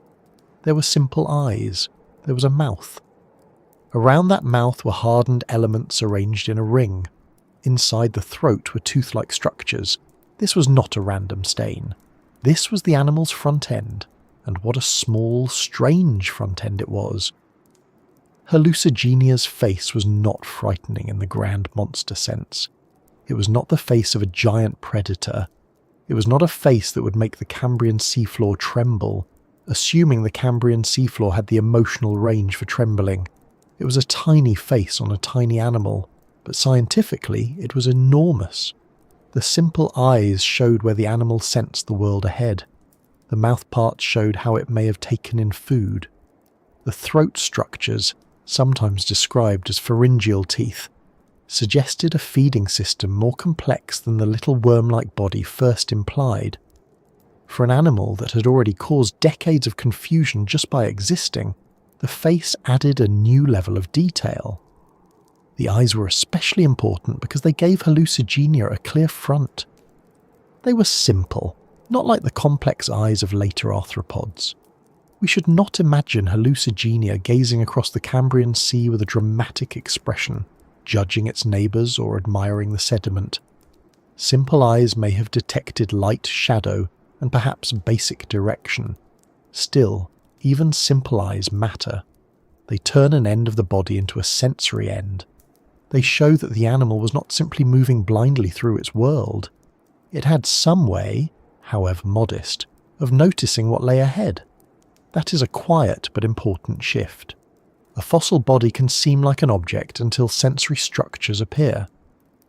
There were simple eyes. There was a mouth. Around that mouth were hardened elements arranged in a ring. Inside the throat were tooth-like structures. This was not a random stain. This was the animal's front end, and what a small, strange front end it was. Hallucigenia's face was not frightening in the grand monster sense. It was not the face of a giant predator. It was not a face that would make the Cambrian seafloor tremble, assuming the Cambrian seafloor had the emotional range for trembling. It was a tiny face on a tiny animal, but scientifically it was enormous. The simple eyes showed where the animal sensed the world ahead. The mouth parts showed how it may have taken in food. The throat structures, sometimes described as pharyngeal teeth, suggested a feeding system more complex than the little worm-like body first implied. For an animal that had already caused decades of confusion just by existing, the face added a new level of detail. The eyes were especially important because they gave Hallucigenia a clear front. They were simple, not like the complex eyes of later arthropods. We should not imagine Hallucigenia gazing across the Cambrian Sea with a dramatic expression, judging its neighbours or admiring the sediment. Simple eyes may have detected light, shadow, and perhaps basic direction. Still, even simple eyes matter. They turn an end of the body into a sensory end. They show that the animal was not simply moving blindly through its world. It had some way, however modest, of noticing what lay ahead. That is a quiet but important shift. A fossil body can seem like an object until sensory structures appear.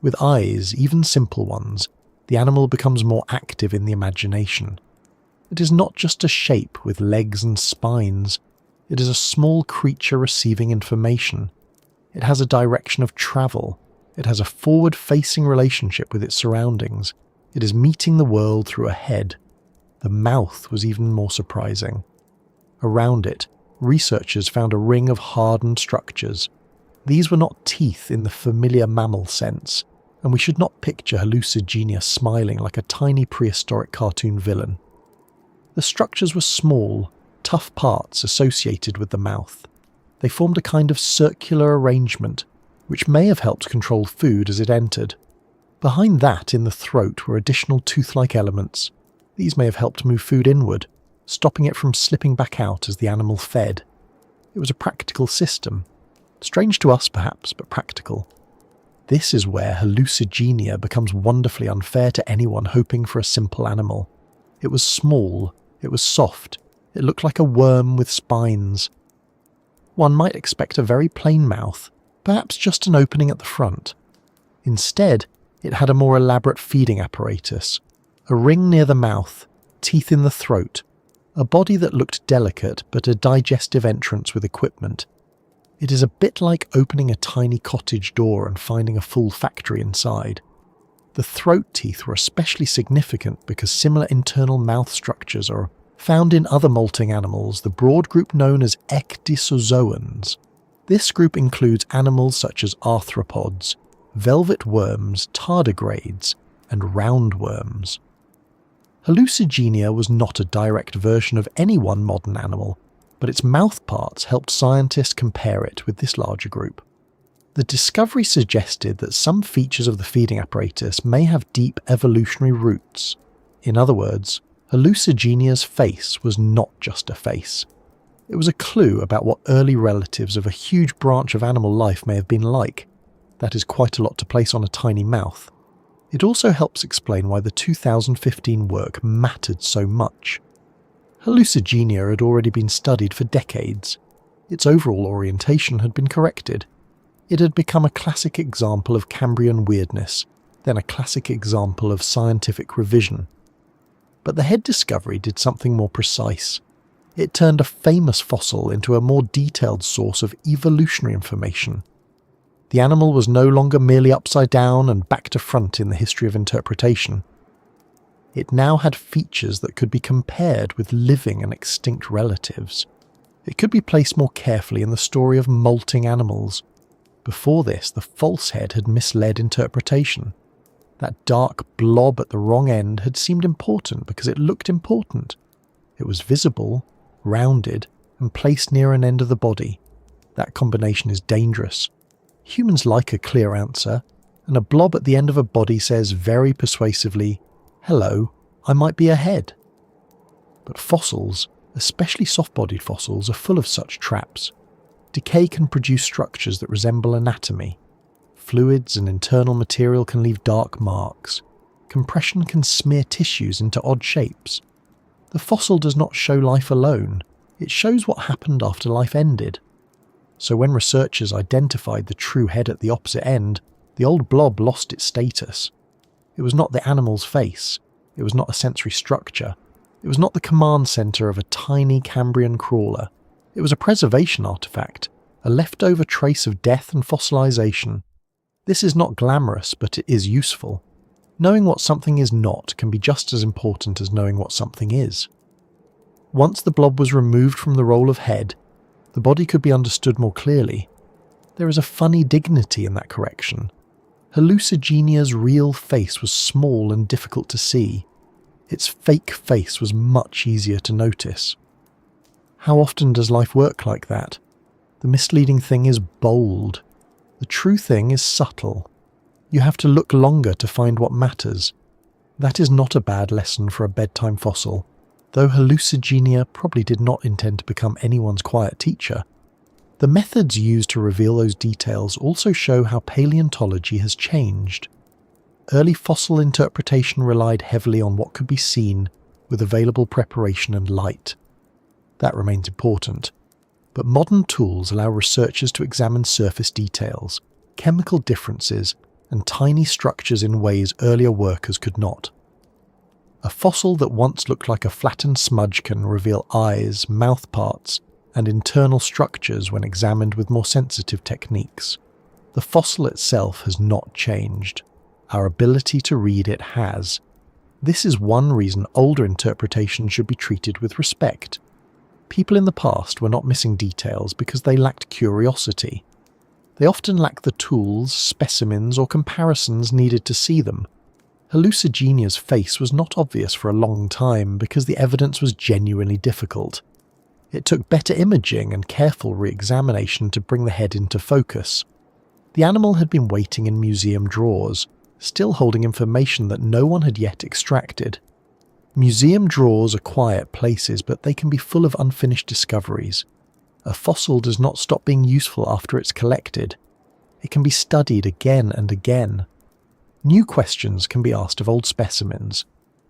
With eyes, even simple ones, the animal becomes more active in the imagination. It is not just a shape with legs and spines. It is a small creature receiving information. It has a direction of travel. It has a forward-facing relationship with its surroundings. It is meeting the world through a head. The mouth was even more surprising. Around it, researchers found a ring of hardened structures. These were not teeth in the familiar mammal sense, and we should not picture Hallucigenia smiling like a tiny prehistoric cartoon villain. The structures were small, tough parts associated with the mouth. They formed a kind of circular arrangement, which may have helped control food as it entered. Behind that, in the throat, were additional tooth-like elements. These may have helped move food inward, stopping it from slipping back out as the animal fed. It was a practical system. Strange to us, perhaps, but practical. This is where Hallucigenia becomes wonderfully unfair to anyone hoping for a simple animal. It was small, it was soft, it looked like a worm with spines. One might expect a very plain mouth, perhaps just an opening at the front. Instead, it had a more elaborate feeding apparatus, a ring near the mouth, teeth in the throat, a body that looked delicate but a digestive entrance with equipment. It is a bit like opening a tiny cottage door and finding a full factory inside. The throat teeth were especially significant because similar internal mouth structures are found in other molting animals, the broad group known as ecdysozoans. This group includes animals such as arthropods, velvet worms, tardigrades, and roundworms. Hallucigenia was not a direct version of any one modern animal, but its mouth parts helped scientists compare it with this larger group. The discovery suggested that some features of the feeding apparatus may have deep evolutionary roots. In other words, Hallucigenia's face was not just a face. It was a clue about what early relatives of a huge branch of animal life may have been like. That is quite a lot to place on a tiny mouth. It also helps explain why the 2015 work mattered so much. Hallucigenia had already been studied for decades. Its overall orientation had been corrected. It had become a classic example of Cambrian weirdness, then a classic example of scientific revision. But the head discovery did something more precise. It turned a famous fossil into a more detailed source of evolutionary information. The animal was no longer merely upside down and back to front in the history of interpretation. It now had features that could be compared with living and extinct relatives. It could be placed more carefully in the story of molting animals. Before this, the false head had misled interpretation. That dark blob at the wrong end had seemed important because it looked important. It was visible, rounded, and placed near an end of the body. That combination is dangerous. Humans like a clear answer, and a blob at the end of a body says very persuasively, "Hello, I might be a head." But fossils, especially soft-bodied fossils, are full of such traps. Decay can produce structures that resemble anatomy. Fluids and internal material can leave dark marks. Compression can smear tissues into odd shapes. The fossil does not show life alone, it shows what happened after life ended. So when researchers identified the true head at the opposite end, the old blob lost its status. It was not the animal's face, it was not a sensory structure, it was not the command centre of a tiny Cambrian crawler. It was a preservation artefact, a leftover trace of death and fossilization. This is not glamorous, but it is useful. Knowing what something is not can be just as important as knowing what something is. Once the blob was removed from the role of head, the body could be understood more clearly. There is a funny dignity in that correction. Hallucigenia's real face was small and difficult to see. Its fake face was much easier to notice. How often does life work like that? The misleading thing is bold. The true thing is subtle. You have to look longer to find what matters. That is not a bad lesson for a bedtime fossil, though Hallucigenia probably did not intend to become anyone's quiet teacher. The methods used to reveal those details also show how paleontology has changed. Early fossil interpretation relied heavily on what could be seen with available preparation and light. That remains important. But modern tools allow researchers to examine surface details, chemical differences, and tiny structures in ways earlier workers could not. A fossil that once looked like a flattened smudge can reveal eyes, mouth parts, and internal structures when examined with more sensitive techniques. The fossil itself has not changed. Our ability to read it has. This is one reason older interpretations should be treated with respect. People in the past were not missing details because they lacked curiosity. They often lacked the tools, specimens, or comparisons needed to see them. Hallucigenia's face was not obvious for a long time because the evidence was genuinely difficult. It took better imaging and careful re-examination to bring the head into focus. The animal had been waiting in museum drawers, still holding information that no one had yet extracted. Museum drawers are quiet places, but they can be full of unfinished discoveries. A fossil does not stop being useful after it's collected. It can be studied again and again. New questions can be asked of old specimens.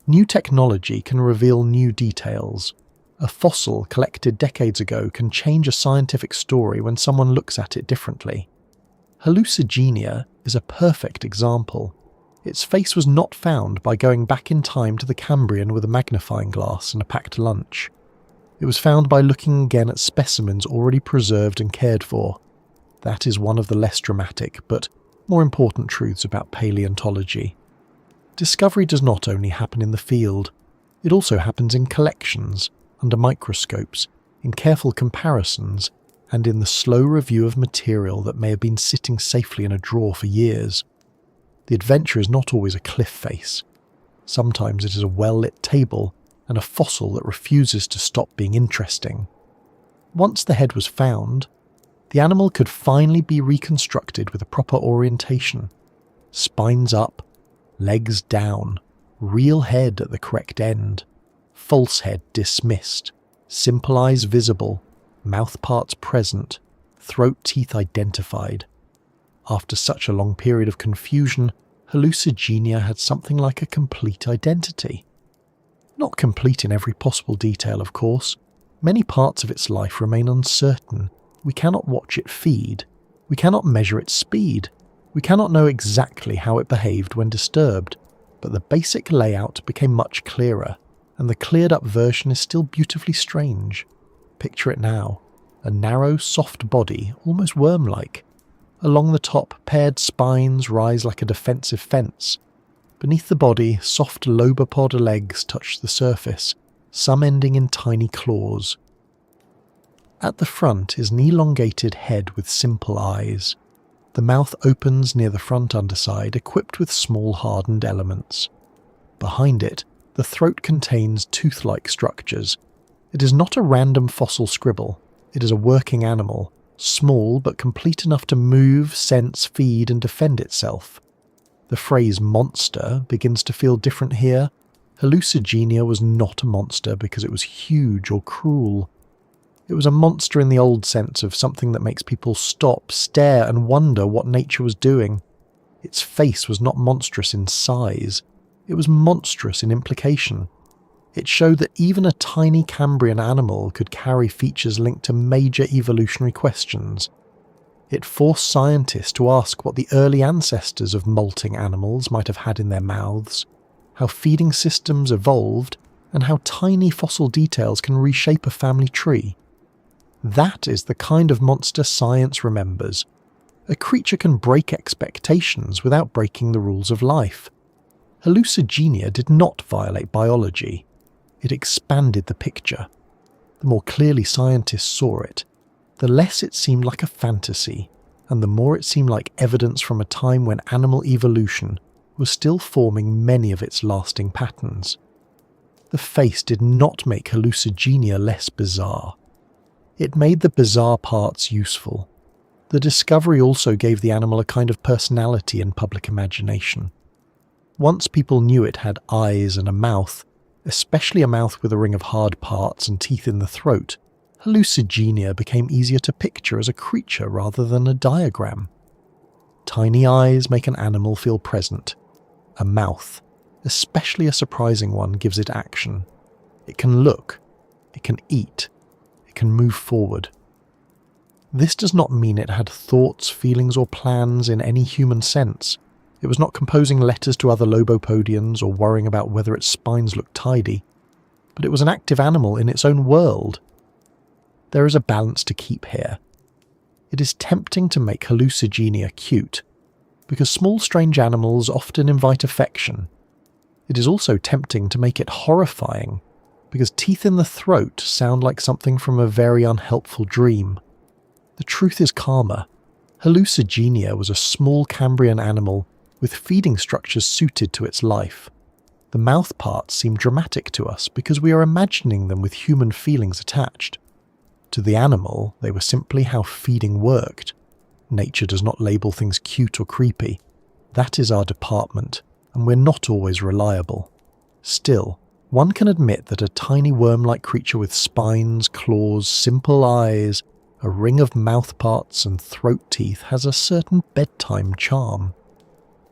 New technology can reveal new details. A fossil collected decades ago can change a scientific story when someone looks at it differently. Hallucigenia is a perfect example. Its face was not found by going back in time to the Cambrian with a magnifying glass and a packed lunch. It was found by looking again at specimens already preserved and cared for. That is one of the less dramatic, but more important truths about paleontology. Discovery does not only happen in the field, it also happens in collections, under microscopes, in careful comparisons, and in the slow review of material that may have been sitting safely in a drawer for years. The adventure is not always a cliff face. Sometimes it is a well-lit table and a fossil that refuses to stop being interesting. Once the head was found, the animal could finally be reconstructed with a proper orientation. Spines up, legs down, real head at the correct end, false head dismissed, simple eyes visible, mouth parts present, throat teeth identified. After such a long period of confusion, Hallucigenia had something like a complete identity. Not complete in every possible detail, of course. Many parts of its life remain uncertain. We cannot watch it feed. We cannot measure its speed. We cannot know exactly how it behaved when disturbed, but the basic layout became much clearer, and the cleared-up version is still beautifully strange. Picture it now. A narrow, soft body, almost worm-like. Along the top, paired spines rise like a defensive fence. Beneath the body, soft lobopod legs touch the surface, some ending in tiny claws. At the front is an elongated head with simple eyes. The mouth opens near the front underside, equipped with small hardened elements. Behind it, the throat contains tooth-like structures. It is not a random fossil scribble. It is a working animal, small but complete enough to move, sense, feed and defend itself. The phrase monster begins to feel different here. Hallucigenia was not a monster because it was huge or cruel. It was a monster in the old sense of something that makes people stop, stare and wonder what nature was doing. Its face was not monstrous in size. It was monstrous in implication. It showed that even a tiny Cambrian animal could carry features linked to major evolutionary questions. It forced scientists to ask what the early ancestors of molting animals might have had in their mouths, how feeding systems evolved, and how tiny fossil details can reshape a family tree. That is the kind of monster science remembers. A creature can break expectations without breaking the rules of life. Hallucigenia did not violate biology. It expanded the picture. The more clearly scientists saw it, the less it seemed like a fantasy, and the more it seemed like evidence from a time when animal evolution was still forming many of its lasting patterns. The face did not make Hallucigenia less bizarre. It made the bizarre parts useful. The discovery also gave the animal a kind of personality in public imagination. Once people knew it had eyes and a mouth, especially a mouth with a ring of hard parts and teeth in the throat, Hallucigenia became easier to picture as a creature rather than a diagram. Tiny eyes make an animal feel present. A mouth, especially a surprising one, gives it action. It can look. It can eat. It can move forward. This does not mean it had thoughts, feelings or plans in any human sense. It was not composing letters to other lobopodians or worrying about whether its spines looked tidy. But it was an active animal in its own world. There is a balance to keep here. It is tempting to make Hallucigenia cute, because small strange animals often invite affection. It is also tempting to make it horrifying, because teeth in the throat sound like something from a very unhelpful dream. The truth is calmer. Hallucigenia was a small Cambrian animal with feeding structures suited to its life. The mouth parts seem dramatic to us because we are imagining them with human feelings attached. To the animal, they were simply how feeding worked. Nature does not label things cute or creepy. That is our department, and we're not always reliable. Still, one can admit that a tiny worm-like creature with spines, claws, simple eyes, a ring of mouth parts and throat teeth has a certain bedtime charm.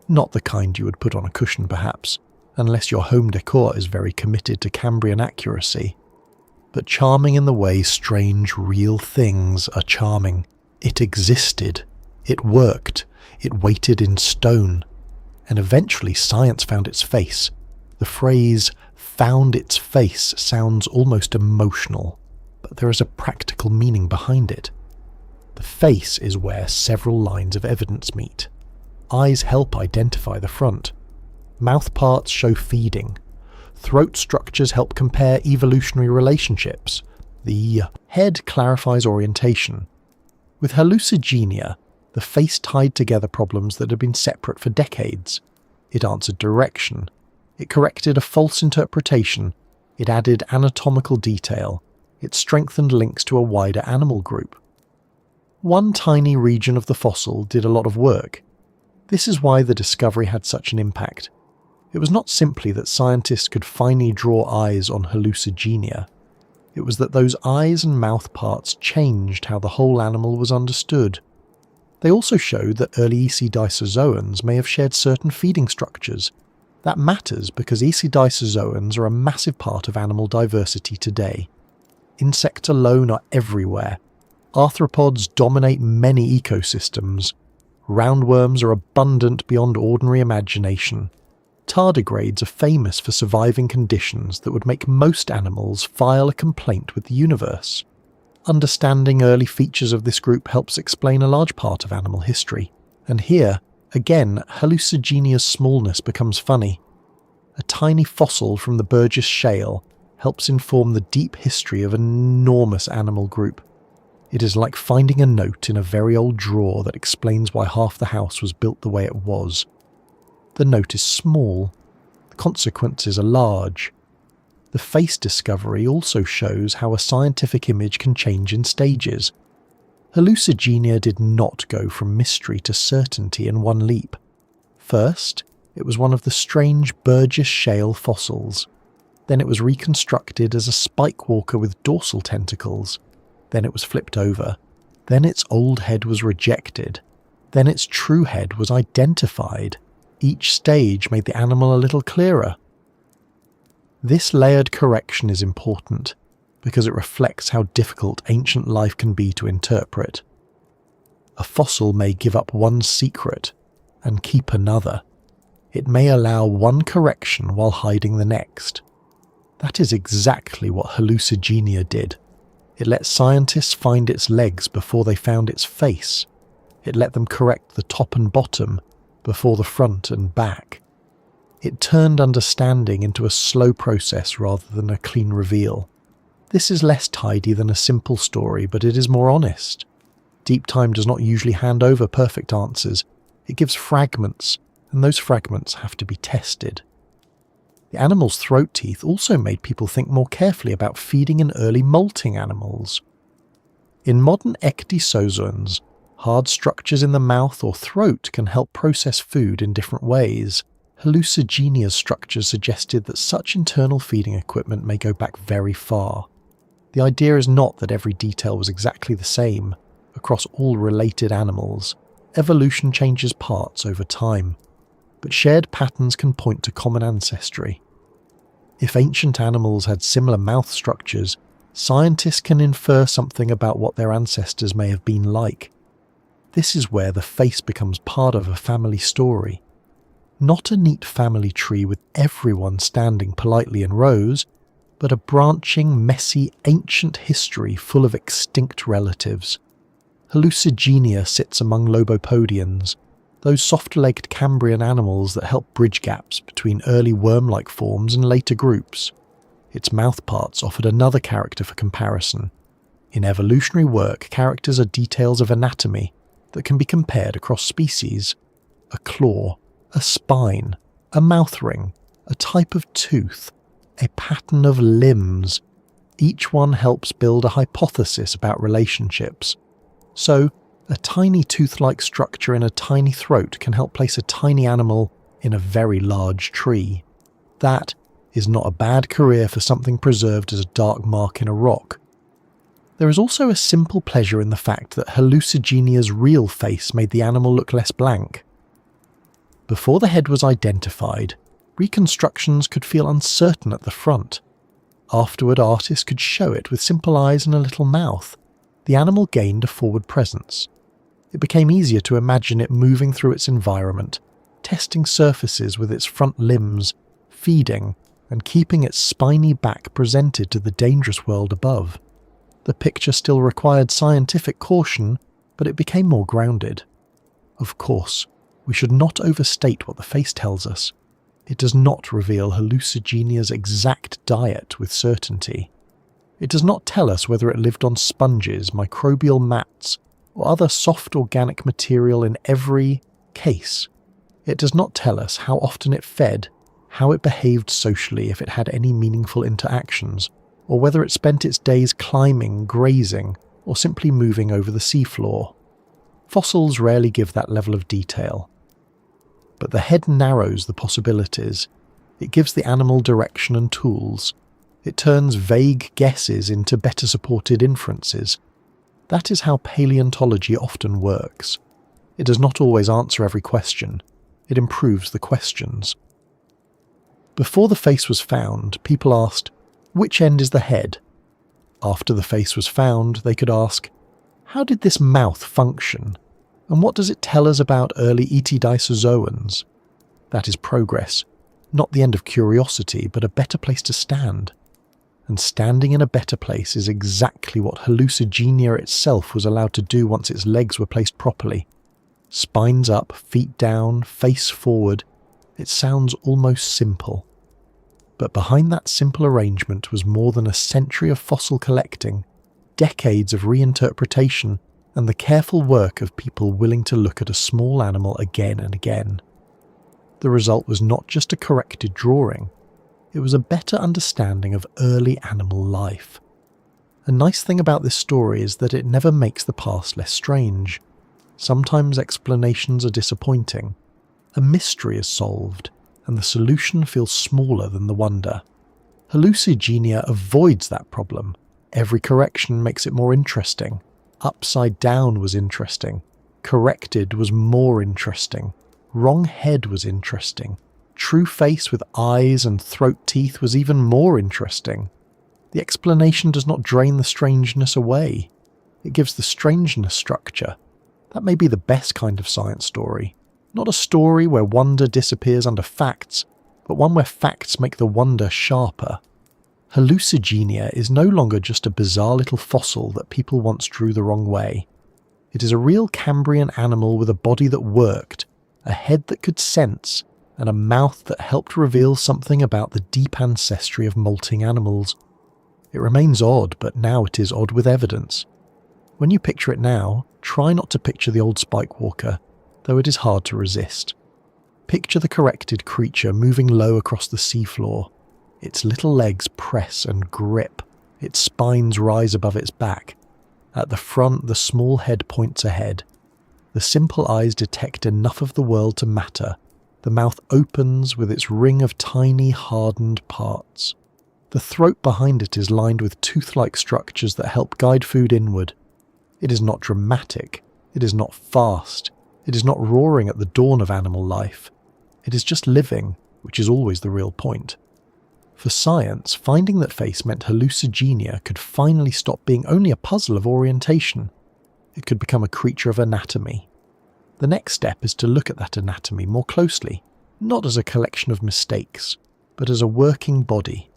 Not the kind you would put on a cushion perhaps, unless your home decor is very committed to Cambrian accuracy. But charming in the way strange, real things are charming. It existed. It worked. It waited in stone. And eventually science found its face. The phrase, found its face, sounds almost emotional, but there is a practical meaning behind it. The face is where several lines of evidence meet. Eyes help identify the front. Mouth parts show feeding. Throat structures help compare evolutionary relationships. The head clarifies orientation. With Hallucigenia, the face tied together problems that had been separate for decades. It answered direction. It corrected a false interpretation. It added anatomical detail. It strengthened links to a wider animal group. One tiny region of the fossil did a lot of work. This is why the discovery had such an impact. It was not simply that scientists could finally draw eyes on Hallucigenia. It was that those eyes and mouth parts changed how the whole animal was understood. They also showed that early ecdysozoans may have shared certain feeding structures. That matters because ecdysozoans are a massive part of animal diversity today. Insects alone are everywhere. Arthropods dominate many ecosystems. Roundworms are abundant beyond ordinary imagination. Tardigrades are famous for surviving conditions that would make most animals file a complaint with the universe. Understanding early features of this group helps explain a large part of animal history, and here, again, Hallucigenia's smallness becomes funny. A tiny fossil from the Burgess Shale helps inform the deep history of an enormous animal group. It is like finding a note in a very old drawer that explains why half the house was built the way it was. The note is small. The consequences are large. The face discovery also shows how a scientific image can change in stages. Hallucigenia did not go from mystery to certainty in one leap. First, it was one of the strange Burgess Shale fossils. Then it was reconstructed as a spike walker with dorsal tentacles. Then it was flipped over. Then its old head was rejected. Then its true head was identified. Each stage made the animal a little clearer. This layered correction is important because it reflects how difficult ancient life can be to interpret. A fossil may give up one secret and keep another. It may allow one correction while hiding the next. That is exactly what Hallucigenia did. It let scientists find its legs before they found its face. It let them correct the top and bottom before the front and back. It turned understanding into a slow process rather than a clean reveal. This is less tidy than a simple story, but it is more honest. Deep Time does not usually hand over perfect answers. It gives fragments, and those fragments have to be tested. The animal's throat teeth also made people think more carefully about feeding in early molting animals. In modern ecdysozoans, hard structures in the mouth or throat can help process food in different ways. Hallucigenia's structures suggested that such internal feeding equipment may go back very far. The idea is not that every detail was exactly the same across all related animals. Evolution changes parts over time, but shared patterns can point to common ancestry. If ancient animals had similar mouth structures, scientists can infer something about what their ancestors may have been like. This is where the face becomes part of a family story. Not a neat family tree with everyone standing politely in rows, but a branching, messy, ancient history full of extinct relatives. Hallucigenia sits among lobopodians, those soft-legged Cambrian animals that help bridge gaps between early worm-like forms and later groups. Its mouthparts offered another character for comparison. In evolutionary work, characters are details of anatomy that can be compared across species. A claw, a spine, a mouth ring, a type of tooth, a pattern of limbs. Each one helps build a hypothesis about relationships. So, a tiny tooth-like structure in a tiny throat can help place a tiny animal in a very large tree. That is not a bad career for something preserved as a dark mark in a rock. There is also a simple pleasure in the fact that Hallucigenia's real face made the animal look less blank. Before the head was identified, reconstructions could feel uncertain at the front. Afterward, artists could show it with simple eyes and a little mouth. The animal gained a forward presence. It became easier to imagine it moving through its environment, testing surfaces with its front limbs, feeding, and keeping its spiny back presented to the dangerous world above. The picture still required scientific caution, but it became more grounded. Of course, we should not overstate what the face tells us. It does not reveal Hallucigenia's exact diet with certainty. It does not tell us whether it lived on sponges, microbial mats, or other soft organic material in every case. It does not tell us how often it fed, how it behaved socially if it had any meaningful interactions, or whether it spent its days climbing, grazing, or simply moving over the seafloor. Fossils rarely give that level of detail. But the head narrows the possibilities. It gives the animal direction and tools. It turns vague guesses into better supported inferences. That is how paleontology often works. It does not always answer every question. It improves the questions. Before the face was found, people asked, which end is the head? After the face was found, they could ask, how did this mouth function? And what does it tell us about early etidicozoans? That is progress, not the end of curiosity, but a better place to stand. And standing in a better place is exactly what Hallucigenia itself was allowed to do once its legs were placed properly. Spines up, feet down, face forward. It sounds almost simple. But behind that simple arrangement was more than a century of fossil collecting, decades of reinterpretation, and the careful work of people willing to look at a small animal again and again. The result was not just a corrected drawing, it was a better understanding of early animal life. A nice thing about this story is that it never makes the past less strange. Sometimes explanations are disappointing. A mystery is solved, and the solution feels smaller than the wonder. Hallucigenia avoids that problem. Every correction makes it more interesting. Upside down was interesting. Corrected was more interesting. Wrong head was interesting. True face with eyes and throat teeth was even more interesting. The explanation does not drain the strangeness away. It gives the strangeness structure. That may be the best kind of science story. Not a story where wonder disappears under facts, but one where facts make the wonder sharper. Hallucigenia is no longer just a bizarre little fossil that people once drew the wrong way. It is a real Cambrian animal with a body that worked, a head that could sense, and a mouth that helped reveal something about the deep ancestry of molting animals. It remains odd, but now it is odd with evidence. When you picture it now, try not to picture the old spikewalker, though it is hard to resist. Picture the corrected creature moving low across the seafloor. Its little legs press and grip, its spines rise above its back. At the front, the small head points ahead. The simple eyes detect enough of the world to matter. The mouth opens with its ring of tiny, hardened parts. The throat behind it is lined with tooth-like structures that help guide food inward. It is not dramatic. It is not fast. It is not roaring at the dawn of animal life. It is just living, which is always the real point. For science, finding that face meant Hallucigenia could finally stop being only a puzzle of orientation. It could become a creature of anatomy. The next step is to look at that anatomy more closely, not as a collection of mistakes, but as a working body.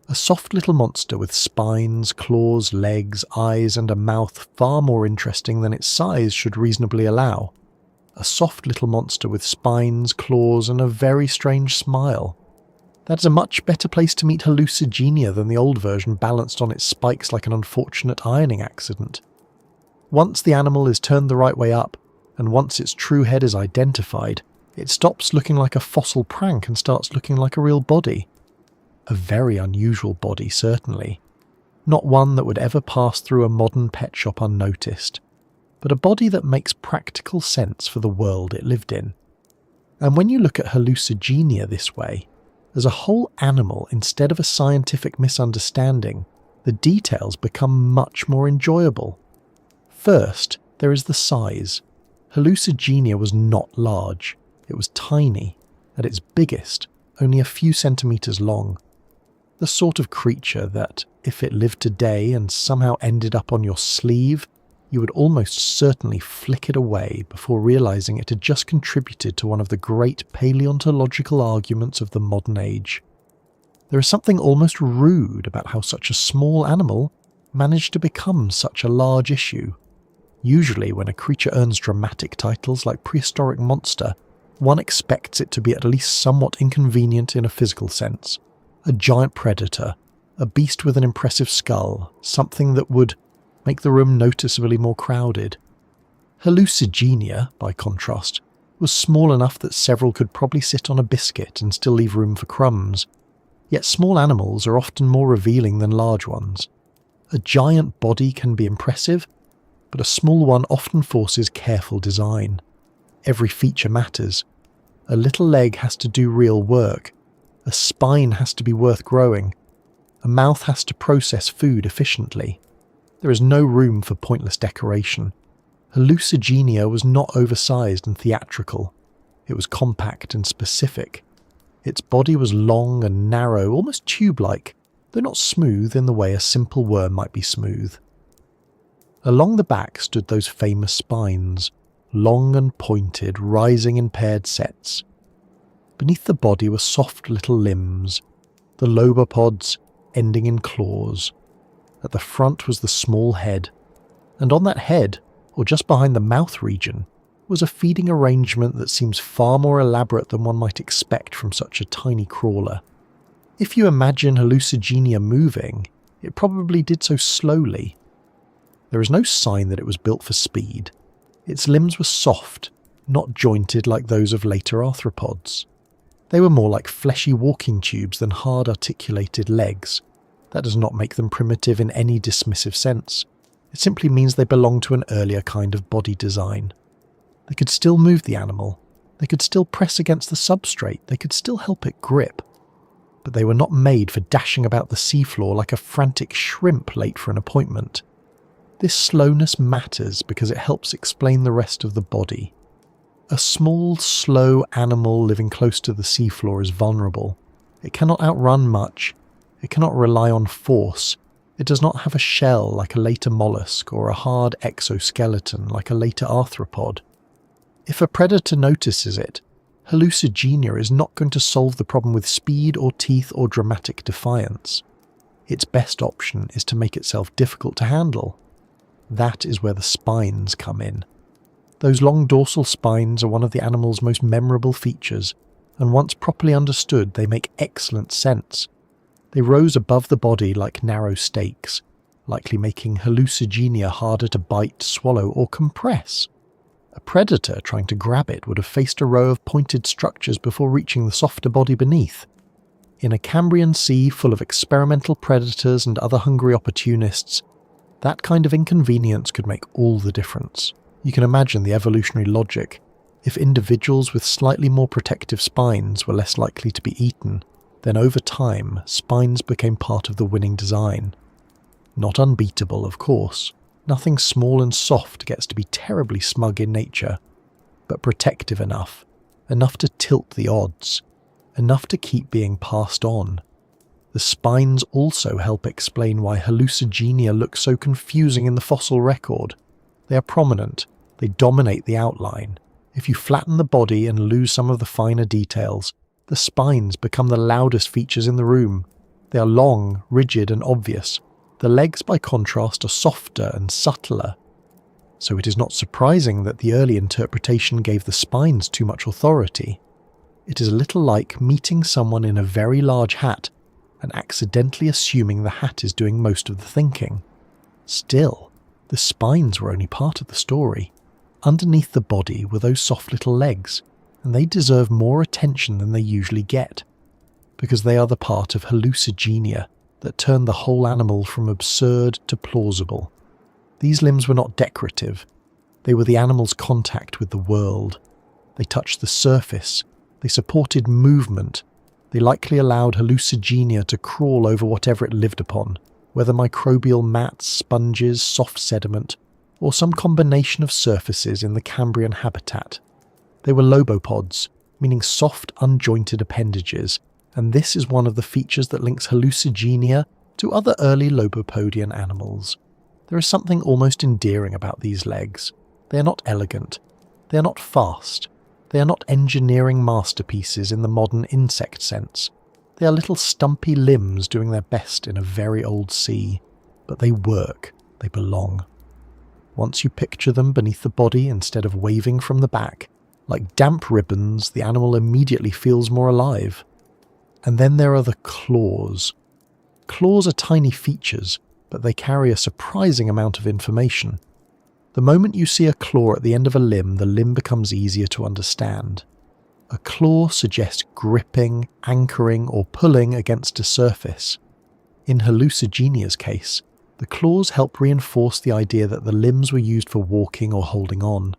A soft little monster with spines, claws, legs, eyes, and a mouth far more interesting than its size should reasonably allow. A soft little monster with spines, claws, and a very strange smile. That is a much better place to meet Hallucigenia than the old version balanced on its spikes like an unfortunate ironing accident. Once the animal is turned the right way up, and once its true head is identified, it stops looking like a fossil prank and starts looking like a real body. A very unusual body, certainly. Not one that would ever pass through a modern pet shop unnoticed, but a body that makes practical sense for the world it lived in. And when you look at Hallucigenia this way, as a whole animal instead of a scientific misunderstanding, the details become much more enjoyable. First, there is the size. Hallucigenia was not large. It was tiny, at its biggest, only a few centimetres long. The sort of creature that, if it lived today and somehow ended up on your sleeve, you would almost certainly flick it away before realising it had just contributed to one of the great paleontological arguments of the modern age. There is something almost rude about how such a small animal managed to become such a large issue. Usually when a creature earns dramatic titles like Prehistoric Monster, one expects it to be at least somewhat inconvenient in a physical sense. A giant predator, a beast with an impressive skull, something that would make the room noticeably more crowded. Hallucigenia, by contrast, was small enough that several could probably sit on a biscuit and still leave room for crumbs. Yet small animals are often more revealing than large ones. A giant body can be impressive, but a small one often forces careful design. Every feature matters. A little leg has to do real work. A spine has to be worth growing. A mouth has to process food efficiently. There is no room for pointless decoration. Hallucigenia was not oversized and theatrical. It was compact and specific. Its body was long and narrow, almost tube-like, though not smooth in the way a simple worm might be smooth. Along the back stood those famous spines, long and pointed, rising in paired sets. Beneath the body were soft little limbs, the lobopods ending in claws. At the front was the small head, and on that head, or just behind the mouth region, was a feeding arrangement that seems far more elaborate than one might expect from such a tiny crawler. If you imagine Hallucigenia moving, it probably did so slowly. There is no sign that it was built for speed. Its limbs were soft, not jointed like those of later arthropods. They were more like fleshy walking tubes than hard articulated legs. That does not make them primitive in any dismissive sense. It simply means they belong to an earlier kind of body design. They could still move the animal. They could still press against the substrate. They could still help it grip. But they were not made for dashing about the seafloor like a frantic shrimp late for an appointment. This slowness matters because it helps explain the rest of the body. A small, slow animal living close to the seafloor is vulnerable. It cannot outrun much. It cannot rely on force. It does not have a shell like a later mollusk or a hard exoskeleton like a later arthropod. If a predator notices it, Hallucigenia is not going to solve the problem with speed or teeth or dramatic defiance. Its best option is to make itself difficult to handle. That is where the spines come in. Those long dorsal spines are one of the animal's most memorable features, and once properly understood they make excellent sense. They rose above the body like narrow stakes, likely making Hallucigenia harder to bite, swallow, or compress. A predator trying to grab it would have faced a row of pointed structures before reaching the softer body beneath. In a Cambrian sea full of experimental predators and other hungry opportunists, that kind of inconvenience could make all the difference. You can imagine the evolutionary logic. If individuals with slightly more protective spines were less likely to be eaten, then over time, spines became part of the winning design. Not unbeatable, of course. Nothing small and soft gets to be terribly smug in nature, but protective enough to tilt the odds, enough to keep being passed on. The spines also help explain why Hallucigenia looks so confusing in the fossil record. They are prominent, they dominate the outline. If you flatten the body and lose some of the finer details, the spines become the loudest features in the room. They are long, rigid and obvious. The legs, by contrast, are softer and subtler. So it is not surprising that the early interpretation gave the spines too much authority. It is a little like meeting someone in a very large hat and accidentally assuming the hat is doing most of the thinking. Still, the spines were only part of the story. Underneath the body were those soft little legs, and they deserve more attention than they usually get, because they are the part of Hallucigenia that turned the whole animal from absurd to plausible. These limbs were not decorative. They were the animal's contact with the world. They touched the surface. They supported movement. They likely allowed Hallucigenia to crawl over whatever it lived upon, whether microbial mats, sponges, soft sediment, or some combination of surfaces in the Cambrian habitat. They were lobopods, meaning soft, unjointed appendages, and this is one of the features that links Hallucigenia to other early lobopodian animals. There is something almost endearing about these legs. They are not elegant. They are not fast. They are not engineering masterpieces in the modern insect sense. They are little stumpy limbs doing their best in a very old sea. But they work. They belong. Once you picture them beneath the body instead of waving from the back, like damp ribbons, the animal immediately feels more alive. And then there are the claws. Claws are tiny features, but they carry a surprising amount of information. The moment you see a claw at the end of a limb, the limb becomes easier to understand. A claw suggests gripping, anchoring, or pulling against a surface. In Hallucigenia's case, the claws help reinforce the idea that the limbs were used for walking or holding on.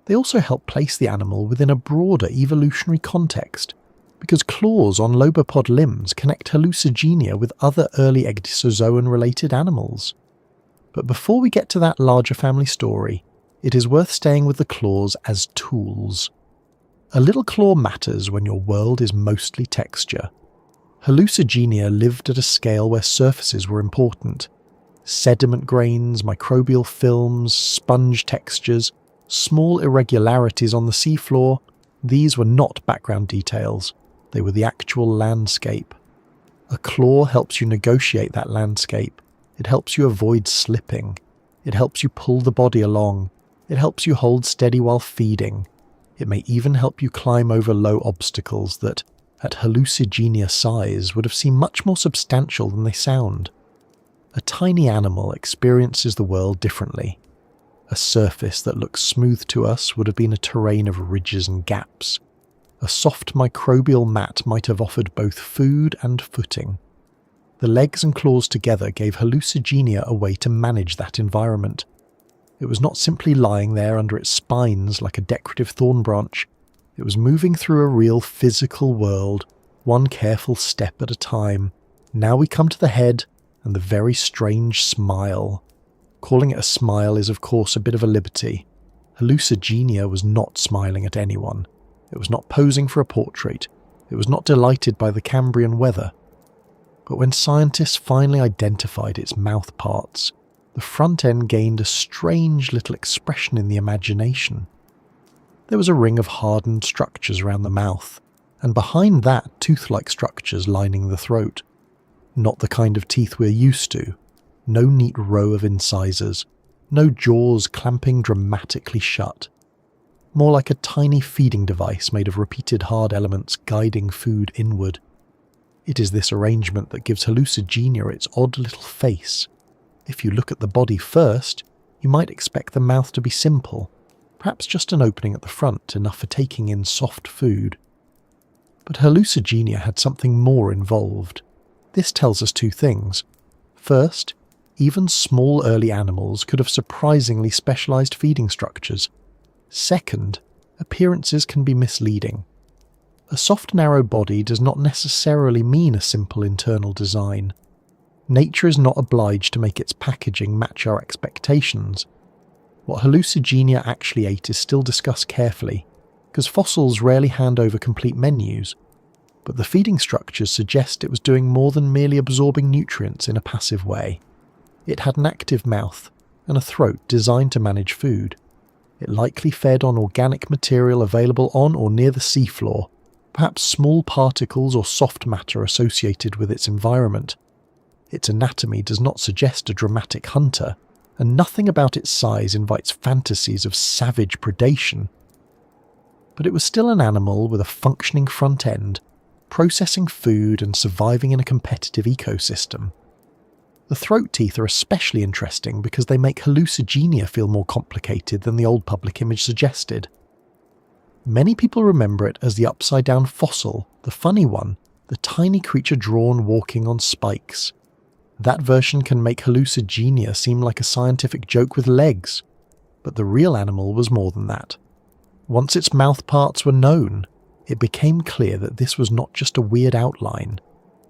They also help place the animal within a broader evolutionary context, because claws on lobopod limbs connect Hallucigenia with other early ecdysozoan-related animals. But before we get to that larger family story, it is worth staying with the claws as tools. A little claw matters when your world is mostly texture. Hallucigenia lived at a scale where surfaces were important. Sediment grains, microbial films, sponge textures, Small irregularities on the seafloor, these were not background details, they were the actual landscape. A claw helps you negotiate that landscape. It helps you avoid slipping. It helps you pull the body along. It helps you hold steady while feeding. It may even help you climb over low obstacles that, at Hallucigenia size, would have seemed much more substantial than they sound. A tiny animal experiences the world differently. A surface that looks smooth to us would have been a terrain of ridges and gaps. A soft microbial mat might have offered both food and footing. The legs and claws together gave Hallucigenia a way to manage that environment. It was not simply lying there under its spines like a decorative thorn branch. It was moving through a real physical world, one careful step at a time. Now we come to the head and the very strange smile. Calling it a smile is of course a bit of a liberty. Hallucigenia was not smiling at anyone. It was not posing for a portrait. It was not delighted by the Cambrian weather. But when scientists finally identified its mouth parts, the front end gained a strange little expression in the imagination. There was a ring of hardened structures around the mouth, and behind that tooth-like structures lining the throat. Not the kind of teeth we're used to. No neat row of incisors. No jaws clamping dramatically shut. More like a tiny feeding device made of repeated hard elements guiding food inward. It is this arrangement that gives Hallucigenia its odd little face. If you look at the body first, you might expect the mouth to be simple, perhaps just an opening at the front enough for taking in soft food. But Hallucigenia had something more involved. This tells us two things. First, even small early animals could have surprisingly specialized feeding structures. Second, appearances can be misleading. A soft, narrow body does not necessarily mean a simple internal design. Nature is not obliged to make its packaging match our expectations. What Hallucigenia actually ate is still discussed carefully, because fossils rarely hand over complete menus, but the feeding structures suggest it was doing more than merely absorbing nutrients in a passive way. It had an active mouth and a throat designed to manage food. It likely fed on organic material available on or near the seafloor, perhaps small particles or soft matter associated with its environment. Its anatomy does not suggest a dramatic hunter, and nothing about its size invites fantasies of savage predation. But it was still an animal with a functioning front end, processing food and surviving in a competitive ecosystem. The throat teeth are especially interesting because they make Hallucigenia feel more complicated than the old public image suggested. Many people remember it as the upside-down fossil, the funny one, the tiny creature drawn walking on spikes. That version can make Hallucigenia seem like a scientific joke with legs, but the real animal was more than that. Once its mouth parts were known, it became clear that this was not just a weird outline.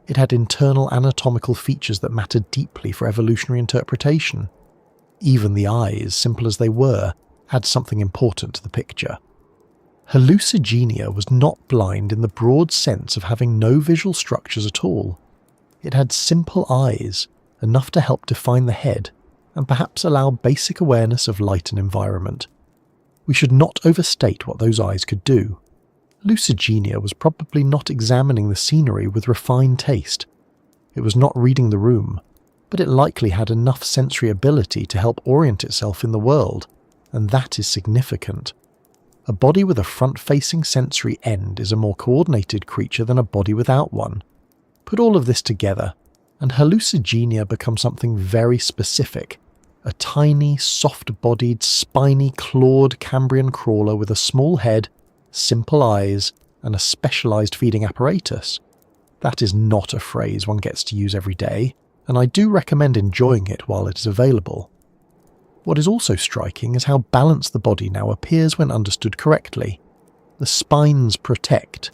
It had internal anatomical features that mattered deeply for evolutionary interpretation. Even the eyes, simple as they were, had something important to the picture. Hallucigenia was not blind in the broad sense of having no visual structures at all. It had simple eyes, enough to help define the head, and perhaps allow basic awareness of light and environment. We should not overstate what those eyes could do. Hallucigenia was probably not examining the scenery with refined taste. It was not reading the room, but it likely had enough sensory ability to help orient itself in the world, and that is significant. A body with a front-facing sensory end is a more coordinated creature than a body without one. Put all of this together, and Hallucigenia becomes something very specific. A tiny, soft-bodied, spiny, clawed Cambrian crawler with a small head, simple eyes, and a specialized feeding apparatus. That is not a phrase one gets to use every day, and I do recommend enjoying it while it is available. What is also striking is how balanced the body now appears when understood correctly. The spines protect,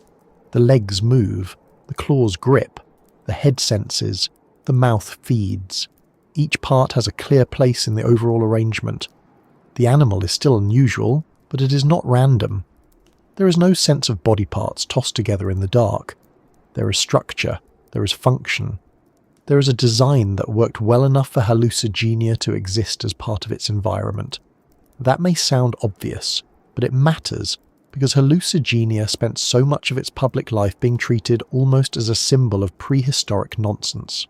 the legs move, the claws grip, the head senses, the mouth feeds. Each part has a clear place in the overall arrangement. The animal is still unusual, but it is not random. There is no sense of body parts tossed together in the dark. There is structure, there is function. There is a design that worked well enough for Hallucigenia to exist as part of its environment. That may sound obvious, but it matters because Hallucigenia spent so much of its public life being treated almost as a symbol of prehistoric nonsense.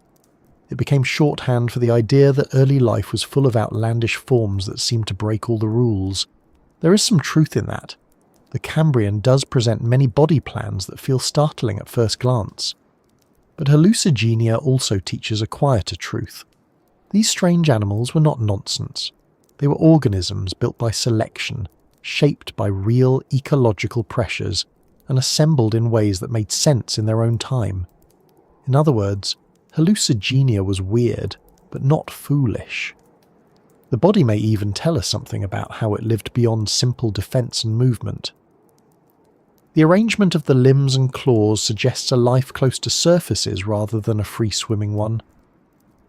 It became shorthand for the idea that early life was full of outlandish forms that seemed to break all the rules. There is some truth in that. The Cambrian does present many body plans that feel startling at first glance. But Hallucigenia also teaches a quieter truth. These strange animals were not nonsense. They were organisms built by selection, shaped by real ecological pressures, and assembled in ways that made sense in their own time. In other words, Hallucigenia was weird, but not foolish. The body may even tell us something about how it lived beyond simple defense and movement. The arrangement of the limbs and claws suggests a life close to surfaces rather than a free-swimming one.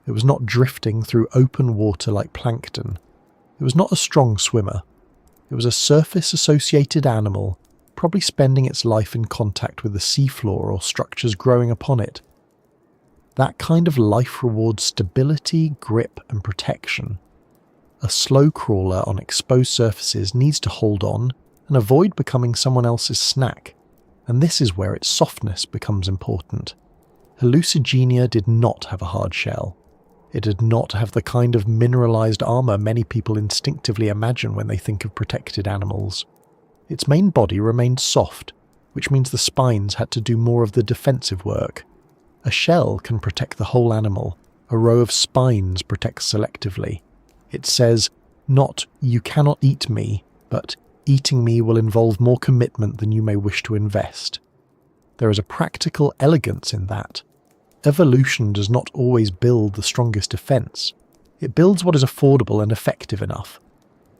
It was not drifting through open water like plankton. It was not a strong swimmer. It was a surface-associated animal, probably spending its life in contact with the seafloor or structures growing upon it. That kind of life rewards stability, grip, and protection. A slow crawler on exposed surfaces needs to hold on and avoid becoming someone else's snack, and this is where its softness becomes important. Hallucigenia did not have a hard shell. It did not have the kind of mineralized armor many people instinctively imagine when they think of protected animals. Its main body remained soft, which means the spines had to do more of the defensive work. A shell can protect the whole animal. A row of spines protects selectively. It says, not, you cannot eat me, but eating me will involve more commitment than you may wish to invest. There is a practical elegance in that. Evolution does not always build the strongest defense. It builds what is affordable and effective enough.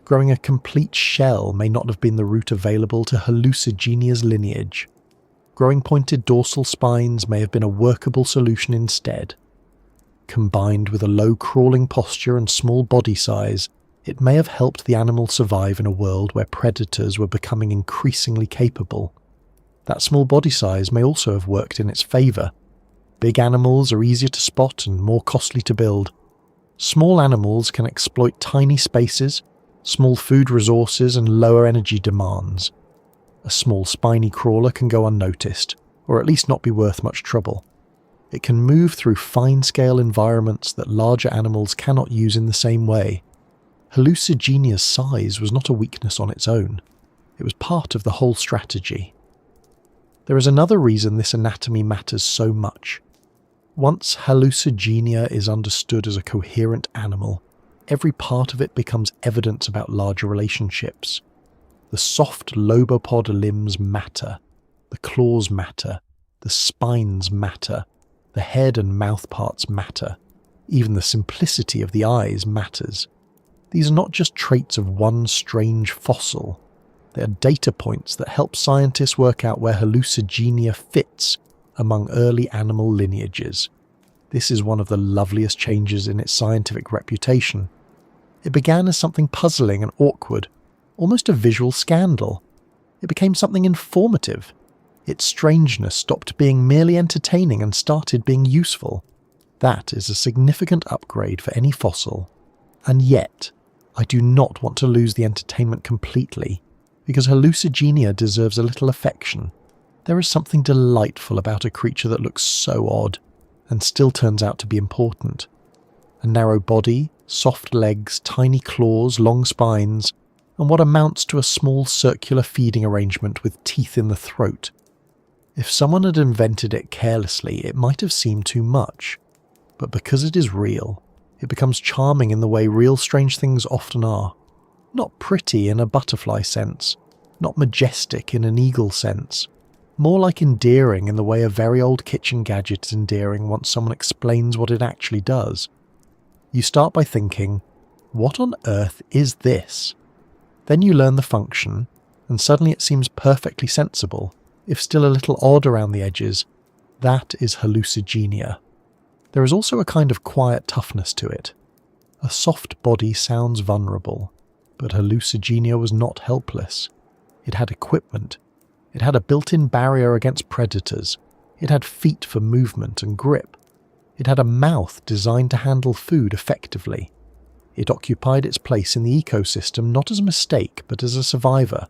Growing a complete shell may not have been the route available to Hallucigenia's lineage. Growing pointed dorsal spines may have been a workable solution instead. Combined with a low crawling posture and small body size, it may have helped the animal survive in a world where predators were becoming increasingly capable. That small body size may also have worked in its favour. Big animals are easier to spot and more costly to build. Small animals can exploit tiny spaces, small food resources and lower energy demands. A small spiny crawler can go unnoticed, or at least not be worth much trouble. It can move through fine-scale environments that larger animals cannot use in the same way. Hallucigenia's size was not a weakness on its own. It was part of the whole strategy. There is another reason this anatomy matters so much. Once Hallucigenia is understood as a coherent animal, every part of it becomes evidence about larger relationships. The soft lobopod limbs matter, the claws matter, the spines matter, the head and mouth parts matter, even the simplicity of the eyes matters. These are not just traits of one strange fossil, they are data points that help scientists work out where Hallucigenia fits among early animal lineages. This is one of the loveliest changes in its scientific reputation. It began as something puzzling and awkward, almost a visual scandal. It became something informative. Its strangeness stopped being merely entertaining and started being useful. That is a significant upgrade for any fossil. And yet, I do not want to lose the entertainment completely, because Hallucigenia deserves a little affection. There is something delightful about a creature that looks so odd, and still turns out to be important. A narrow body, soft legs, tiny claws, long spines, and what amounts to a small circular feeding arrangement with teeth in the throat. If someone had invented it carelessly, it might have seemed too much, but because it is real, it becomes charming in the way real strange things often are. Not pretty in a butterfly sense, not majestic in an eagle sense, more like endearing in the way a very old kitchen gadget is endearing once someone explains what it actually does. You start by thinking, what on earth is this? Then you learn the function, and suddenly it seems perfectly sensible, if still a little odd around the edges. That is Hallucigenia. There is also a kind of quiet toughness to it. A soft body sounds vulnerable, but Hallucigenia was not helpless. It had equipment. It had a built-in barrier against predators. It had feet for movement and grip. It had a mouth designed to handle food effectively. It occupied its place in the ecosystem not as a mistake, but as a survivor.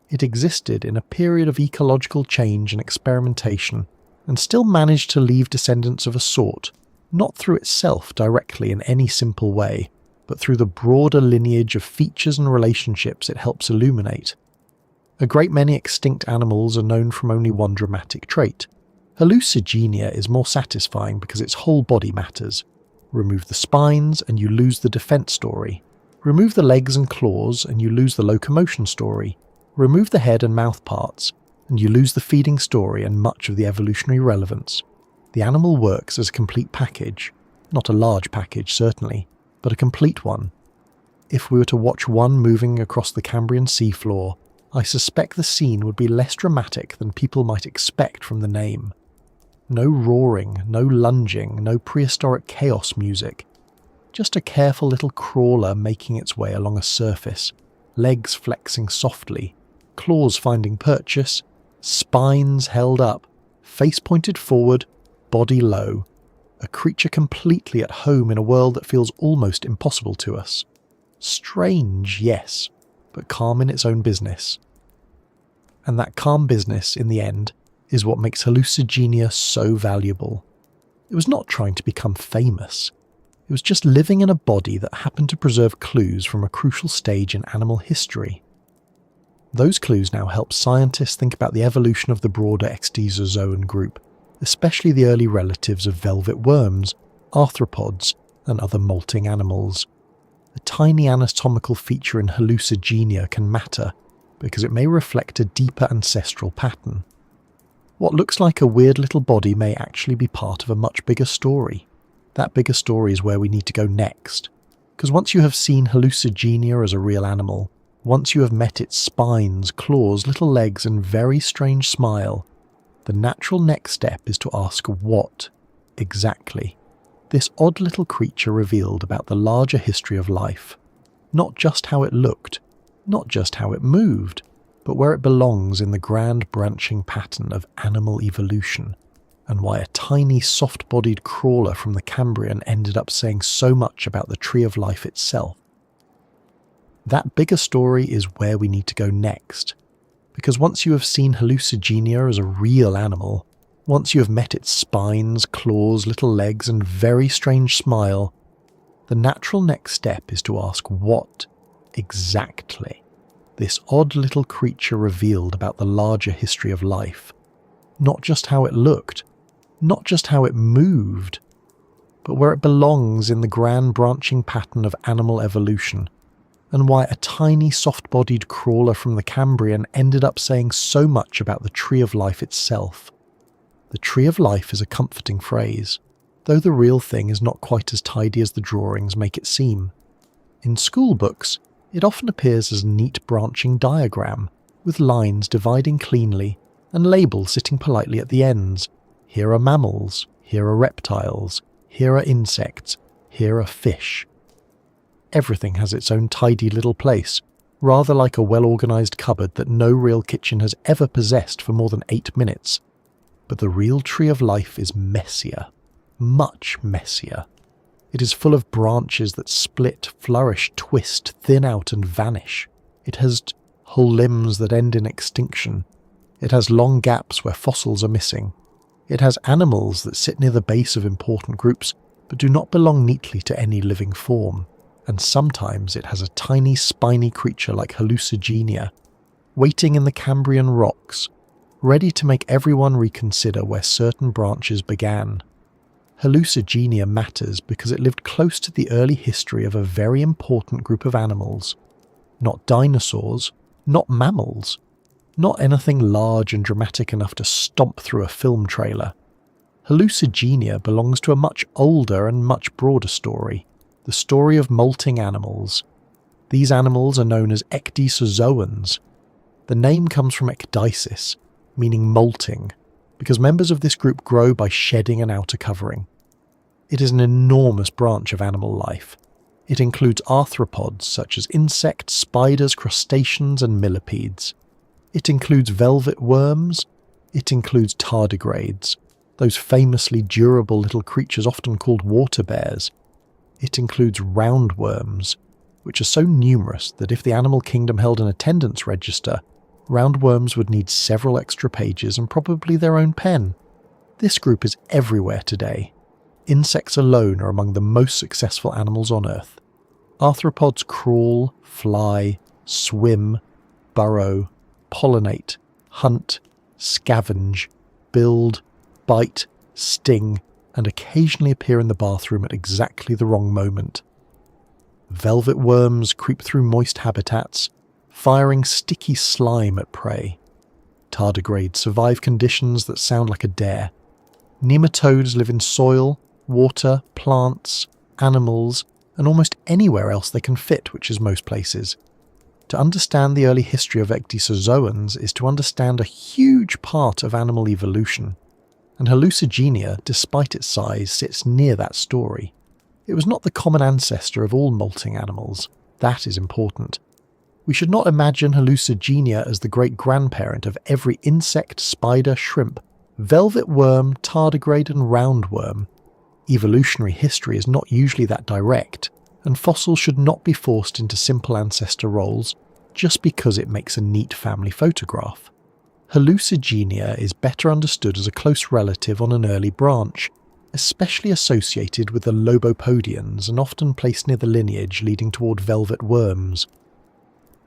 It existed in a period of ecological change and experimentation, and still managed to leave descendants of a sort, not through itself directly in any simple way, but through the broader lineage of features and relationships it helps illuminate. A great many extinct animals are known from only one dramatic trait. Hallucigenia is more satisfying because its whole body matters. Remove the spines and you lose the defense story. Remove the legs and claws and you lose the locomotion story. Remove the head and mouth parts, and you lose the feeding story and much of the evolutionary relevance. The animal works as a complete package. Not a large package, certainly, but a complete one. If we were to watch one moving across the Cambrian seafloor, I suspect the scene would be less dramatic than people might expect from the name. No roaring, no lunging, no prehistoric chaos music. Just a careful little crawler making its way along a surface, legs flexing softly, claws finding purchase, spines held up, face pointed forward, body low. A creature completely at home in a world that feels almost impossible to us. Strange, yes, but calm in its own business. And that calm business, in the end, is what makes Hallucigenia so valuable. It was not trying to become famous. It was just living in a body that happened to preserve clues from a crucial stage in animal history. Those clues now help scientists think about the evolution of the broader Ecdysozoan group, especially the early relatives of velvet worms, arthropods, and other molting animals. A tiny anatomical feature in Hallucigenia can matter, because it may reflect a deeper ancestral pattern. What looks like a weird little body may actually be part of a much bigger story. That bigger story is where we need to go next. Because once you have seen Hallucigenia as a real animal, once you have met its spines, claws, little legs, and very strange smile, the natural next step is to ask what, exactly, this odd little creature revealed about the larger history of life. Not just how it looked, not just how it moved, but where it belongs in the grand branching pattern of animal evolution, and why a tiny soft-bodied crawler from the Cambrian ended up saying so much about the tree of life itself. That bigger story is where we need to go next, because once you have seen Hallucigenia as a real animal, once you have met its spines, claws, little legs, and very strange smile, the natural next step is to ask what, exactly, this odd little creature revealed about the larger history of life. Not just how it looked, not just how it moved, but where it belongs in the grand branching pattern of animal evolution, and why a tiny soft-bodied crawler from the Cambrian ended up saying so much about the tree of life itself. The tree of life is a comforting phrase, though the real thing is not quite as tidy as the drawings make it seem. In school books, it often appears as a neat branching diagram, with lines dividing cleanly, and labels sitting politely at the ends. Here are mammals, here are reptiles, here are insects, here are fish. Everything has its own tidy little place, rather like a well-organised cupboard that no real kitchen has ever possessed for more than 8 minutes. But the real tree of life is messier, much messier. It is full of branches that split, flourish, twist, thin out and vanish. It has whole limbs that end in extinction. It has long gaps where fossils are missing. It has animals that sit near the base of important groups but do not belong neatly to any living form. And sometimes it has a tiny spiny creature like Hallucigenia, waiting in the Cambrian rocks, ready to make everyone reconsider where certain branches began. Hallucigenia matters because it lived close to the early history of a very important group of animals. Not dinosaurs, not mammals, not anything large and dramatic enough to stomp through a film trailer. Hallucigenia belongs to a much older and much broader story, the story of molting animals. These animals are known as Ecdysozoans. The name comes from ecdysis, meaning molting, because members of this group grow by shedding an outer covering. It is an enormous branch of animal life. It includes arthropods such as insects, spiders, crustaceans, and millipedes. It includes velvet worms. It includes tardigrades, those famously durable little creatures often called water bears. It includes roundworms, which are so numerous that if the animal kingdom held an attendance register, roundworms would need several extra pages and probably their own pen. This group is everywhere today. Insects alone are among the most successful animals on Earth. Arthropods crawl, fly, swim, burrow, pollinate, hunt, scavenge, build, bite, sting, and occasionally appear in the bathroom at exactly the wrong moment. Velvet worms creep through moist habitats, firing sticky slime at prey. Tardigrades survive conditions that sound like a dare. Nematodes live in soil, water, plants, animals, and almost anywhere else they can fit, which is most places. To understand the early history of ecdysozoans is to understand a huge part of animal evolution, and Hallucigenia, despite its size, sits near that story. It was not the common ancestor of all molting animals. That is important. We should not imagine Hallucigenia as the great-grandparent of every insect, spider, shrimp, velvet worm, tardigrade and roundworm. Evolutionary history is not usually that direct, and fossils should not be forced into simple ancestor roles just because it makes a neat family photograph. Hallucigenia is better understood as a close relative on an early branch, especially associated with the lobopodians and often placed near the lineage leading toward velvet worms.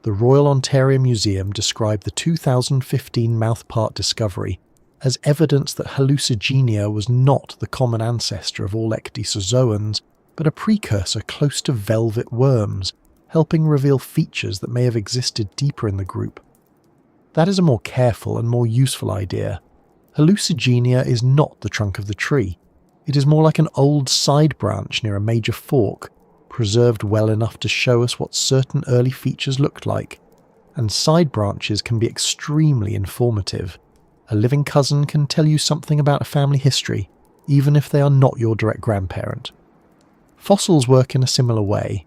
The Royal Ontario Museum described the 2015 mouthpart discovery as evidence that Hallucigenia was not the common ancestor of all ecdysozoans, but a precursor close to velvet worms, helping reveal features that may have existed deeper in the group. That is a more careful and more useful idea. Hallucigenia is not the trunk of the tree. It is more like an old side branch near a major fork, preserved well enough to show us what certain early features looked like. And side branches can be extremely informative. A living cousin can tell you something about a family history, even if they are not your direct grandparent. Fossils work in a similar way.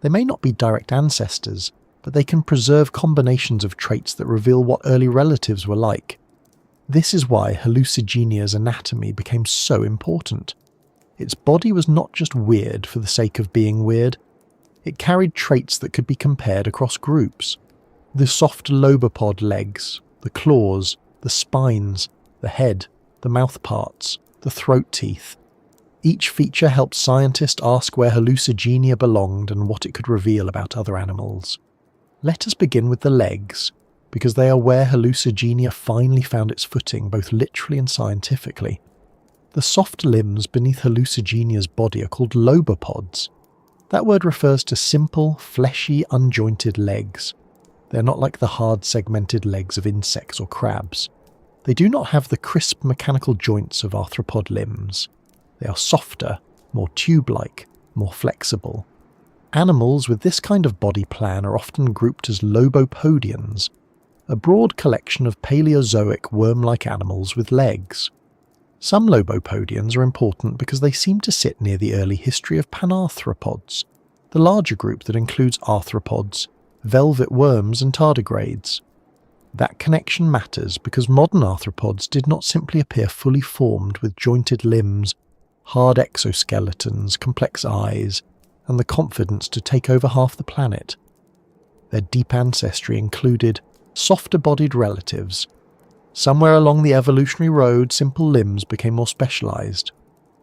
They may not be direct ancestors, but they can preserve combinations of traits that reveal what early relatives were like. This is why Hallucigenia's anatomy became so important. Its body was not just weird for the sake of being weird. It carried traits that could be compared across groups. The soft lobopod legs, the claws, the spines, the head, the mouth parts, the throat teeth. Each feature helped scientists ask where Hallucigenia belonged and what it could reveal about other animals. Let us begin with the legs, because they are where Hallucigenia finally found its footing both literally and scientifically. The soft limbs beneath Hallucigenia's body are called lobopods. That word refers to simple, fleshy, unjointed legs. They are not like the hard segmented legs of insects or crabs. They do not have the crisp mechanical joints of arthropod limbs. They are softer, more tube-like, more flexible. Animals with this kind of body plan are often grouped as lobopodians, a broad collection of Paleozoic worm-like animals with legs. Some lobopodians are important because they seem to sit near the early history of panarthropods, the larger group that includes arthropods, velvet worms and tardigrades. That connection matters because modern arthropods did not simply appear fully formed with jointed limbs, hard exoskeletons, complex eyes, and the confidence to take over half the planet. Their deep ancestry included softer-bodied relatives. Somewhere along the evolutionary road, simple limbs became more specialized.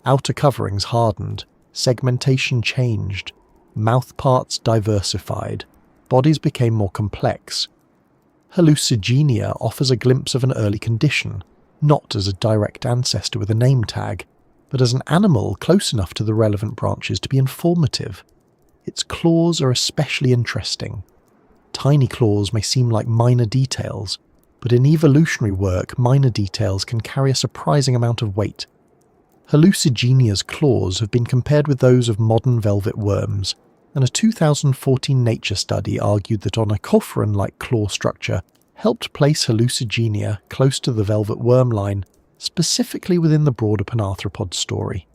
Outer coverings hardened, segmentation changed, mouth parts diversified, bodies became more complex. Hallucigenia offers a glimpse of an early condition, not as a direct ancestor with a name tag, but as an animal close enough to the relevant branches to be informative. Its claws are especially interesting. Tiny claws may seem like minor details, but in evolutionary work, minor details can carry a surprising amount of weight. Hallucigenia's claws have been compared with those of modern velvet worms, and a 2014 Nature study argued that onychophorine-like claw structure helped place Hallucigenia close to the velvet worm line, specifically within the broader panarthropod story.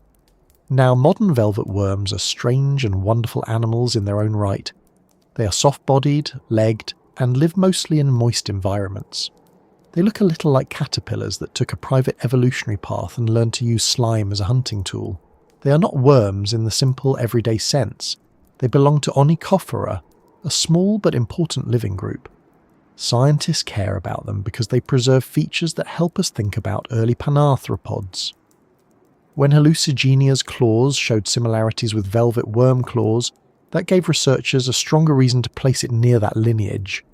Now, modern velvet worms are strange and wonderful animals in their own right. They are soft-bodied, legged, and live mostly in moist environments. They look a little like caterpillars that took a private evolutionary path and learned to use slime as a hunting tool. They are not worms in the simple everyday sense. They belong to Onychophora, a small but important living group. Scientists care about them because they preserve features that help us think about early panarthropods. When Hallucigenia's claws showed similarities with velvet worm claws, that gave researchers a stronger reason to place it near that lineage.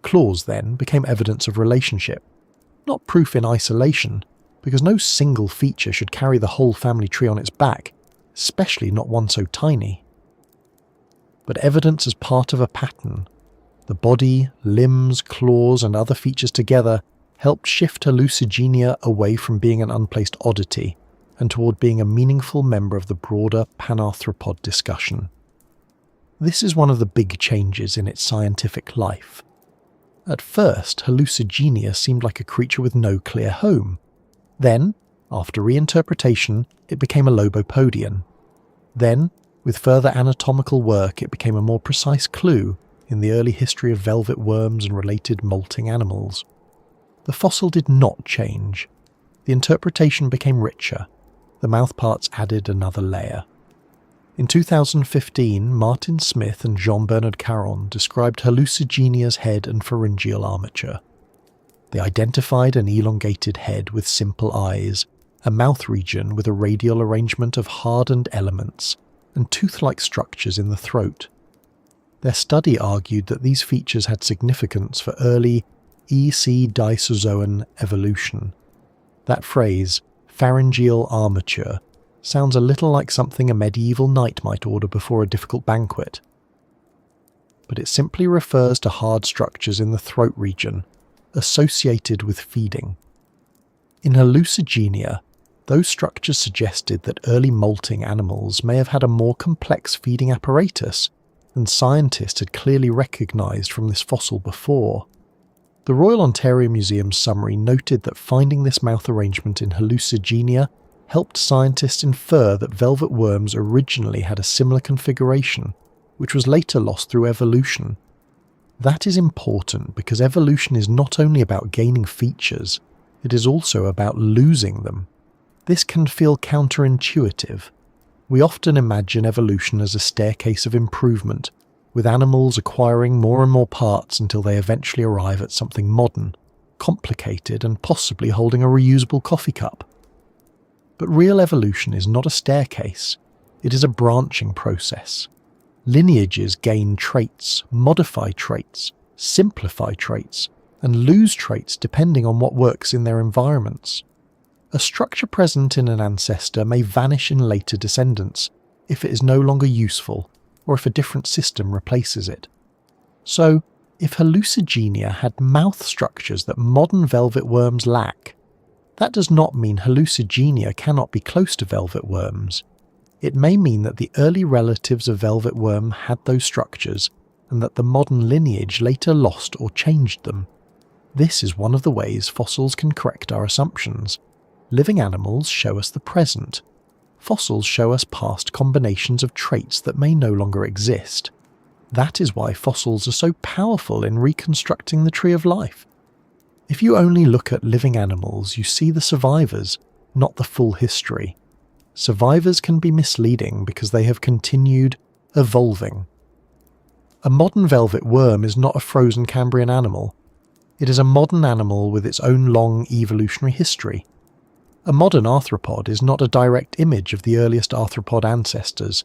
Claws, then, became evidence of relationship. Not proof in isolation, because no single feature should carry the whole family tree on its back, especially not one so tiny. But evidence as part of a pattern. The body, limbs, claws, and other features together helped shift Hallucigenia away from being an unplaced oddity and toward being a meaningful member of the broader panarthropod discussion. This is one of the big changes in its scientific life. At first, Hallucigenia seemed like a creature with no clear home. Then, after reinterpretation, it became a lobopodian. Then, with further anatomical work, it became a more precise clue in the early history of velvet worms and related molting animals. The fossil did not change. The interpretation became richer. The mouthparts added another layer. In 2015, Martin Smith and Jean-Bernard Caron described Hallucigenia's head and pharyngeal armature. They identified an elongated head with simple eyes, a mouth region with a radial arrangement of hardened elements, and tooth-like structures in the throat. Their study argued that these features had significance for early EC Dicozoan evolution. That phrase, pharyngeal armature, sounds a little like something a medieval knight might order before a difficult banquet. But it simply refers to hard structures in the throat region, associated with feeding. In Hallucigenia, those structures suggested that early molting animals may have had a more complex feeding apparatus than scientists had clearly recognised from this fossil before. The Royal Ontario Museum's summary noted that finding this mouth arrangement in Hallucigenia helped scientists infer that velvet worms originally had a similar configuration, which was later lost through evolution. That is important because evolution is not only about gaining features, it is also about losing them. This can feel counterintuitive. We often imagine evolution as a staircase of improvement, with animals acquiring more and more parts until they eventually arrive at something modern, complicated, and possibly holding a reusable coffee cup. But real evolution is not a staircase, it is a branching process. Lineages gain traits, modify traits, simplify traits, and lose traits depending on what works in their environments. A structure present in an ancestor may vanish in later descendants if it is no longer useful or if a different system replaces it. So, if Hallucigenia had mouth structures that modern velvet worms lack, that does not mean Hallucigenia cannot be close to velvet worms. It may mean that the early relatives of velvet worm had those structures and that the modern lineage later lost or changed them. This is one of the ways fossils can correct our assumptions. Living animals show us the present. Fossils show us past combinations of traits that may no longer exist. That is why fossils are so powerful in reconstructing the tree of life. If you only look at living animals, you see the survivors, not the full history. Survivors can be misleading because they have continued evolving. A modern velvet worm is not a frozen Cambrian animal. It is a modern animal with its own long evolutionary history. A modern arthropod is not a direct image of the earliest arthropod ancestors.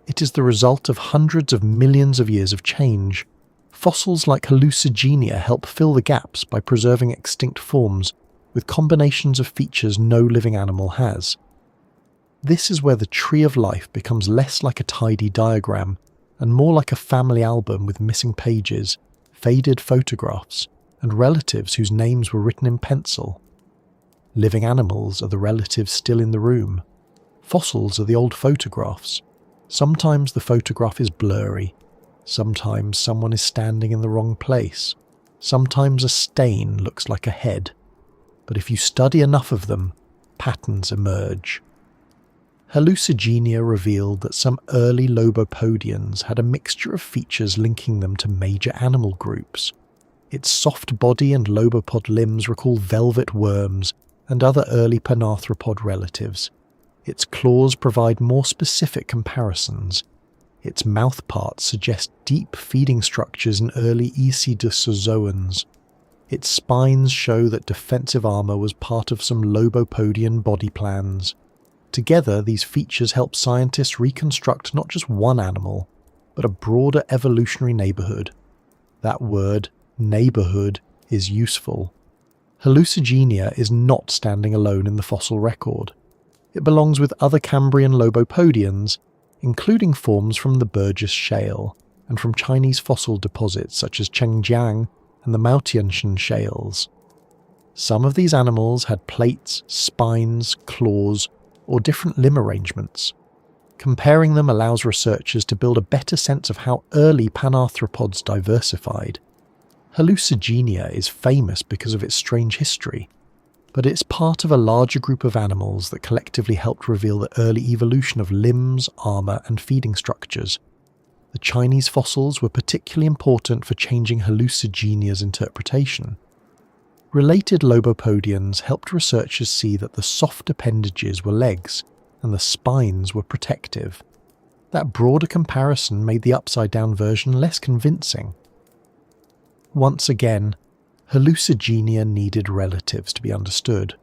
It is the result of hundreds of millions of years of change. Fossils like Hallucigenia help fill the gaps by preserving extinct forms with combinations of features no living animal has. This is where the tree of life becomes less like a tidy diagram and more like a family album with missing pages, faded photographs, and relatives whose names were written in pencil. Living animals are the relatives still in the room. Fossils are the old photographs. Sometimes the photograph is blurry. Sometimes someone is standing in the wrong place. Sometimes a stain looks like a head. But if you study enough of them, patterns emerge. Hallucigenia revealed that some early lobopodians had a mixture of features linking them to major animal groups. Its soft body and lobopod limbs recall velvet worms and other early panarthropod relatives. Its claws provide more specific comparisons. Its mouth parts suggest deep feeding structures in early Ecdysozoans. Its spines show that defensive armor was part of some Lobopodian body plans. Together, these features help scientists reconstruct not just one animal, but a broader evolutionary neighborhood. That word, neighborhood, is useful. Hallucigenia is not standing alone in the fossil record. It belongs with other Cambrian Lobopodians, including forms from the Burgess Shale and from Chinese fossil deposits such as Chengjiang and the Maotianshan shales. Some of these animals had plates, spines, claws, or different limb arrangements. Comparing them allows researchers to build a better sense of how early panarthropods diversified. Hallucigenia is famous because of its strange history, but it's part of a larger group of animals that collectively helped reveal the early evolution of limbs, armor, and feeding structures. The Chinese fossils were particularly important for changing Hallucigenia's interpretation. Related Lobopodians helped researchers see that the soft appendages were legs, and the spines were protective. That broader comparison made the upside-down version less convincing. Once again, Hallucigenia needed relatives to be understood.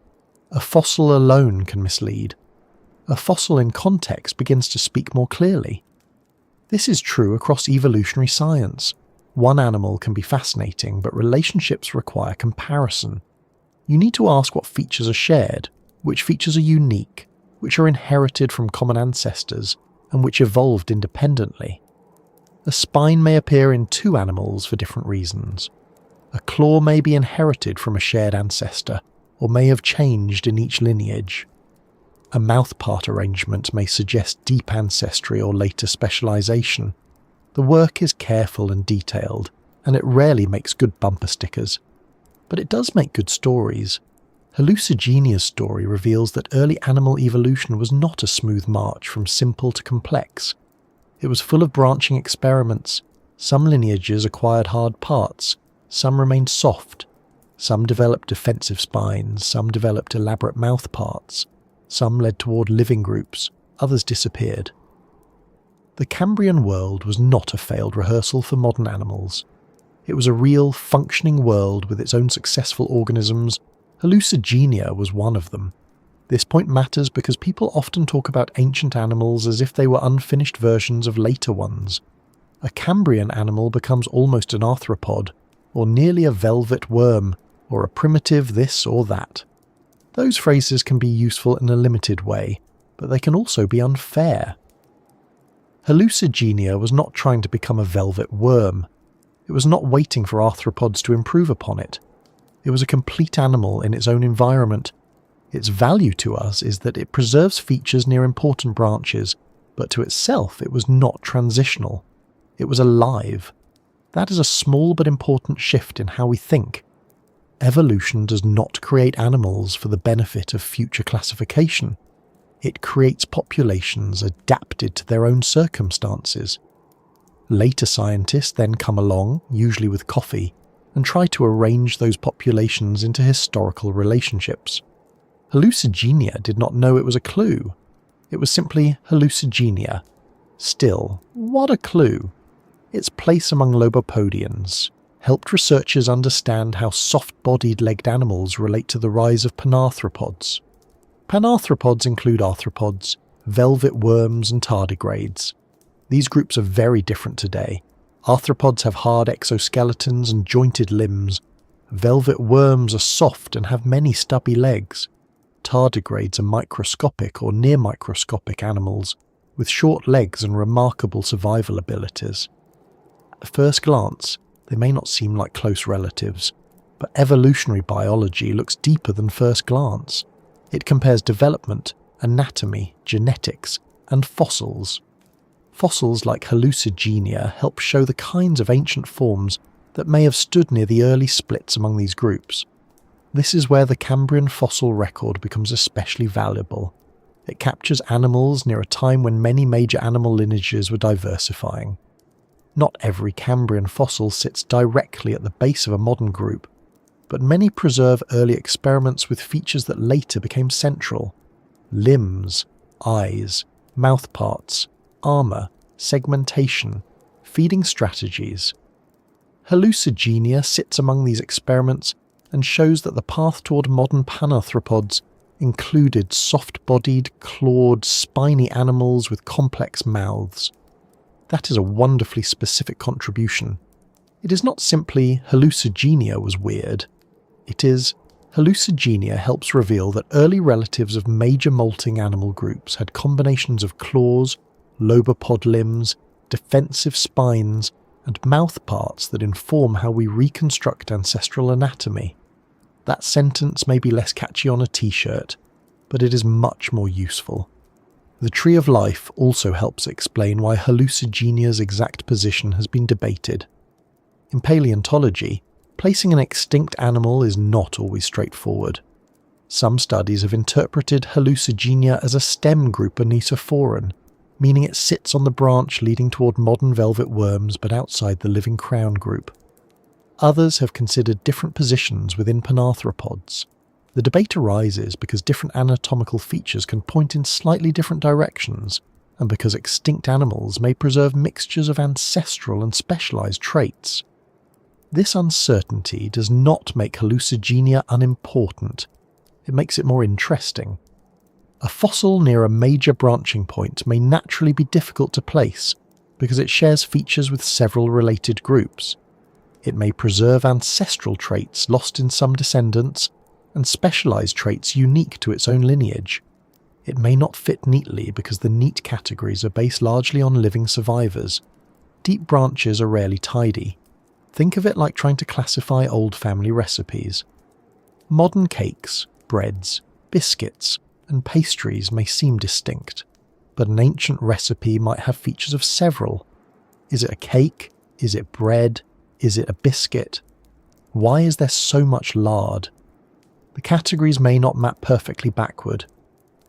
A fossil alone can mislead. A fossil in context begins to speak more clearly. This is true across evolutionary science. One animal can be fascinating, but relationships require comparison. You need to ask what features are shared, which features are unique, which are inherited from common ancestors, and which evolved independently. A spine may appear in two animals for different reasons. A claw may be inherited from a shared ancestor, or may have changed in each lineage. A mouthpart arrangement may suggest deep ancestry or later specialization. The work is careful and detailed, and it rarely makes good bumper stickers. But it does make good stories. Hallucigenia's story reveals that early animal evolution was not a smooth march from simple to complex. It was full of branching experiments. Some lineages acquired hard parts, some remained soft, some developed defensive spines, some developed elaborate mouth parts, some led toward living groups, others disappeared. The Cambrian world was not a failed rehearsal for modern animals. It was a real, functioning world with its own successful organisms. Hallucigenia was one of them. This point matters because people often talk about ancient animals as if they were unfinished versions of later ones. A Cambrian animal becomes almost an arthropod, or nearly a velvet worm, or a primitive this or that. Those phrases can be useful in a limited way, but they can also be unfair. Hallucigenia was not trying to become a velvet worm. It was not waiting for arthropods to improve upon it. It was a complete animal in its own environment. Its value to us is that it preserves features near important branches, but to itself it was not transitional. It was alive. That is a small but important shift in how we think. Evolution does not create animals for the benefit of future classification. It creates populations adapted to their own circumstances. Later scientists then come along, usually with coffee, and try to arrange those populations into historical relationships. Hallucigenia did not know it was a clue. It was simply Hallucigenia. Still, what a clue! Its place among Lobopodians helped researchers understand how soft-bodied legged animals relate to the rise of panarthropods. Panarthropods include arthropods, velvet worms and tardigrades. These groups are very different today. Arthropods have hard exoskeletons and jointed limbs. Velvet worms are soft and have many stubby legs. Tardigrades are microscopic or near-microscopic animals, with short legs and remarkable survival abilities. At first glance, they may not seem like close relatives, but evolutionary biology looks deeper than first glance. It compares development, anatomy, genetics, and fossils. Fossils like Hallucigenia help show the kinds of ancient forms that may have stood near the early splits among these groups. This is where the Cambrian fossil record becomes especially valuable. It captures animals near a time when many major animal lineages were diversifying. Not every Cambrian fossil sits directly at the base of a modern group, but many preserve early experiments with features that later became central. Limbs, eyes, mouthparts, armour, segmentation, feeding strategies. Hallucigenia sits among these experiments and shows that the path toward modern panarthropods included soft-bodied, clawed, spiny animals with complex mouths. That is a wonderfully specific contribution. It is not simply Hallucigenia was weird. It is Hallucigenia helps reveal that early relatives of major molting animal groups had combinations of claws, lobopod limbs, defensive spines, and mouth parts that inform how we reconstruct ancestral anatomy. That sentence may be less catchy on a t-shirt, but it is much more useful. The tree of life also helps explain why Hallucigenia's exact position has been debated. In paleontology, placing an extinct animal is not always straightforward. Some studies have interpreted Hallucigenia as a stem group Anisophoran, meaning it sits on the branch leading toward modern velvet worms but outside the living crown group. Others have considered different positions within panarthropods. The debate arises because different anatomical features can point in slightly different directions, and because extinct animals may preserve mixtures of ancestral and specialized traits. This uncertainty does not make Hallucigenia unimportant. It makes it more interesting. A fossil near a major branching point may naturally be difficult to place because it shares features with several related groups. It may preserve ancestral traits lost in some descendants and specialized traits unique to its own lineage. It may not fit neatly because the neat categories are based largely on living survivors. Deep branches are rarely tidy. Think of it like trying to classify old family recipes. Modern cakes, breads, biscuits, and pastries may seem distinct, but an ancient recipe might have features of several. Is it a cake? Is it bread? Is it a biscuit? Why is there so much lard? The categories may not map perfectly backward.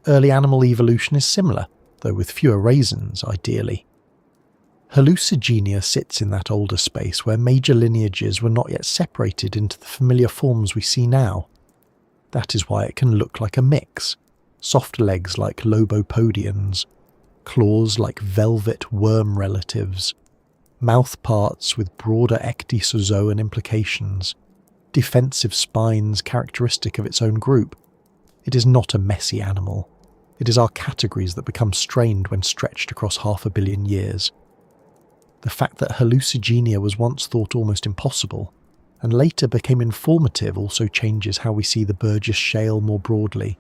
Early animal evolution is similar, though with fewer raisins, ideally. Hallucigenia sits in that older space where major lineages were not yet separated into the familiar forms we see now. That is why it can look like a mix. Soft legs like lobopodians, claws like velvet worm relatives, mouth parts with broader ecdysozoan implications, defensive spines characteristic of its own group. It is not a messy animal. It is our categories that become strained when stretched across 500 million years. The fact that Hallucigenia was once thought almost impossible, and later became informative, also changes how we see the Burgess shale more broadly.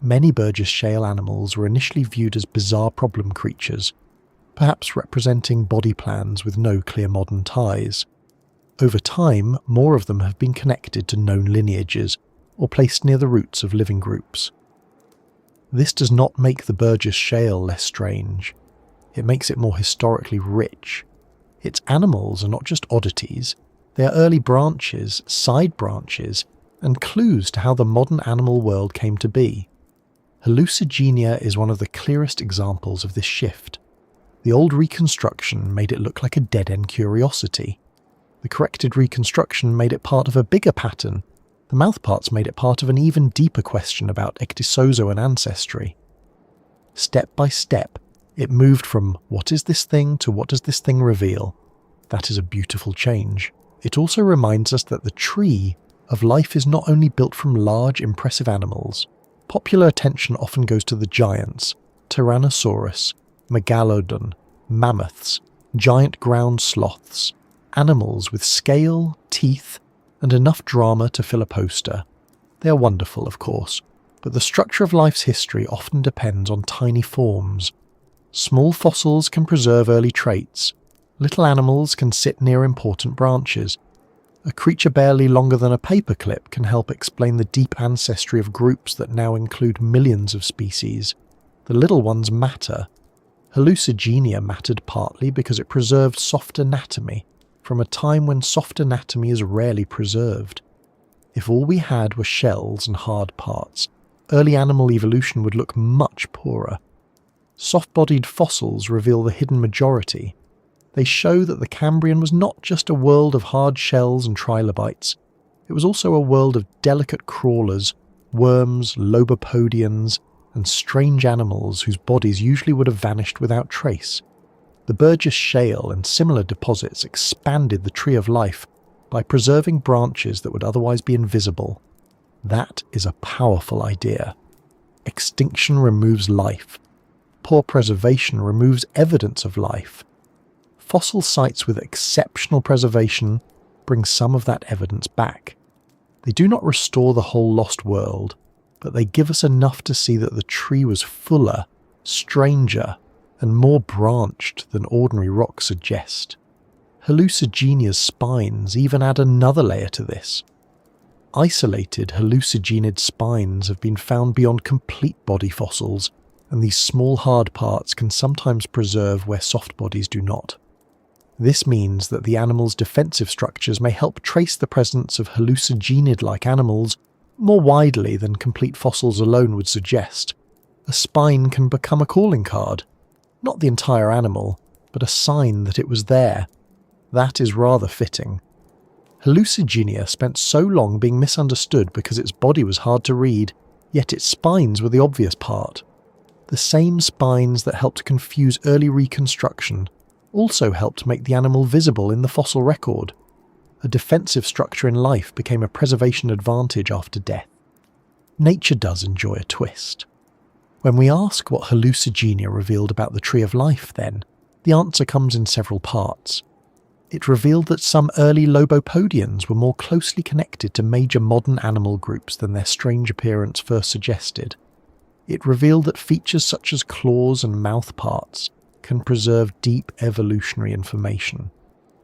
Many Burgess shale animals were initially viewed as bizarre problem creatures, perhaps representing body plans with no clear modern ties. Over time, more of them have been connected to known lineages, or placed near the roots of living groups. This does not make the Burgess shale less strange. It makes it more historically rich. Its animals are not just oddities, they are early branches, side branches, and clues to how the modern animal world came to be. Hallucigenia is one of the clearest examples of this shift. The old reconstruction made it look like a dead-end curiosity. The corrected reconstruction made it part of a bigger pattern. The mouthparts made it part of an even deeper question about ecdysozoan ancestry. Step by step, it moved from what is this thing to what does this thing reveal. That is a beautiful change. It also reminds us that the tree of life is not only built from large, impressive animals. Popular attention often goes to the giants, Tyrannosaurus, Megalodon, mammoths, giant ground sloths, animals with scale, teeth, and enough drama to fill a poster. They are wonderful, of course, but the structure of life's history often depends on tiny forms. Small fossils can preserve early traits. Little animals can sit near important branches. A creature barely longer than a paperclip can help explain the deep ancestry of groups that now include millions of species. The little ones matter. Hallucigenia mattered partly because it preserved soft anatomy, from a time when soft anatomy is rarely preserved. If all we had were shells and hard parts, early animal evolution would look much poorer. Soft-bodied fossils reveal the hidden majority. They show that the Cambrian was not just a world of hard shells and trilobites. It was also a world of delicate crawlers, worms, lobopodians, and strange animals whose bodies usually would have vanished without trace. The Burgess Shale and similar deposits expanded the tree of life by preserving branches that would otherwise be invisible. That is a powerful idea. Extinction removes life. Poor preservation removes evidence of life. Fossil sites with exceptional preservation bring some of that evidence back. They do not restore the whole lost world, but they give us enough to see that the tree was fuller, stranger, and more branched than ordinary rocks suggest. Hallucigenia's spines even add another layer to this. Isolated hallucigenid spines have been found beyond complete body fossils, and these small hard parts can sometimes preserve where soft bodies do not. This means that the animal's defensive structures may help trace the presence of hallucigenid-like animals more widely than complete fossils alone would suggest. A spine can become a calling card. Not the entire animal, but a sign that it was there. That is rather fitting. Hallucigenia spent so long being misunderstood because its body was hard to read, yet its spines were the obvious part. The same spines that helped confuse early reconstruction also helped make the animal visible in the fossil record. A defensive structure in life became a preservation advantage after death. Nature does enjoy a twist. When we ask what Hallucigenia revealed about the tree of life then, the answer comes in several parts. It revealed that some early lobopodians were more closely connected to major modern animal groups than their strange appearance first suggested. It revealed that features such as claws and mouth parts can preserve deep evolutionary information.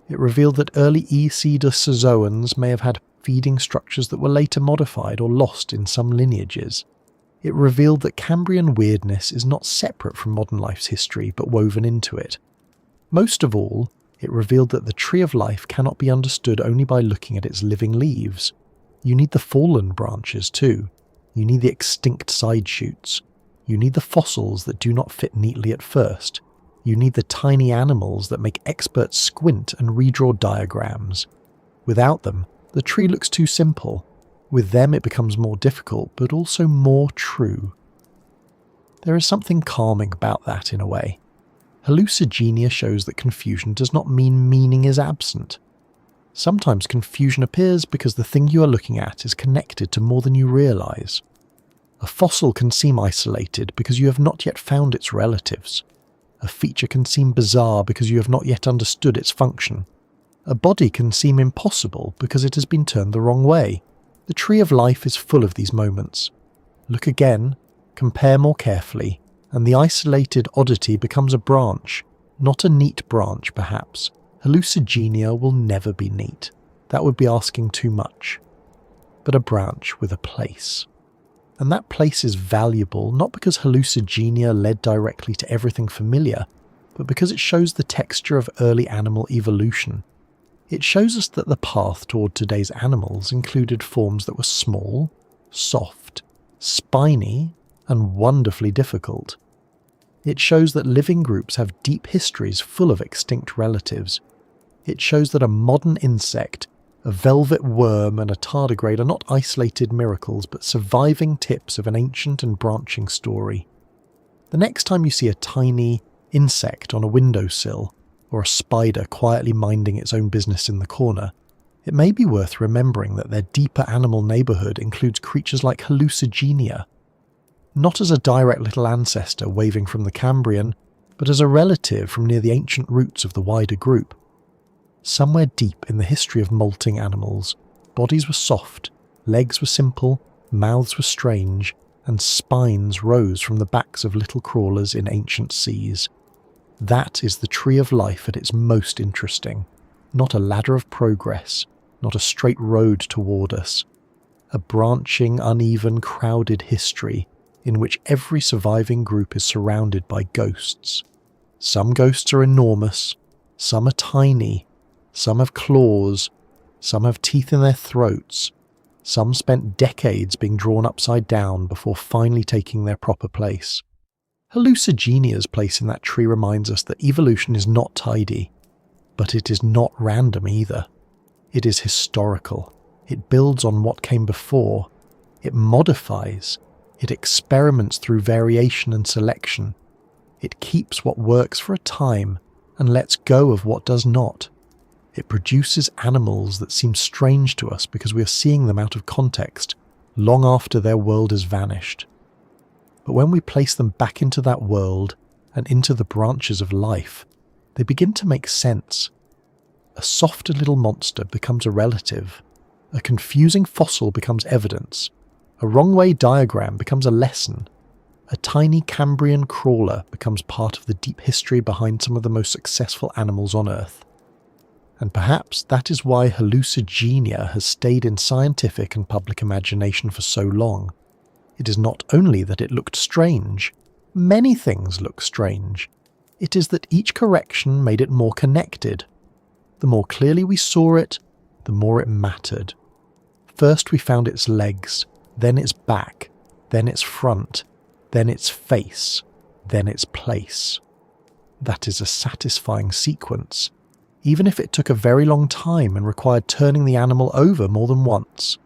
It revealed that early Ecedosauroans may have had feeding structures that were later modified or lost in some lineages. It revealed that Cambrian weirdness is not separate from modern life's history but woven into it. Most of all, it revealed that the tree of life cannot be understood only by looking at its living leaves. You need the fallen branches too. You need the extinct side shoots. You need the fossils that do not fit neatly at first. You need the tiny animals that make experts squint and redraw diagrams. Without them, the tree looks too simple. With them it becomes more difficult, but also more true. There is something calming about that in a way. Hallucigenia shows that confusion does not mean meaning is absent. Sometimes confusion appears because the thing you are looking at is connected to more than you realise. A fossil can seem isolated because you have not yet found its relatives. A feature can seem bizarre because you have not yet understood its function. A body can seem impossible because it has been turned the wrong way. The tree of life is full of these moments. Look again, compare more carefully, and the isolated oddity becomes a branch, not a neat branch perhaps. Hallucigenia will never be neat. That would be asking too much. But a branch with a place. And that place is valuable not because Hallucigenia led directly to everything familiar, but because it shows the texture of early animal evolution. It shows us that the path toward today's animals included forms that were small, soft, spiny, and wonderfully difficult. It shows that living groups have deep histories full of extinct relatives. It shows that a modern insect, a velvet worm and a tardigrade are not isolated miracles but surviving tips of an ancient and branching story. The next time you see a tiny insect on a windowsill or a spider quietly minding its own business in the corner, it may be worth remembering that their deeper animal neighbourhood includes creatures like Hallucigenia, not as a direct little ancestor waving from the Cambrian, but as a relative from near the ancient roots of the wider group. Somewhere deep in the history of molting animals, bodies were soft, legs were simple, mouths were strange, and spines rose from the backs of little crawlers in ancient seas. That is the tree of life at its most interesting, not a ladder of progress, not a straight road toward us. A branching, uneven, crowded history in which every surviving group is surrounded by ghosts. Some ghosts are enormous, some are tiny, some have claws, some have teeth in their throats, some spent decades being drawn upside down before finally taking their proper place. Hallucigenia's place in that tree reminds us that evolution is not tidy, but it is not random either. It is historical. It builds on what came before. It modifies. It experiments through variation and selection. It keeps what works for a time and lets go of what does not. It produces animals that seem strange to us because we are seeing them out of context long after their world has vanished. But when we place them back into that world and into the branches of life, they begin to make sense. A softer little monster becomes a relative. A confusing fossil becomes evidence. A wrong-way diagram becomes a lesson. A tiny Cambrian crawler becomes part of the deep history behind some of the most successful animals on Earth. And perhaps that is why Hallucigenia has stayed in scientific and public imagination for so long. It is not only that it looked strange. Many things look strange. It is that each correction made it more connected. The more clearly we saw it, the more it mattered. First we found its legs, then its back, then its front, then its face, then its place. That is a satisfying sequence, even if it took a very long time and required turning the animal over more than once.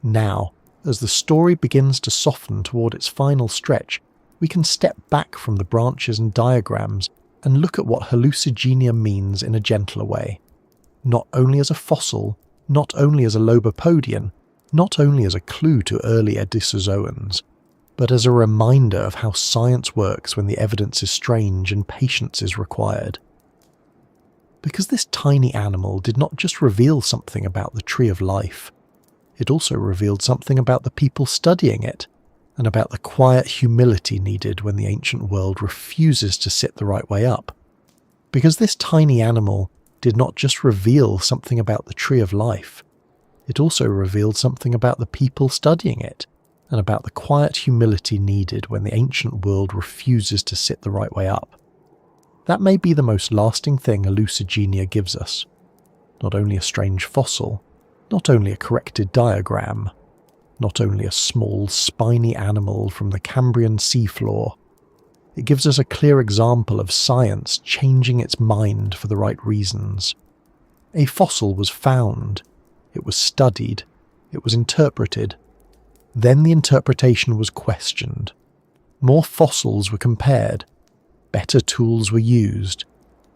Now, as the story begins to soften toward its final stretch, we can step back from the branches and diagrams and look at what Hallucigenia means in a gentler way. Not only as a fossil, not only as a Lobopodian, not only as a clue to early Edisozoans, but as a reminder of how science works when the evidence is strange and patience is required. Because this tiny animal did not just reveal something about the tree of life, it also revealed something about the people studying it, and about the quiet humility needed when the ancient world refuses to sit the right way up. Because this tiny animal did not just reveal something about the tree of life, it also revealed something about the people studying it, and about the quiet humility needed when the ancient world refuses to sit the right way up. That may be the most lasting thing Hallucigenia gives us. Not only a strange fossil, not only a corrected diagram, not only a small spiny animal from the Cambrian seafloor. It gives us a clear example of science changing its mind for the right reasons. A fossil was found, it was studied, it was interpreted. Then the interpretation was questioned. More fossils were compared. Better tools were used.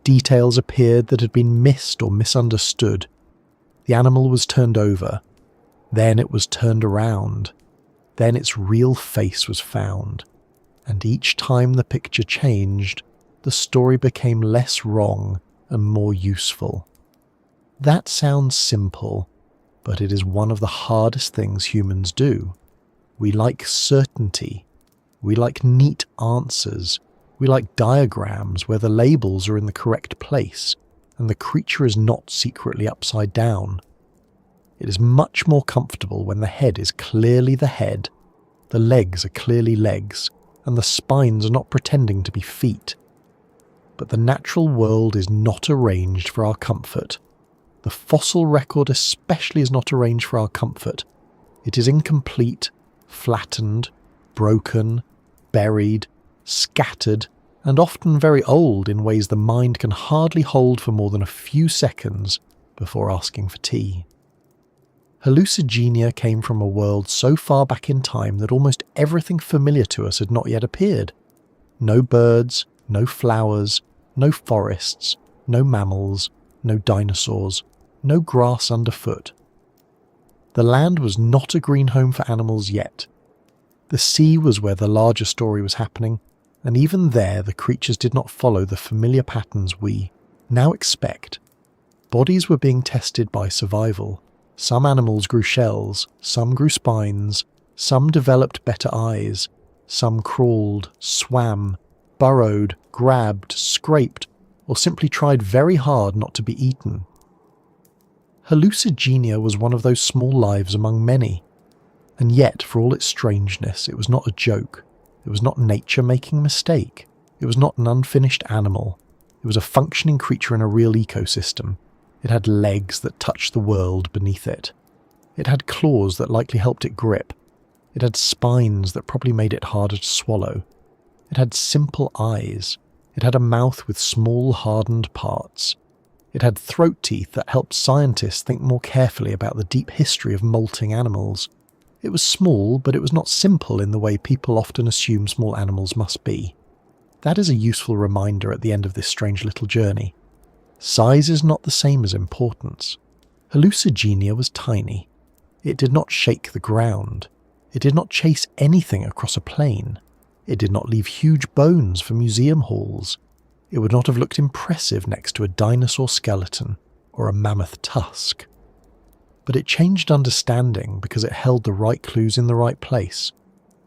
Details appeared that had been missed or misunderstood. The animal was turned over. Then it was turned around. Then its real face was found. And each time the picture changed, the story became less wrong and more useful. That sounds simple, but it is one of the hardest things humans do. We like certainty. We like neat answers. We like diagrams where the labels are in the correct place and the creature is not secretly upside down. It is much more comfortable when the head is clearly the head, the legs are clearly legs, and the spines are not pretending to be feet. But the natural world is not arranged for our comfort. The fossil record especially is not arranged for our comfort. It is incomplete, flattened, broken, buried, scattered, and often very old in ways the mind can hardly hold for more than a few seconds before asking for tea. Hallucigenia came from a world so far back in time that almost everything familiar to us had not yet appeared. No birds, no flowers, no forests, no mammals, no dinosaurs, no grass underfoot. The land was not a green home for animals yet. The sea was where the larger story was happening, and even there the creatures did not follow the familiar patterns we now expect. Bodies were being tested by survival. Some animals grew shells, some grew spines, some developed better eyes, some crawled, swam, burrowed, grabbed, scraped, or simply tried very hard not to be eaten. Hallucigenia was one of those small lives among many. And yet, for all its strangeness, it was not a joke. It was not nature making a mistake. It was not an unfinished animal. It was a functioning creature in a real ecosystem. It had legs that touched the world beneath it. It had claws that likely helped it grip. It had spines that probably made it harder to swallow. It had simple eyes. It had a mouth with small hardened parts. It had throat teeth that helped scientists think more carefully about the deep history of molting animals. It was small, but it was not simple in the way people often assume small animals must be. That is a useful reminder at the end of this strange little journey. Size is not the same as importance. Hallucigenia was tiny. It did not shake the ground. It did not chase anything across a plain. It did not leave huge bones for museum halls. It would not have looked impressive next to a dinosaur skeleton or a mammoth tusk. But it changed understanding because it held the right clues in the right place.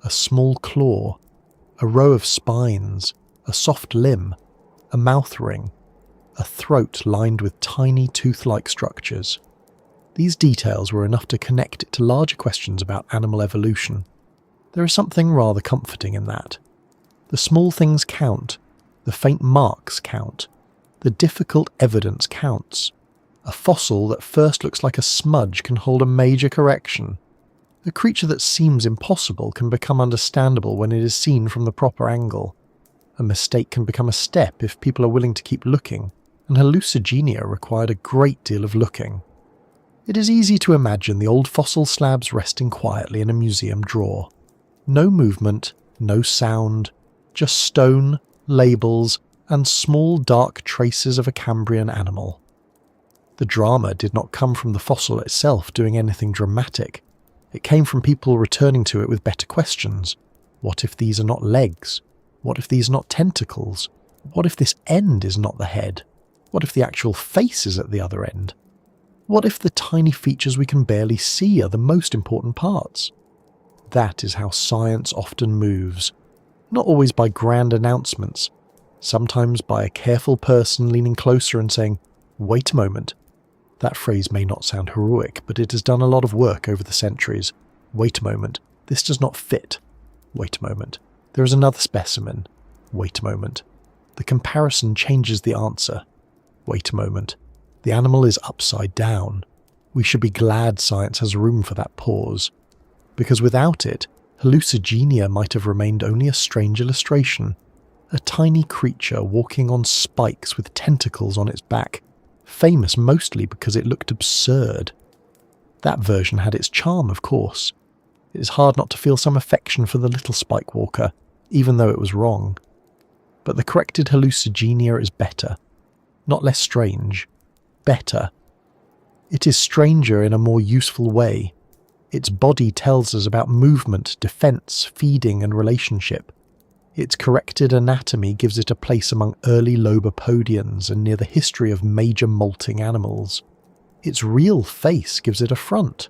A small claw, a row of spines, a soft limb, a mouth ring, a throat lined with tiny tooth-like structures. These details were enough to connect it to larger questions about animal evolution. There is something rather comforting in that. The small things count, the faint marks count, the difficult evidence counts. A fossil that first looks like a smudge can hold a major correction. A creature that seems impossible can become understandable when it is seen from the proper angle. A mistake can become a step if people are willing to keep looking, and Hallucigenia required a great deal of looking. It is easy to imagine the old fossil slabs resting quietly in a museum drawer. No movement, no sound, just stone, labels, and small dark traces of a Cambrian animal. The drama did not come from the fossil itself doing anything dramatic. It came from people returning to it with better questions. What if these are not legs? What if these are not tentacles? What if this end is not the head? What if the actual face is at the other end? What if the tiny features we can barely see are the most important parts? That is how science often moves. Not always by grand announcements. Sometimes by a careful person leaning closer and saying, "Wait a moment." That phrase may not sound heroic, but it has done a lot of work over the centuries. Wait a moment. This does not fit. Wait a moment. There is another specimen. Wait a moment. The comparison changes the answer. Wait a moment. The animal is upside down. We should be glad science has room for that pause. Because without it, Hallucigenia might have remained only a strange illustration. A tiny creature walking on spikes with tentacles on its back, famous mostly because it looked absurd. That version had its charm, of course. It is hard not to feel some affection for the little spike walker, even though it was wrong. But the corrected Hallucigenia is better. Not less strange. Better. It is stranger in a more useful way. Its body tells us about movement, defense, feeding, and relationship. Its corrected anatomy gives it a place among early lobopodians and near the history of major molting animals. Its real face gives it a front.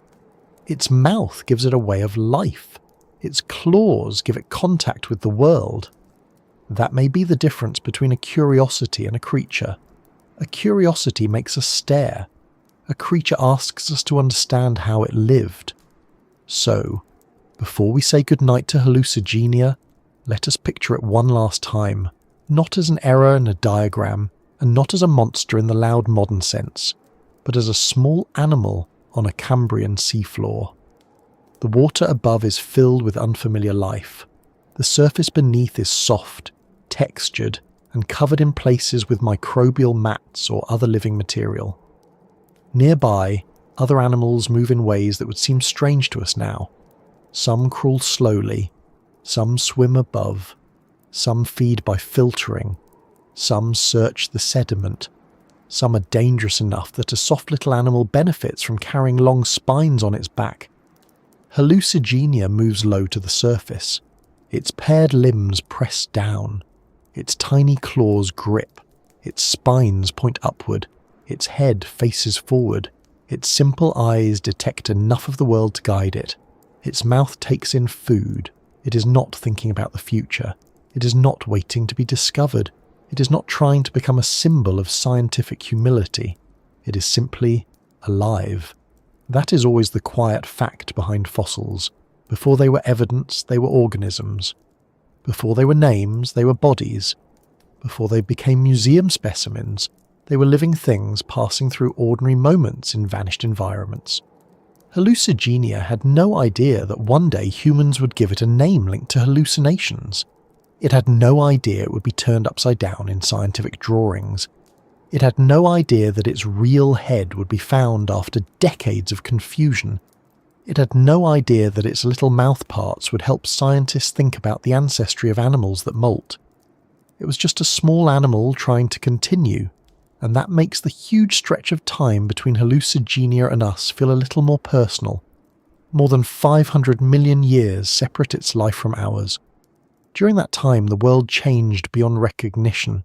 Its mouth gives it a way of life. Its claws give it contact with the world. That may be the difference between a curiosity and a creature. A curiosity makes us stare. A creature asks us to understand how it lived. So, before we say goodnight to Hallucigenia, let us picture it one last time, not as an error in a diagram, and not as a monster in the loud modern sense, but as a small animal on a Cambrian seafloor. The water above is filled with unfamiliar life. The surface beneath is soft, textured, and covered in places with microbial mats or other living material. Nearby, other animals move in ways that would seem strange to us now. Some crawl slowly, some swim above, some feed by filtering, some search the sediment, some are dangerous enough that a soft little animal benefits from carrying long spines on its back. Hallucigenia moves low to the surface, its paired limbs press down, its tiny claws grip, its spines point upward, its head faces forward, its simple eyes detect enough of the world to guide it, its mouth takes in food. It is not thinking about the future. It is not waiting to be discovered. It is not trying to become a symbol of scientific humility. It is simply alive. That is always the quiet fact behind fossils. Before they were evidence, they were organisms. Before they were names, they were bodies. Before they became museum specimens, they were living things passing through ordinary moments in vanished environments. Hallucigenia had no idea that one day humans would give it a name linked to hallucinations. It had no idea it would be turned upside down in scientific drawings. It had no idea that its real head would be found after decades of confusion. It had no idea that its little mouth parts would help scientists think about the ancestry of animals that molt. It was just a small animal trying to continue, and that makes the huge stretch of time between Hallucigenia and us feel a little more personal. More than 500 million years separate its life from ours. During that time, the world changed beyond recognition.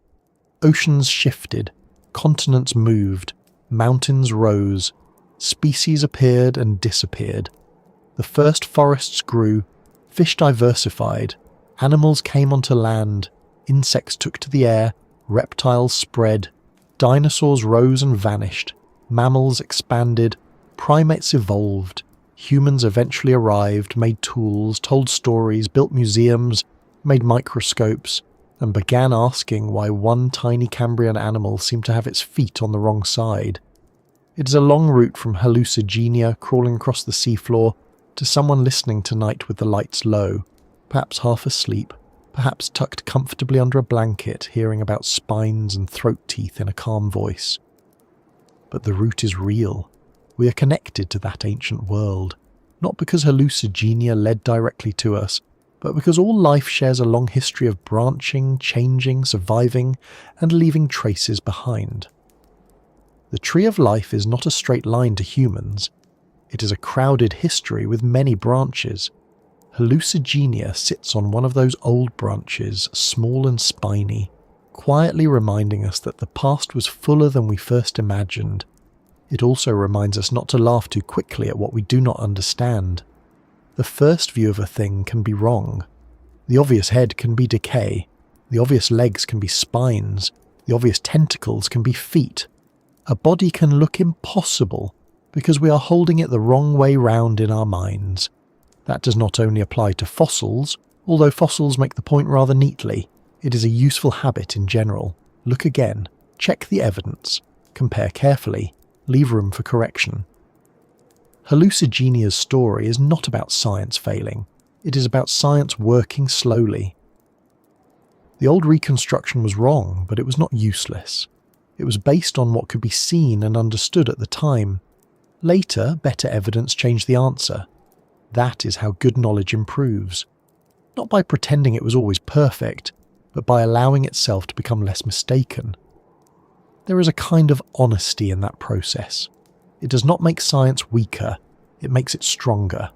Oceans shifted, continents moved, mountains rose, species appeared and disappeared. The first forests grew, fish diversified, animals came onto land, insects took to the air, reptiles spread, dinosaurs rose and vanished, mammals expanded, primates evolved, humans eventually arrived, made tools, told stories, built museums, made microscopes, and began asking why one tiny Cambrian animal seemed to have its feet on the wrong side. It is a long route from Hallucigenia crawling across the seafloor to someone listening tonight with the lights low, perhaps half asleep, perhaps tucked comfortably under a blanket, hearing about spines and throat teeth in a calm voice. But the route is real. We are connected to that ancient world, not because Hallucigenia led directly to us, but because all life shares a long history of branching, changing, surviving, and leaving traces behind. The tree of life is not a straight line to humans. It is a crowded history with many branches. Hallucigenia sits on one of those old branches, small and spiny, quietly reminding us that the past was fuller than we first imagined. It also reminds us not to laugh too quickly at what we do not understand. The first view of a thing can be wrong. The obvious head can be decay. The obvious legs can be spines. The obvious tentacles can be feet. A body can look impossible because we are holding it the wrong way round in our minds. That does not only apply to fossils, although fossils make the point rather neatly. It is a useful habit in general. Look again, check the evidence, compare carefully, leave room for correction. Hallucigenia's story is not about science failing. It is about science working slowly. The old reconstruction was wrong, but it was not useless. It was based on what could be seen and understood at the time. Later, better evidence changed the answer. That is how good knowledge improves. Not by pretending it was always perfect, but by allowing itself to become less mistaken. There is a kind of honesty in that process. It does not make science weaker, it makes it stronger.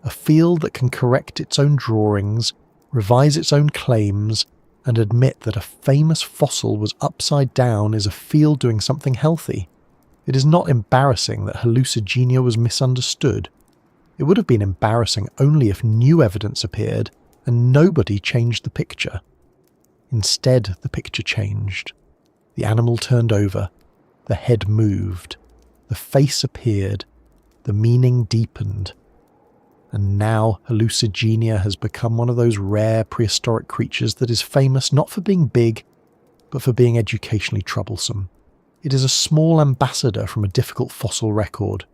A field that can correct its own drawings, revise its own claims, and admit that a famous fossil was upside down is a field doing something healthy. It is not embarrassing that Hallucigenia was misunderstood. It would have been embarrassing only if new evidence appeared and nobody changed the picture. Instead, the picture changed. The animal turned over, the head moved, the face appeared, the meaning deepened. And now Hallucigenia has become one of those rare prehistoric creatures that is famous not for being big, but for being educationally troublesome. It is a small ambassador from a difficult fossil record.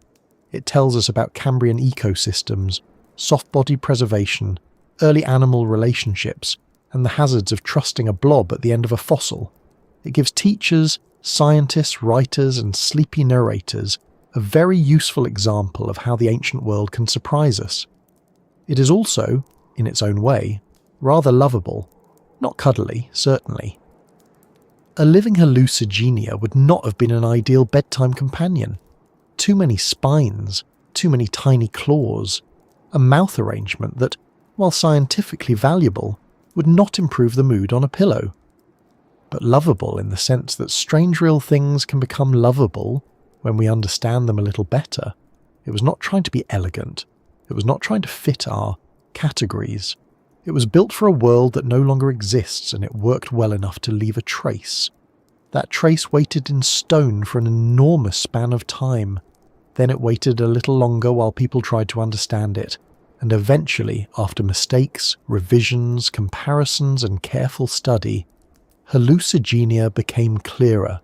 It tells us about Cambrian ecosystems, soft body preservation, early animal relationships, and the hazards of trusting a blob at the end of a fossil. It gives teachers, scientists, writers, and sleepy narrators a very useful example of how the ancient world can surprise us. It is also, in its own way, rather lovable. Not cuddly, certainly. A living Hallucigenia would not have been an ideal bedtime companion. Too many spines, too many tiny claws, a mouth arrangement that, while scientifically valuable, would not improve the mood on a pillow. But lovable in the sense that strange real things can become lovable when we understand them a little better. It was not trying to be elegant. It was not trying to fit our categories. It was built for a world that no longer exists, and it worked well enough to leave a trace. That trace waited in stone for an enormous span of time. Then it waited a little longer while people tried to understand it, and eventually, after mistakes, revisions, comparisons, and careful study, Hallucigenia became clearer.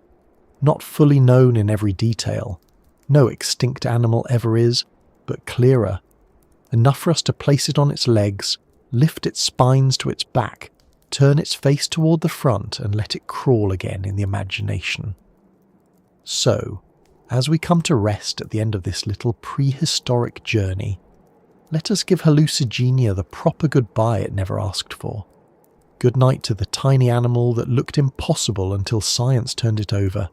Not fully known in every detail. No extinct animal ever is, but clearer. Enough for us to place it on its legs, lift its spines to its back, turn its face toward the front and let it crawl again in the imagination. So, As we come to rest at the end of this little prehistoric journey, let us give Hallucigenia the proper goodbye it never asked for. Good night to the tiny animal that looked impossible until science turned it over.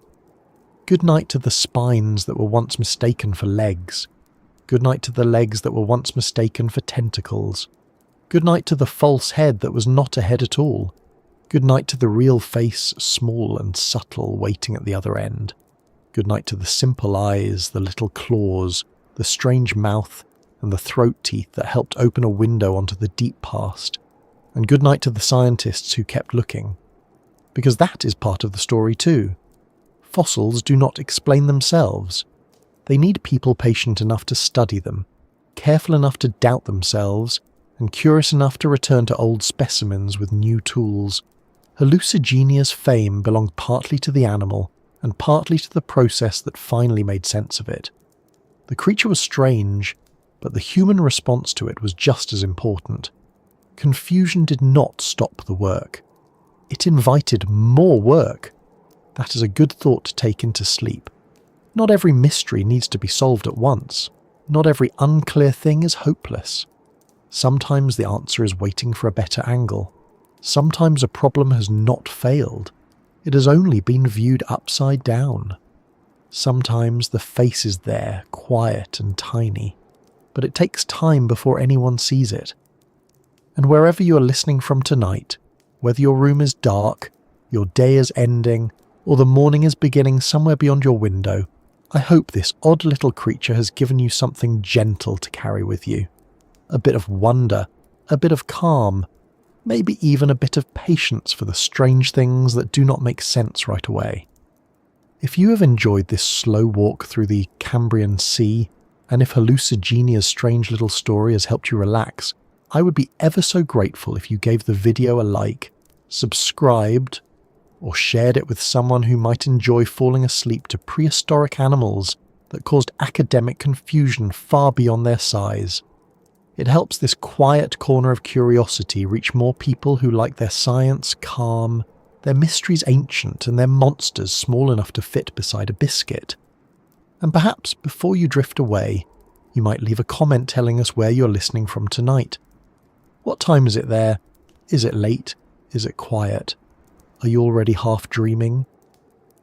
Good night to the spines that were once mistaken for legs. Good night to the legs that were once mistaken for tentacles. Good night to the false head that was not a head at all. Good night to the real face, small and subtle, waiting at the other end. Good night to the simple eyes, the little claws, the strange mouth, and the throat teeth that helped open a window onto the deep past. And good night to the scientists who kept looking. Because that is part of the story too. Fossils do not explain themselves. They need people patient enough to study them, careful enough to doubt themselves, and curious enough to return to old specimens with new tools. Hallucigenia's fame belonged partly to the animal, and partly to the process that finally made sense of it. The creature was strange, but the human response to it was just as important. Confusion did not stop the work. It invited more work. That is a good thought to take into sleep. Not every mystery needs to be solved at once. Not every unclear thing is hopeless. Sometimes the answer is waiting for a better angle. Sometimes a problem has not failed. It has only been viewed upside down. Sometimes the face is there, quiet and tiny, but it takes time before anyone sees it. And wherever you are listening from tonight, whether your room is dark, your day is ending, or the morning is beginning somewhere beyond your window, I hope this odd little creature has given you something gentle to carry with you. A bit of wonder, a bit of calm, maybe even a bit of patience for the strange things that do not make sense right away. If you have enjoyed this slow walk through the Cambrian Sea, and if Hallucigenia's strange little story has helped you relax, I would be ever so grateful if you gave the video a like, subscribed, or shared it with someone who might enjoy falling asleep to prehistoric animals that caused academic confusion far beyond their size. It helps this quiet corner of curiosity reach more people who like their science calm, their mysteries ancient, and their monsters small enough to fit beside a biscuit. And perhaps before you drift away, you might leave a comment telling us where you're listening from tonight. What time is it there? Is it late? Is it quiet? Are you already half dreaming?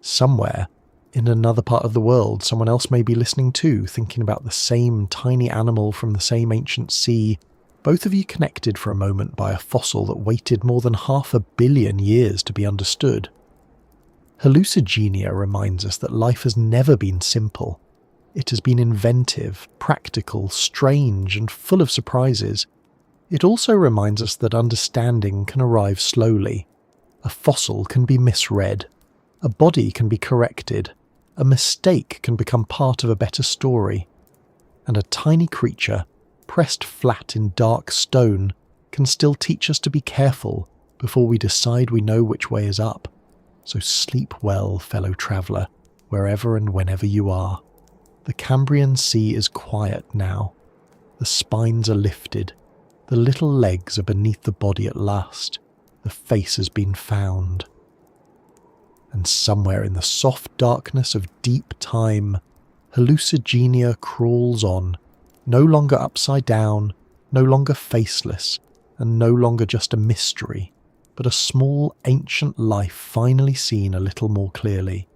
Somewhere, in another part of the world, someone else may be listening too, thinking about the same tiny animal from the same ancient sea, both of you connected for a moment by a fossil that waited more than 500 million years to be understood. Hallucigenia reminds us that life has never been simple. It has been inventive, practical, strange, and full of surprises. It also reminds us that understanding can arrive slowly. A fossil can be misread. A body can be corrected. A mistake can become part of a better story. And a tiny creature, pressed flat in dark stone, can still teach us to be careful before we decide we know which way is up. So sleep well, fellow traveller, wherever and whenever you are. The Cambrian Sea is quiet now. The spines are lifted. The little legs are beneath the body at last. The face has been found. And somewhere in the soft darkness of deep time, Hallucigenia crawls on, no longer upside down, no longer faceless, and no longer just a mystery, but a small ancient life finally seen a little more clearly.